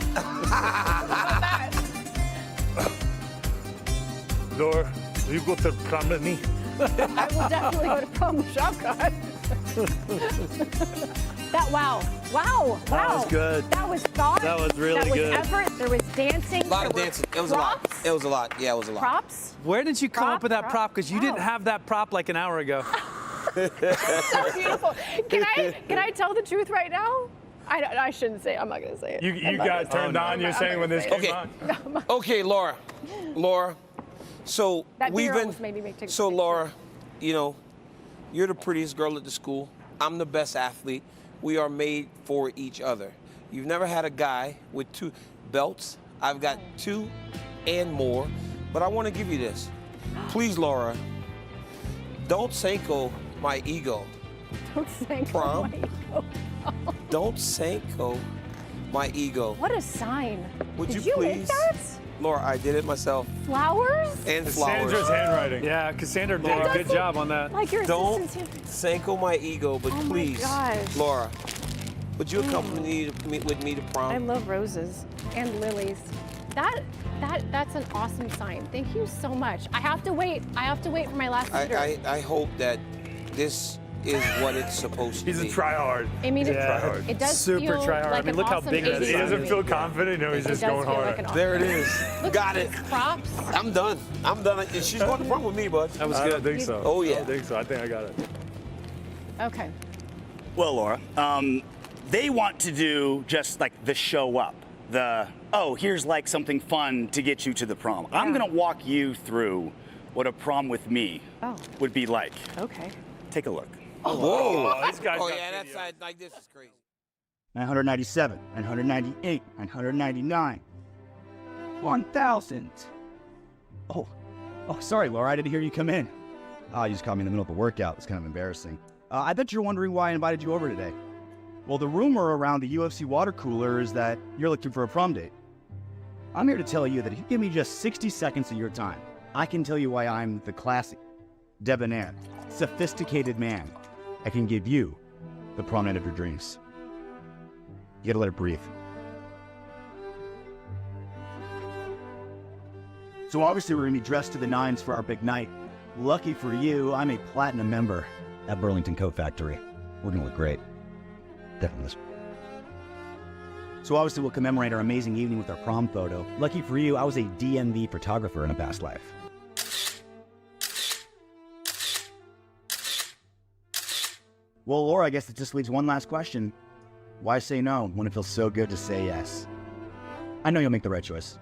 Laura, will you go to prom with me? I will definitely go to prom with Shopcon. Wow. That was good. That was thought. That was really That was good. effort. There was dancing. A lot of there were dancing. It was a lot. props. It was a lot. Yeah, it was a lot. Props? Where did you come up with that prop? Because you didn't Wow. have that prop like an hour ago. So beautiful. Can I tell the truth right now? I shouldn't say it. I'm not going to say it. You got turned on, you're saying, when this came Okay. on? Okay, Laura. So That we've beer been. almost made me take a So picture. Laura, you know, you're the prettiest girl at the school. I'm the best athlete. We are made for each other. You've never had a guy with 2 belts. I've got 2 and more. But I want to give you this. Please, Laura, don't Senko my ego. Don't Senko Prom. my ego. Don't Senko my ego. What a sign. Would Did you make please? that? Laura, I did it myself. Flowers? And flowers. Cassandra's handwriting. Yeah, Cassandra did a good job on that. Like your Don't assistant's Senko my ego, but Oh my please, gosh. Laura, would you accompany with me to prom? I love roses and lilies. That's an awesome sign. Thank you so much. I have to wait. For my last leader. I hope that this is what it's supposed to He's be. a try-hard. I mean, Yeah. it does Super feel try-hard. like I mean, an look how awesome big that is. He 80s doesn't movie. feel confident. No, he's It just does going feel hard. like an awesome There it movie. is. Look Got at it. these props. I'm done. And she's going to prom with me, bud. That was I good. don't think so. Oh, yeah. I don't think so. I think I got it. Okay. Well, Laura, they want to do just like the show up. Here's like something fun to get you to the prom. I'm going to walk you through what a prom with me would be like. Okay. Take a look. Whoa. This guy's Oh, got yeah, video. that's like this is crazy. 997, 998, 999, 1,000. Oh, sorry, Laura, I didn't hear you come in. You just caught me in the middle of a workout. It's kind of embarrassing. I bet you're wondering why I invited you over today. Well, the rumor around the UFC water cooler is that you're looking for a prom date. I'm here to tell you that if you give me just 60 seconds of your time, I can tell you why I'm the classy, debonair, sophisticated man that can give you the prom night of your dreams. You gotta let it breathe. So obviously we're gonna be dressed to the nines for our big night. Lucky for you, I'm a platinum member at Burlington Coat Factory. We're gonna look great. Definitely this. So obviously we'll commemorate our amazing evening with our prom photo. Lucky for you, I was a DMV photographer in a past life. Well, Laura, I guess it just leaves one last question. Why say no when it feels so good to say yes? I know you'll make the right choice.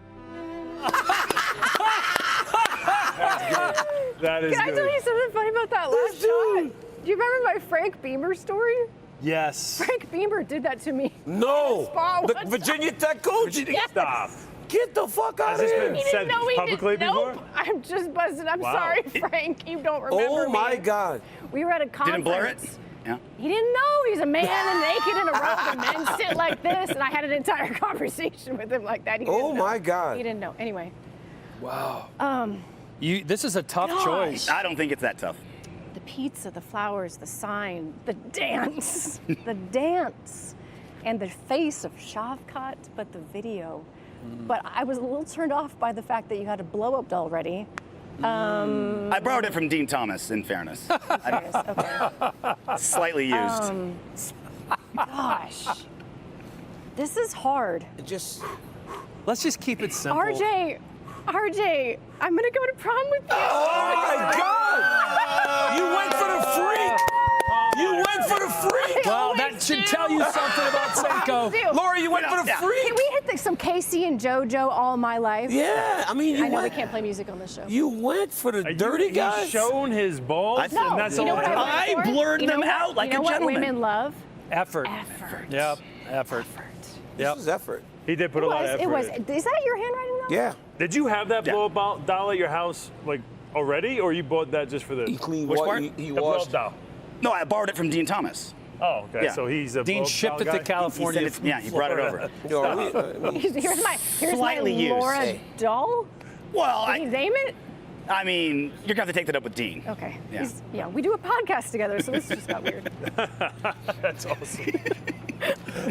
That is Can I good. tell you something funny about that last shot? Do you remember my Frank Beamer story? Yes. Frank Beamer did that to me. No. Spa The one Virginia Tech coach. Yes. Stop. Get the fuck out Has of this here. been said publicly before? Nope. I'm just buzzing. I'm Wow. sorry, Frank. You don't remember Oh my me. God. We were at a conference. Didn't blur it? Yeah. He didn't know. He's a man and naked in a robe, and men sit like this. And I had an entire conversation with him like that. He Oh didn't know. my God. He didn't know. Anyway. Wow. This is a tough Gosh. choice. I don't think it's that tough. The pizza, the flowers, the sign, the dance, the dance, and the face of Shavkat, but the video. But I was a little turned off by the fact that you had a blow-up doll ready. I borrowed it from Dean Thomas, in fairness. Slightly used. Gosh. This is hard. Let's just keep it simple. RJ, I'm gonna go to prom with you. Oh my God! You went for the freak! You went for the freak! Well, that should tell you something about Senko. Laura, you went for the freak! Can we hit some Casey and JoJo all my life? Yeah, I mean, I know we can't play music on this show. You went for the dirty guys. He's shown his balls, No, and that's you know all. what I went for? blurred You know them what- out like you know a what gentleman. women love? Effort. Yep. Effort. Yep. This is effort. He did put a lot of effort. It was. in. Is that your handwriting though? Yeah. Did you have that blow-up doll at your house like already, or you bought that just for the? He cleaned Which what? part? He the washed. blow-up doll. No, I borrowed it from Dean Thomas. Oh, okay. Yeah. So he's a Dean blow-up shipped doll it to guy? California. He sent it- yeah, he brought it over. Here's Slightly my used. Laura Hey. doll. Well, Did he name it? I mean, you're gonna have to take that up with Dean. Okay. Yeah. We do a podcast together, so this just got weird. That's awesome.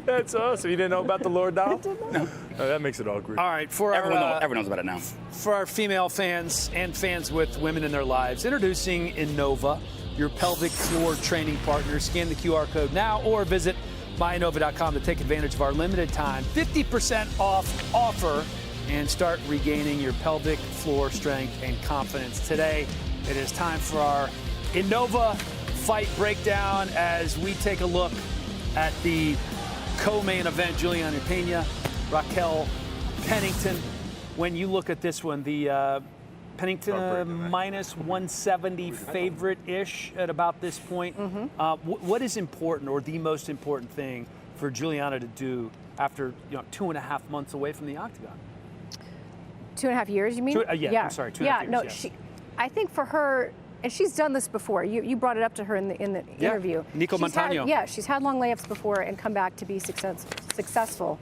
That's awesome. You didn't know about the Lord doll? No. Oh, that makes it awkward. All right, for our, Everyone knows about it now. For our female fans and fans with women in their lives, introducing Innova, your pelvic floor training partner. Scan the QR code now or visit myinnova.com to take advantage of our limited time 50% off offer and start regaining your pelvic floor strength and confidence. Today, it is time for our Innova fight breakdown as we take a look at the co-main event, Juliana Pena, Raquel Pennington. When you look at this one, the Pennington minus 170 favorite-ish at about this point. What is important, or the most important thing for Juliana to do after 2.5 months away from the octagon? 2.5 years, you mean? I'm sorry, 2.5 years. No, yes. I think for her, and she's done this before. You brought it up to her in the interview. Nico Montano. She's had long layups before and come back to be successful.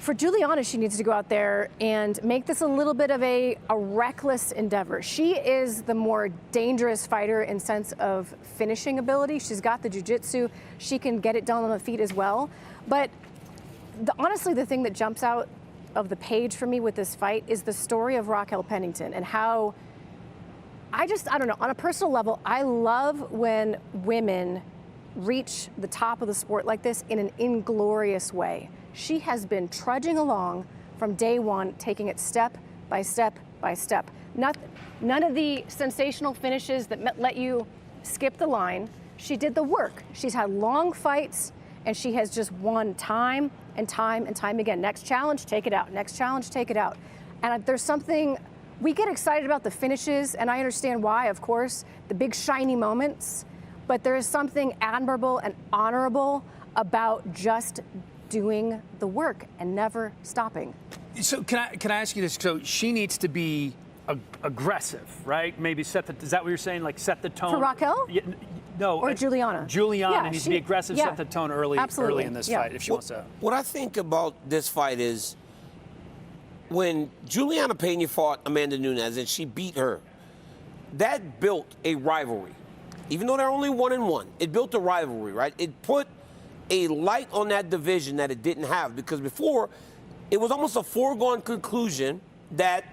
For Juliana, she needs to go out there and make this a little bit of a reckless endeavor. She is the more dangerous fighter in sense of finishing ability. She's got the jiu-jitsu. She can get it done on the feet as well. But honestly, the thing that jumps out of the page for me with this fight is the story of Raquel Pennington and how I don't know, on a personal level, I love when women reach the top of the sport like this in an inglorious way. She has been trudging along from day one, taking it step by step by step. None of the sensational finishes that let you skip the line. She did the work. She's had long fights, and she has just won time and time and time again. Next challenge, take it out. Next challenge, take it out. And there's something, we get excited about the finishes, and I understand why, of course, the big shiny moments, but there is something admirable and honorable about just doing the work and never stopping. So can I ask you this? So she needs to be aggressive, right? Maybe is that what you're saying? Like set the tone. For Raquel? Yeah, no. Or Juliana? Juliana needs to be aggressive, set the tone early in this fight if she wants to. What I think about this fight is when Juliana Pena fought Amanda Nunes and she beat her, that built a rivalry. Even though they're only 1-1, it built a rivalry, right? It put a light on that division that it didn't have, because before it was almost a foregone conclusion that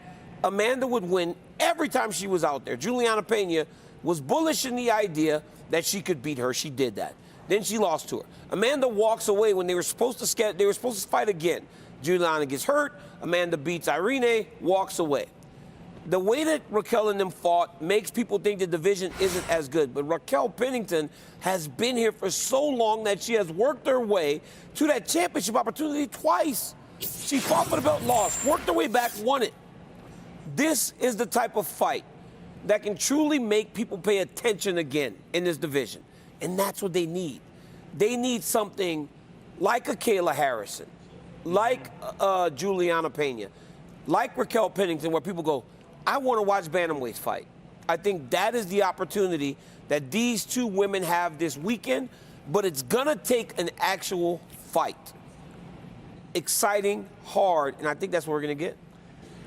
Amanda would win every time she was out there. Juliana Pena was bullish in the idea that she could beat her. She did that. Then she lost to her. Amanda walks away when they were supposed to fight again. Juliana gets hurt. Amanda beats Irene, walks away. The way that Raquel and them fought makes people think the division isn't as good. But Raquel Pennington has been here for so long that she has worked her way to that championship opportunity twice. She fought for the belt, lost, worked her way back, won it. This is the type of fight that can truly make people pay attention again in this division. And that's what they need. They need something like a Kayla Harrison, like Juliana Pena, like Raquel Pennington, where people go, I want to watch bantamweights fight. I think that is the opportunity that these two women have this weekend, but it's going to take an actual fight. Exciting, hard, and I think that's what we're going to get.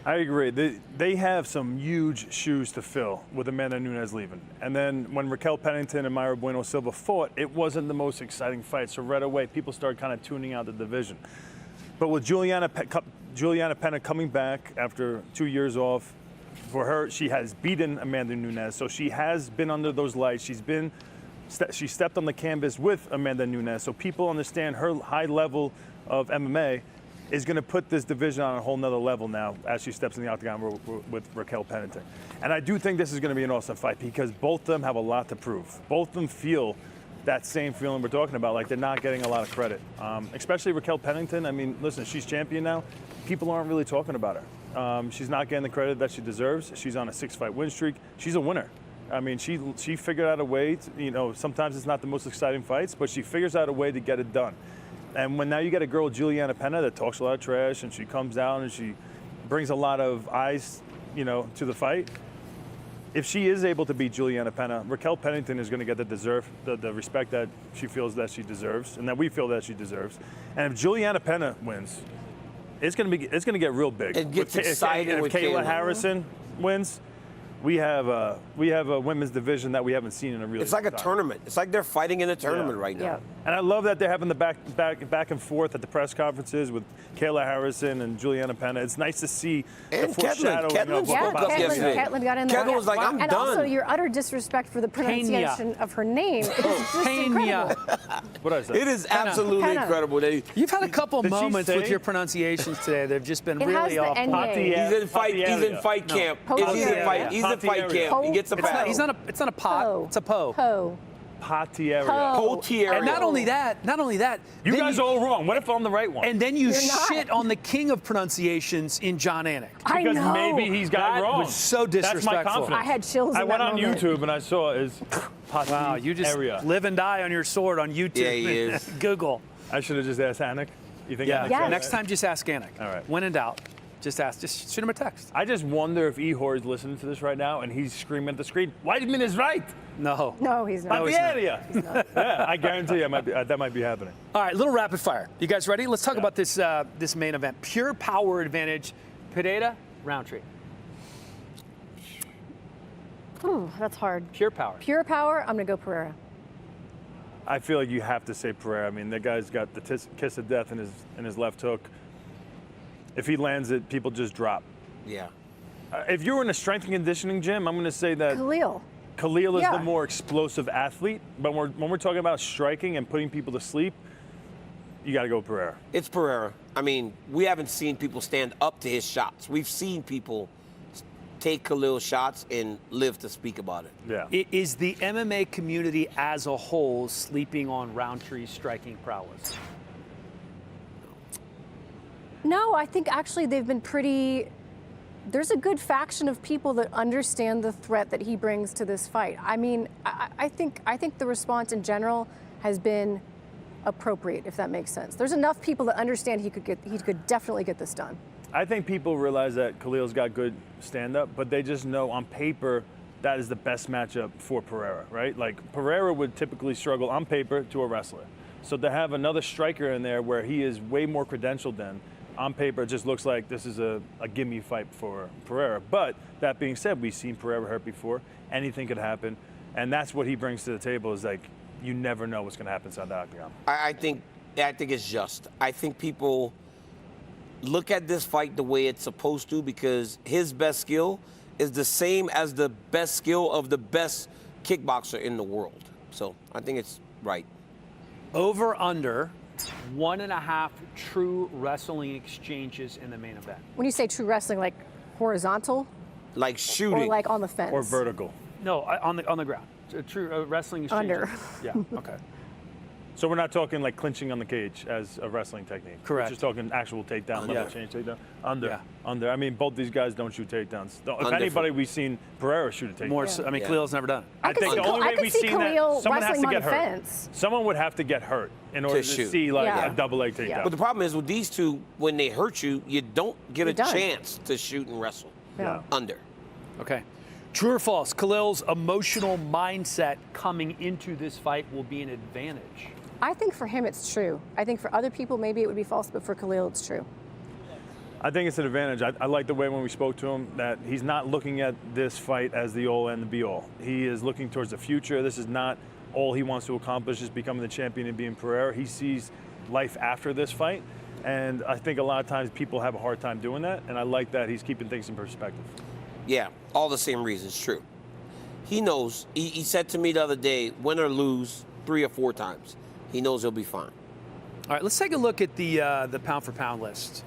I agree. They have some huge shoes to fill with Amanda Nunes leaving. And then when Raquel Pennington and Mayra Bueno Silva fought, it wasn't the most exciting fight. So right away, people started kind of tuning out the division. But with Juliana Pena coming back after 2 years off, for her, she has beaten Amanda Nunes. So she has been under those lights. She stepped on the canvas with Amanda Nunes. So people understand her high level of MMA is going to put this division on a whole nother level now as she steps in the octagon with Raquel Pennington. And I do think this is going to be an awesome fight because both of them have a lot to prove. Both of them feel that same feeling we're talking about, like they're not getting a lot of credit. Especially Raquel Pennington. I mean, listen, she's champion now. People aren't really talking about her. She's not getting the credit that she deserves. She's on a 6-fight win streak. She's a winner. I mean, she figured out a way to, sometimes it's not the most exciting fights, but she figures out a way to get it done. And when now you get a girl, Juliana Pena, that talks a lot of trash, and she comes down and she brings a lot of eyes, to the fight. If she is able to beat Juliana Pena, Raquel Pennington is going to get the respect that she feels that she deserves, and that we feel that she deserves. And if Juliana Pena wins, it's going to get real big. It gets exciting if Kayla Harrison wins. We have a women's division that we haven't seen in a really It's like a time. tournament. It's like they're fighting in a tournament right now. Yeah. And I love that they're having the back and forth at the press conferences with Kayla Harrison and Juliana Pena. It's nice to see and the foreshadowing of what Ketlin got in there. Ketlin was like, I'm and done. also your utter disrespect for the pronunciation of her name is just incredible. What did I say? It is absolutely incredible. You've had a couple moments with your pronunciations today. They've just been really off point. He's in fight camp. He's in fight camp. He gets a pass. It's not a pot. It's a po. Potiera. And not only that. You guys are all wrong. What if I'm the right one? And then you shit on the king of pronunciations in John Anik. Because maybe he's got it wrong. That was so disrespectful. That's my confidence. I had chills. I went on YouTube and I saw his Wow, you just live and die on your sword on YouTube. Yeah, he is. Google. I should have just asked Anik. You think? Yeah. Anik Next time, just ask Anik. All right. When in doubt, just shoot him a text. I just wonder if Ihor is listening to this right now and he's screaming at the screen, Weidman is right. No, he's not. Yeah, I guarantee you that might be happening. All right, little rapid fire. You guys ready? Let's talk about this main event. Pure power advantage. Pereira, Rountree. Ooh, that's hard. Pure power. Pure power. I'm gonna go Pereira. I feel like you have to say Pereira. I mean, that guy's got the kiss of death in his left hook. If he lands it, people just drop. Yeah. If you were in a strength and conditioning gym, I'm going to say that Khalil is the more explosive athlete. But when we're talking about striking and putting people to sleep, you got to go Pereira. It's Pereira. I mean, we haven't seen people stand up to his shots. We've seen people take Khalil's shots and live to speak about it. Yeah. Is the MMA community as a whole sleeping on Rountree's striking prowess? No, I think actually they've been pretty. There's a good faction of people that understand the threat that he brings to this fight. I mean, I think the response in general has been appropriate, if that makes sense. There's enough people that understand he could definitely get this done. I think people realize that Khalil's got good stand-up, but they just know on paper that is the best matchup for Pereira, right? Like, Pereira would typically struggle on paper to a wrestler. So to have another striker in there where he is way more credentialed than, on paper, it just looks like this is a gimme fight for Pereira. But that being said, we've seen Pereira hurt before. Anything could happen. And that's what he brings to the table is like, you never know what's going to happen inside the octagon. I think it's just. I think people look at this fight the way it's supposed to because his best skill is the same as the best skill of the best kickboxer in the world. So I think it's right. Over, under 1.5 true wrestling exchanges in the main event. When you say true wrestling, like horizontal? Like shooting. Or like on the fence? Or vertical. No, on the ground. True wrestling exchanges. Under. Yeah, okay. So we're not talking like clinching on the cage as a wrestling technique. Correct. We're just talking actual takedown, level change takedown. Under. I mean, both these guys don't shoot takedowns. If anybody, we've seen Pereira shoot a takedown. More. I mean, Khalil's never done it. I think the only way we've seen that, someone has to get hurt. Fence. Someone would have to get hurt in order to see like a double leg takedown. But the problem is with these two, when they hurt you, you don't get a chance to shoot and wrestle under. Okay. True or false? Khalil's emotional mindset coming into this fight will be an advantage. I think for him it's true. I think for other people maybe it would be false, but for Khalil it's true. I think it's an advantage. I like the way when we spoke to him that he's not looking at this fight as the all and the be all. He is looking towards the future. This is not all he wants to accomplish is becoming the champion and being Pereira. He sees life after this fight. And I think a lot of times people have a hard time doing that. And I like that he's keeping things in perspective. Yeah, all the same reasons, true. He knows. He said to me the other day, win or lose 3 or 4 times. He knows he'll be fine. All right, let's take a look at the pound for pound list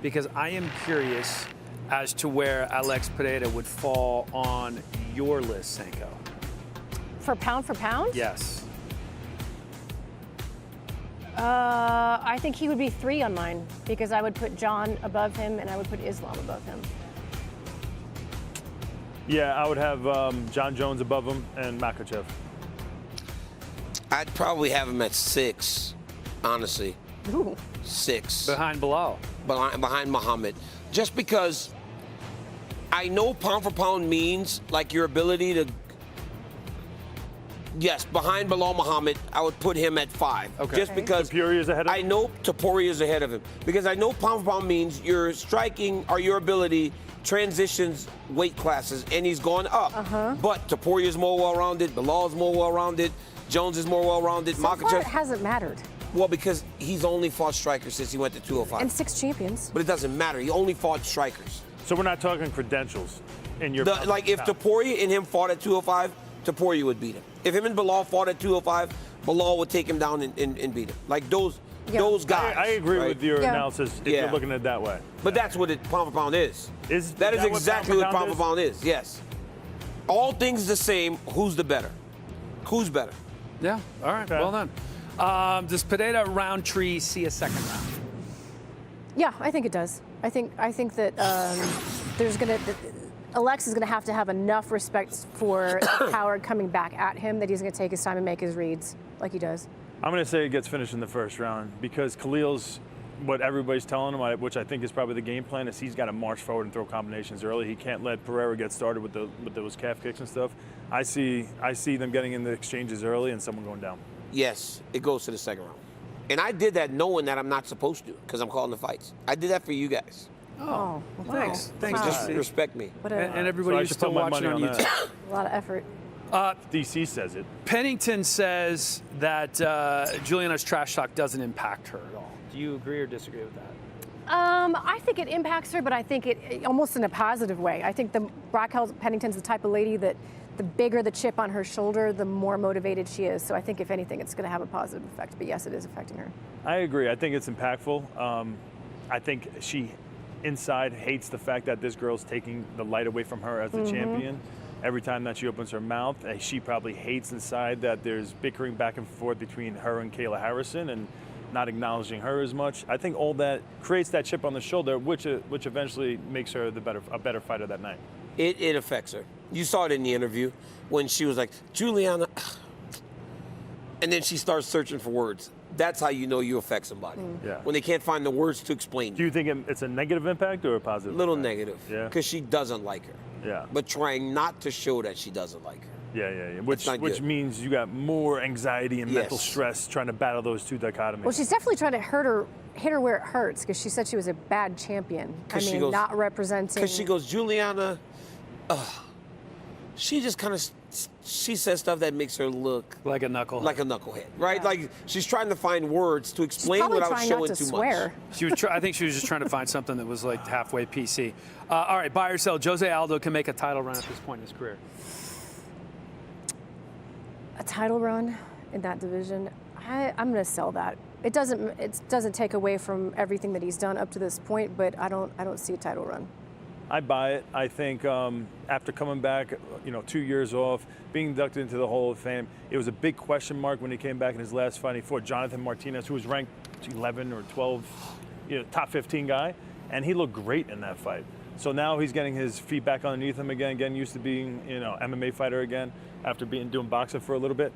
because I am curious as to where Alex Pereira would fall on your list, Senko. For pound? Yes. I think he would be 3 on mine because I would put John above him and I would put Islam above him. Yeah, I would have John Jones above him and Makhachev. I'd probably have him at 6, honestly. Ooh. 6. Behind Bilal. Behind Muhammad. Just because I know pound for pound means like your ability to. Yes, behind Bilal Muhammad, I would put him at 5. Okay. Just because Taporia's ahead of him? I know Taporia's ahead of him. Because I know pound for pound means your striking or your ability transitions weight classes, and he's gone up. But Taporia's more well-rounded, Bilal's more well-rounded, Jones is more well-rounded. So far it hasn't mattered. Well, because he's only fought strikers since he went to 205. And 6 champions. But it doesn't matter. He only fought strikers. So we're not talking credentials in your like if Topuria and him fought at 205, Topuria would beat him. If him and Bilal fought at 205, Bilal would take him down and beat him. Like those guys. I agree with your analysis if you're looking at it that way. But that's what it pound for pound is. That is exactly what pound for pound is. Yes. All things the same. Who's the better? Who's better? Yeah. All right. Well done. Does Pereira Rountree see a second round? Yeah, I think it does. I think that Alex is going to have enough respect for Howard coming back at him that he's going to take his time and make his reads like he does. I'm going to say it gets finished in the first round because Khalil's, what everybody's telling him, which I think is probably the game plan, is he's got to march forward and throw combinations early. He can't let Pereira get started with those calf kicks and stuff. I see them getting in the exchanges early and someone going down. Yes, it goes to the second round. And I did that knowing that I'm not supposed to because I'm calling the fights. I did that for you guys. Oh, well, thanks. Wow. Thanks. Just respect me. And everybody who's still watching on YouTube. A lot of effort. DC says it. Pennington says that Juliana's trash talk doesn't impact her at all. Do you agree or disagree with that? I think it impacts her, but I think it almost in a positive way. I think Raquel Pennington's the type of lady that the bigger the chip on her shoulder, the more motivated she is. So I think if anything, it's going to have a positive effect. But yes, it is affecting her. I agree. I think it's impactful. I think she inside hates the fact that this girl's taking the light away from her as the champion. Every time that she opens her mouth, she probably hates inside that there's bickering back and forth between her and Kayla Harrison and not acknowledging her as much. I think all that creates that chip on the shoulder, which eventually makes her a better fighter that night. It affects her. You saw it in the interview when she was like, Juliana, and then she starts searching for words. That's how you know you affect somebody. Yeah. When they can't find the words to explain. Do you think it's a negative impact or a positive? Little negative. Yeah. Because she doesn't like her. Yeah. But trying not to show that she doesn't like her. Yeah. Which means you got more anxiety and mental stress trying to battle those two dichotomies. Well, she's definitely trying to hit her where it hurts because she said she was a bad champion. Not representing. Because she goes, Juliana, she just kind of, she says stuff that makes her look like a knucklehead. Like a knucklehead, right? Like she's trying to find words to explain without showing too much. She was. I think she was just trying to find something that was like halfway PC. All right, buy or sell. Jose Aldo can make a title run at this point in his career. A title run in that division, I'm going to sell that. It doesn't take away from everything that he's done up to this point, but I don't see a title run. I buy it. I think after coming back, 2 years off, being inducted into the Hall of Fame, it was a big question mark when he came back in his last fight. He fought Jonathan Martinez, who was ranked 11 or 12, top 15 guy, and he looked great in that fight. So now he's getting his feet back underneath him again, getting used to being, MMA fighter again after doing boxing for a little bit.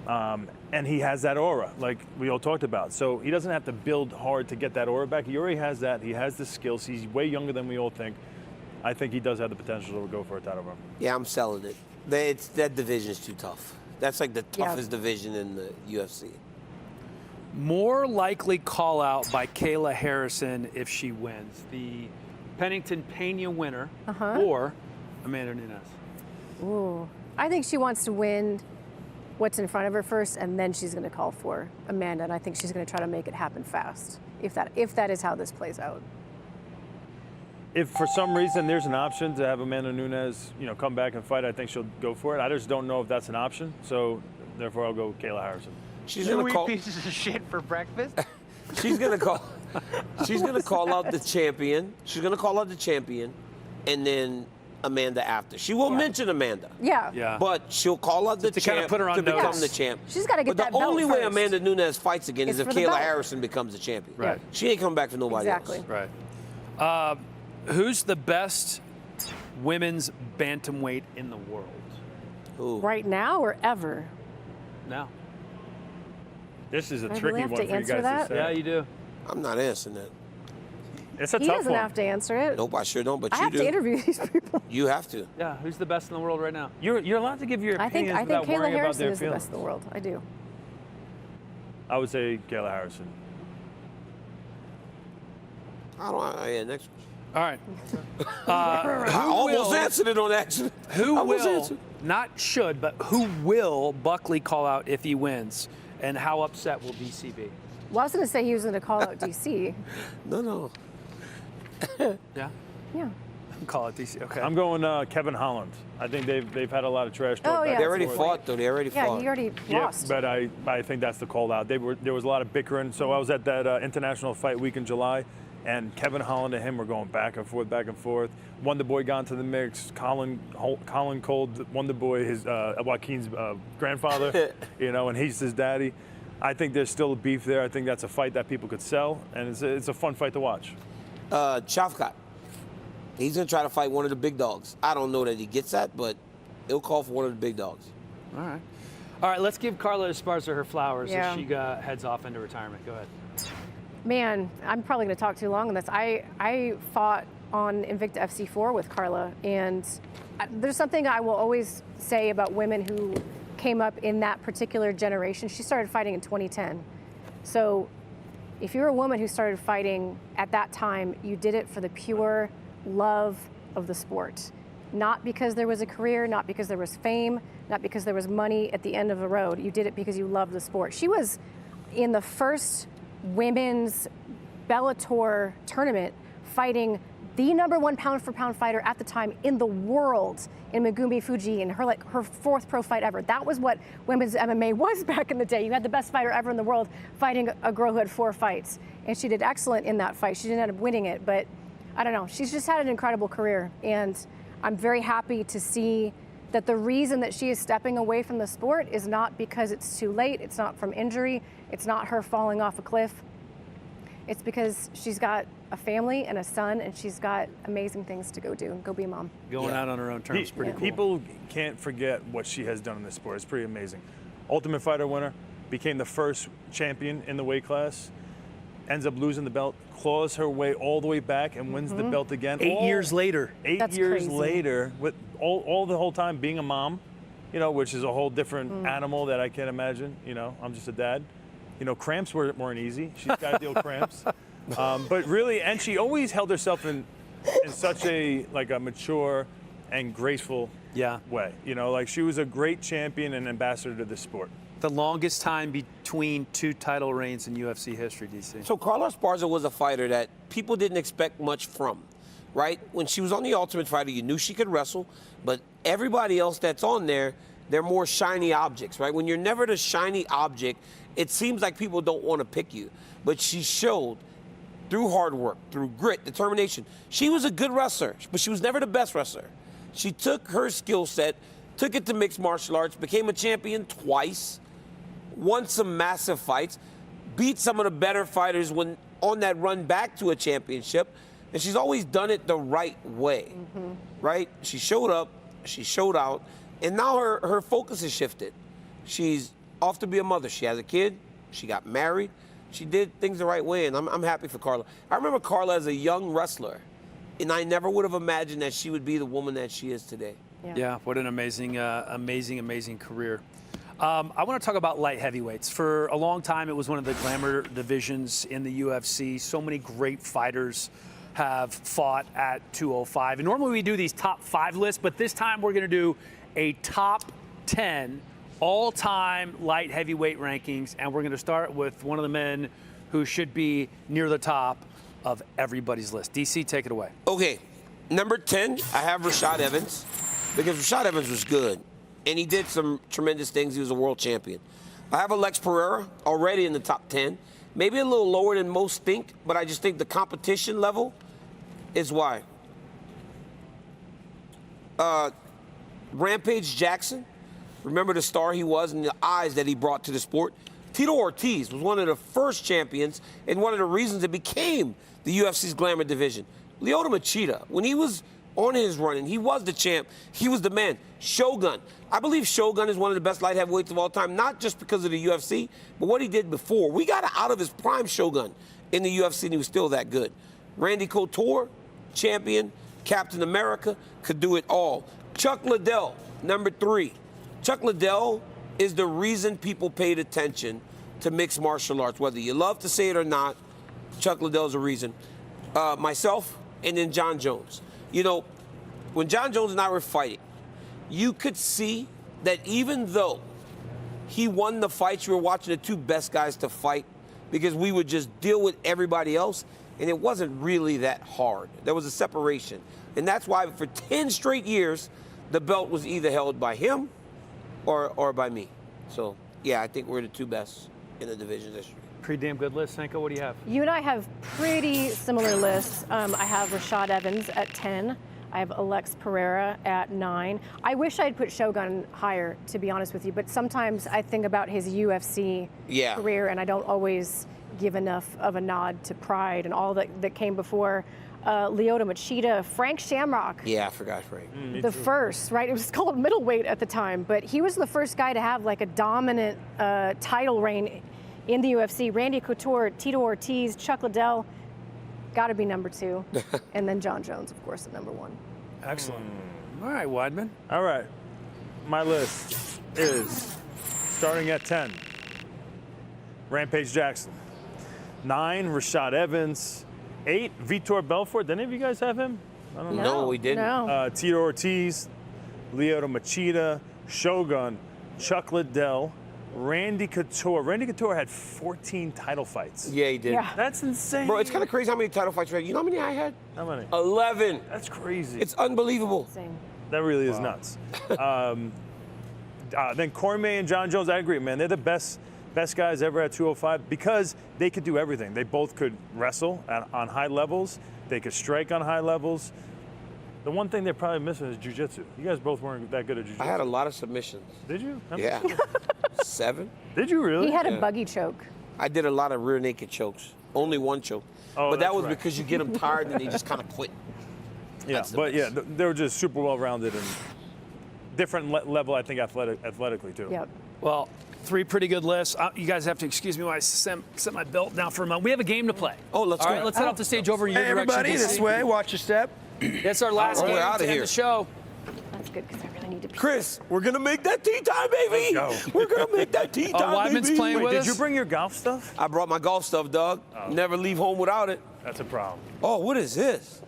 And he has that aura, like we all talked about. So he doesn't have to build hard to get that aura back. He already has that. He has the skills. He's way younger than we all think. I think he does have the potential to go for a title run. Yeah, I'm selling it. That division is too tough. That's like the toughest division in the UFC. More likely call out by Kayla Harrison if she wins. The Pennington Pena winner or Amanda Nunes. Ooh, I think she wants to win what's in front of her first, and then she's going to call for Amanda, and I think she's going to try to make it happen fast, if that is how this plays out. If for some reason there's an option to have Amanda Nunes, come back and fight, I think she'll go for it. I just don't know if that's an option, so therefore I'll go with Kayla Harrison. She's going to call pieces of shit for breakfast. She's going to call. She's going to call out the champion. She's going to call out the champion, and then Amanda after. She will mention Amanda. Yeah. But she'll call out the champ kind of put her on to become notice. the champ. She's got to get that But the belt only way first. Amanda Nunes fights again is if for the Kayla belt. Harrison becomes the champion. Right. She ain't coming back for nobody Exactly. else. Right. Who's the best women's bantamweight in the world? Who? Right now or ever? Now. This is a I really tricky have one to for you answer guys that? to say. Yeah, you do. I'm not answering that. It's a He tough doesn't one. have to answer it. Nope, I sure don't, but I you have do. to interview these people. You have to. Yeah, who's the best in the world right now? You're allowed to give your I think opinions without Kayla worrying about Harrison their is the feelings. best in the world. I do. I would say Kayla Harrison. Next one. All right. I almost answered it on accident. Who I almost will, answered. not should, but who will Buckley call out if he wins? And how upset will DC be? Well, I was going to say he was going to call out DC. No. Yeah? Yeah. Call out DC. Okay. I'm going Kevin Holland. I think they've had a lot of trash talk. Oh, back yeah. They and already forth. fought, though. They already Yeah, fought. he already Yeah, lost. but I think that's the call out. There was a lot of bickering. So I was at that international fight week in July, and Kevin Holland and him were going back and forth. Wonder Boy got into the mix. Colin Cold, Wonder Boy, his Joaquin's grandfather, and he's his daddy. I think there's still a beef there. I think that's a fight that people could sell, and it's a fun fight to watch. Shavkat. He's going to try to fight one of the big dogs. I don't know that he gets that, but he'll call for one of the big dogs. All right, let's give Carla Esparza her flowers Yeah. as she heads off into retirement. Go ahead. Man, I'm probably going to talk too long on this. I fought on Invicta FC4 with Carla, and there's something I will always say about women who came up in that particular generation. She started fighting in 2010. So if you're a woman who started fighting at that time, you did it for the pure love of the sport. Not because there was a career, not because there was fame, not because there was money at the end of the road. You did it because you loved the sport. She was in the first women's Bellator tournament fighting the #1 pound-for-pound fighter at the time in the world in Megumi Fuji, and her fourth pro fight ever. That was what women's MMA was back in the day. You had the best fighter ever in the world fighting a girl who had 4 fights, and she did excellent in that fight. She didn't end up winning it, but I don't know. She's just had an incredible career, and I'm very happy to see that the reason that she is stepping away from the sport is not because it's too late. It's not from injury. It's not her falling off a cliff. It's because she's got a family and a son, and she's got amazing things to go do and go be a mom. Going out on her own terms, pretty cool. People can't forget what she has done in this sport. It's pretty amazing. Ultimate Fighter winner, became the first champion in the weight class, ends up losing the belt, claws her way all the way back and wins the belt again. 8 years later. 8 years later, with all the whole time being a mom, which is a whole different animal that I can't imagine. I'm just a dad. Cramps weren't easy. She's got to deal with cramps. But really, and she always held herself in such a mature and graceful way. She was a great champion and ambassador to the sport. The longest time between 2 title reigns in UFC history, DC. So Carla Esparza was a fighter that people didn't expect much from, right? When she was on The Ultimate Fighter, you knew she could wrestle, but everybody else that's on there, they're more shiny objects, right? When you're never the shiny object, it seems like people don't want to pick you. But she showed through hard work, through grit, determination. She was a good wrestler, but she was never the best wrestler. She took her skill set, took it to mixed martial arts, became a champion twice, won some massive fights, beat some of the better fighters when on that run back to a championship, and she's always done it the right way, right? She showed up, she showed out, and now her focus has shifted. She's off to be a mother. She has a kid, she got married, she did things the right way, and I'm happy for Carla. I remember Carla as a young wrestler, and I never would have imagined that she would be the woman that she is today. Yeah, what an amazing career. I want to talk about light heavyweights. For a long time, it was one of the glamour divisions in the UFC. So many great fighters have fought at 205. And normally we do these top 5 lists, but this time we're going to do a top 10 all-time light heavyweight rankings. And we're going to start with one of the men who should be near the top of everybody's list. DC, take it away. Okay, number 10, I have Rashad Evans, because Rashad Evans was good, and he did some tremendous things. He was a world champion. I have Alex Pereira already in the top 10, maybe a little lower than most think, but I just think the competition level is why. Rampage Jackson, remember the star he was and the eyes that he brought to the sport. Tito Ortiz was one of the first champions and one of the reasons it became the UFC's glamour division. Lyoto Machida, when he was on his run and he was the champ, he was the man. Shogun. I believe Shogun is one of the best light heavyweights of all time, not just because of the UFC, but what he did before. We got out of his prime Shogun in the UFC and he was still that good. Randy Couture, champion, Captain America, could do it all. Chuck Liddell, number 3. Chuck Liddell is the reason people paid attention to mixed martial arts. Whether you love to say it or not, Chuck Liddell's a reason. Myself, and then John Jones. You know, when John Jones and I were fighting, you could see that even though he won the fights, you were watching the 2 best guys to fight because we would just deal with everybody else, and it wasn't really that hard. There was a separation. And that's why for 10 straight years, the belt was either held by him or by me. So, yeah, I think we're the 2 best in the division this year. Pretty damn good list. Sanko, what do you have? You and I have pretty similar lists. I have Rashad Evans at 10. I have Alex Pereira at 9. I wish I'd put Shogun higher, to be honest with you, but sometimes I think about his UFC career and I don't always give enough of a nod to Pride and all that came before. Lyoto Machida, Frank Shamrock. Yeah, I forgot Frank. The first, right? It was called middleweight at the time, but he was the first guy to have like a dominant title reign in the UFC. Randy Couture, Tito Ortiz, Chuck Liddell, got to be number 2. And then John Jones, of course, at number 1. Excellent. All right, Weidman. All right. My list is starting at 10, Rampage Jackson. 9, Rashad Evans. 8, Vitor Belfort. Did any of you guys have him? I don't know. No, we didn't. No. Tito Ortiz, Lyoto Machida, Shogun, Chuck Liddell, Randy Couture. Randy Couture had 14 title fights. Yeah, he did. Yeah. That's insane. Bro, it's kind of crazy how many title fights you had. You know how many I had? How many? 11. That's crazy. It's unbelievable. That really is nuts. Then Cormier and John Jones, I agree, man. They're the best guys ever at 205 because they could do everything. They both could wrestle on high levels. They could strike on high levels. The one thing they're probably missing is jiu-jitsu. You guys both weren't that good at jiu-jitsu. I had a lot of submissions. Did you? Yeah. 7. Did you really? He had a buggy choke. I did a lot of rear naked chokes. Only 1 choke. Oh, but that that's was right. because you get them tired and they just kind of quit. Yeah, but yeah, they were just super well-rounded and different level, I think, athletically too. Yep. Well, 3 pretty good lists. You guys have to excuse me while I set my belt down for a moment. We have a game to play. Oh, let's All go. right, let's head off the stage over in your Hey, direction. everybody, DC. this way. Watch your step. That's our last game we're out to of end here. the show. That's good because I really need to pee. Chris, we're going to make that tea time, baby. Let's go. We're going to make that tea time, Weidman's baby. playing with Did us? you bring your golf stuff? I brought my golf stuff, dog. Never leave home without it. That's a problem. Oh, what is this?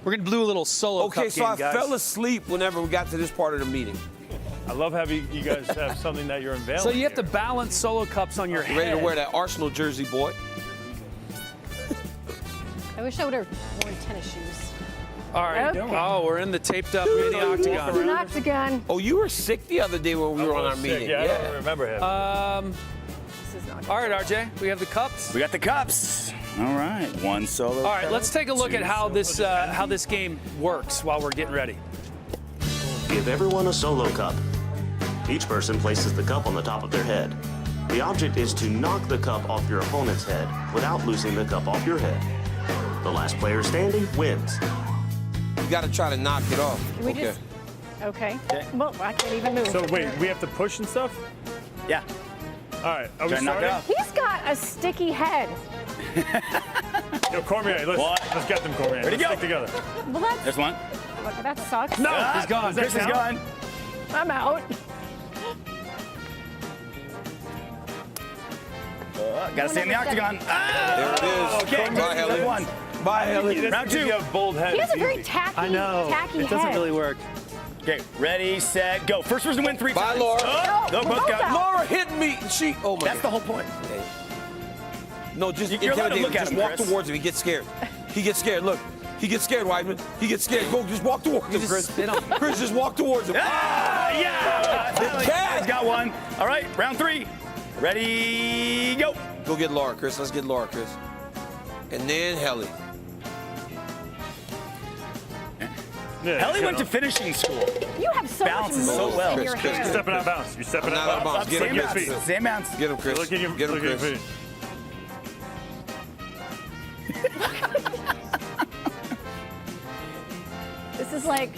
We're going to do a little solo Okay, cup so game, I guys. fell asleep whenever we got to this part of the meeting. I love having you guys have something that you're unveiling. So you have here. to balance solo cups on your You head. ready to wear that Arsenal jersey, boy? I wish I would have worn tennis shoes. All right. Okay. Oh, we're in the taped up mini octagon. An octagon. Oh, you were sick the other day when we were on our Sick. meeting. Yeah, I don't remember him. This is not All right, RJ, we have the cups. We got the cups. All right, one solo. All right, cup, let's take a look two at how solo this game works while we're getting ready. Give everyone a solo cup. Each person places the cup on the top of their head. The object is to knock the cup off your opponent's head without losing the cup off your head. The last player standing wins. You got to try to knock it off. Can we just? Okay. Well, I can't even move. So wait, we have to push and stuff? Yeah. All right, are we Try to knock it starting? off. He's got a sticky head. Yo, Cormier, let's get them, Cormier. Ready, Let's go. stick together. Well, that's, There's one. look, that sucks. No, Ah, he's gone. Chris is gone. I'm out. Gotta stay in the octagon. There it is. Okay, Bye, Helly. one. Bye, Helly. Round two. You have bold head. He has a it's very easy. tacky, I know. tacky It doesn't head. really work. Okay, ready, set, go. First person to win 3 Bye, times. Laura. Oh, no, both got. Laura hit me. Oh my That's the whole point. No, just You're allowed to look at just him, walk Chris. towards him. He gets scared. He gets scared. Look, he gets scared, Weidman. He gets scared. Go, just walk towards him, just Chris. spit on him. Chris, just walk towards him. Yeah! He's got one. All right, round 3. Ready, go. Go get Laura, Chris. Let's get Laura, Chris. And then Helly. Yeah, Helly you went to know. finishing school. You have so Balances much so moves well. in your Chris, hair. You're stepping out of bounds. You're stepping I'm out not of out of bounds. bounds. Get him, Same Look at Chris. your feet. bounce. Same bounce. Get him, Chris. Look at your, Get him, look at your Chris. feet. This is like.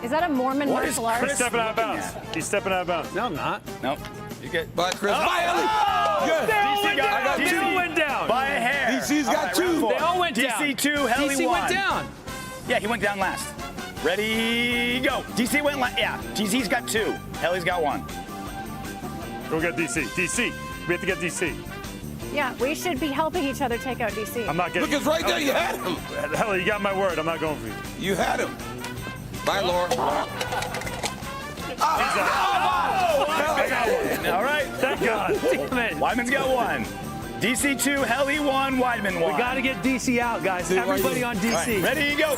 Is that a Mormon What is martial arts? He's stepping out of bounds. He's stepping out of bounds. No, I'm not. Nope. You get. Bye, Chris. Oh, Bye, Helly. Good. They all went got down. it. They all DC went down. by a hair. DC's got All right, two. round 4. They all went down. DC 2, Helly DC 1. went down. Yeah, he went down last. Ready, go. DC went last. Yeah, DC's got 2. Helly's got 1. Go get DC. DC. We have to get DC. Yeah, we should be helping each other take out DC. I'm not getting. Look, it's right there. You had him. Helly, you got my word. I'm not going for you. You had him. Bye, Laura. All right. Thank God. Damn it. Weidman's got 1. DC 2, Helly 1, Weidman 1. We got to get DC out, guys. Everybody on DC. All right, ready, go.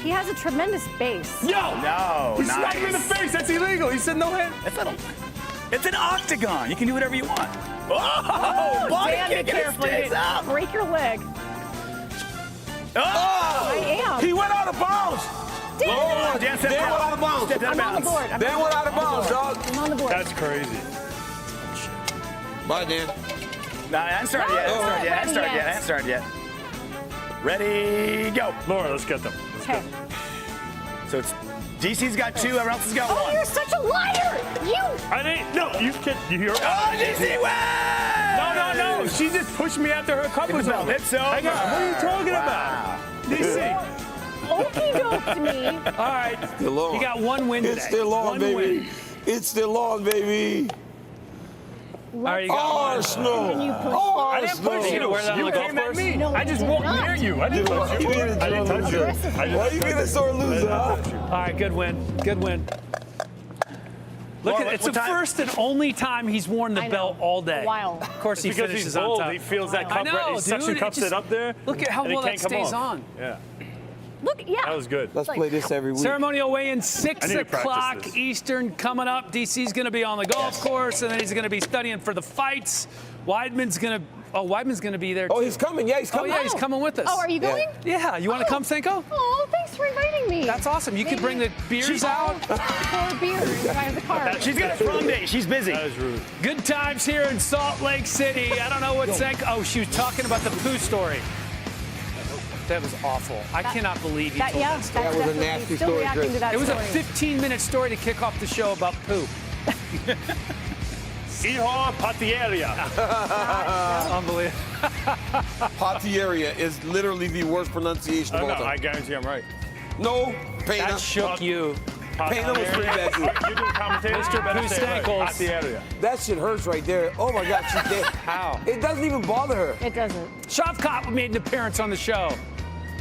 He has a tremendous base. No. No, He nice. slapped me in the face. That's illegal. He said no hand. It's an octagon. You can do whatever you want. Oh, body Dan, be kick and it careful. stays up. Break your leg. Oh! I am. He went out of bounds. Dan, Oh, Dan They went out of bounds. Stepped out of I'm on the bounds. board. They went out of bounds, dog. I'm on the board. That's crazy. Bye, Dan. No, I haven't started yet. I haven't started yet. I haven't started yet. Ready, go. Laura, let's get them. Let's Okay. get them. So it's DC's got 2, everyone else has got 1. Oh, you're such a liar! I didn't. No, you can't. You hear? Oh, DC wins! No. She just pushed me after her cup was over. It's over. Hang on. What are you talking about? DC. Okey doke to me. All right. Still on. You got 1 win today. It's still on, One baby. win. It's still on, baby. All right, you got one. Arsenal. Can you push? I didn't push You you. gonna wear that on You the golf came at course? me. No, I just you walked did not. near you. I didn't touch you. I didn't touch you. Why you being a sore loser, huh? All right, good win. Good win. Look Laura, at it's what the time- first and only time he's worn the I know. belt all day. A while. Of course, he Because finishes he's on bold. top. He feels that I cup. know, He suction dude, it cups just- it up there. Look at how and it well that can't come stays off. on. Yeah, Look, yeah. that was good. Let's play this every week. Ceremonial weigh-in 6 I need to practice o'clock this. Eastern coming up. DC's going to be on the golf course, and then he's going to be studying for the fights. Weidman's going to be there. Oh, too. he's coming. Yeah, he's coming. Oh, yeah, he's coming with us. Oh, are you going? Yeah, you want to come, Cinco? Oh, thanks for inviting me. That's awesome. You could bring the beers out. 4 beers. I have the card. She's got a prom date. She's busy. That was rude. Good times here in Salt Lake City. I don't know what Cinco. Oh, she was talking about the poo story. That was awful. I cannot believe you told that story. That was a nasty still story, reacting Chris. to that It was a story. 15-minute story to kick off the show about poo. Hijo Patieria. Unbelievable. Patieria is literally the worst pronunciation of Oh, all no, time. I guarantee I'm right. No, Pena. That shook you. Pena was pretty bad too. You're doing commentating. Mr. You better say it right. Poostankles. Patieria. That shit hurts right there. Oh my God, she's dead. How? It doesn't even bother her. It doesn't. Shavkat made an appearance on the show.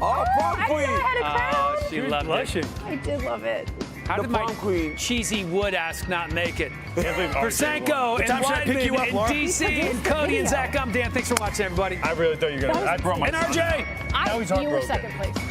Oh, prom I queen. had a crown. Oh, she loved Blushing. it. I did love it. How The did my prom queen. cheesy wood ask not make it? Can't believe RJ Persenko won. and time should I pick you up, Weidman and Laura? DC and Produced the Cody and video. Zach. I'm Dan. Thanks for watching, everybody. I really thought you were gonna. I brought my And RJ. Now he's You were heartbroken. second place.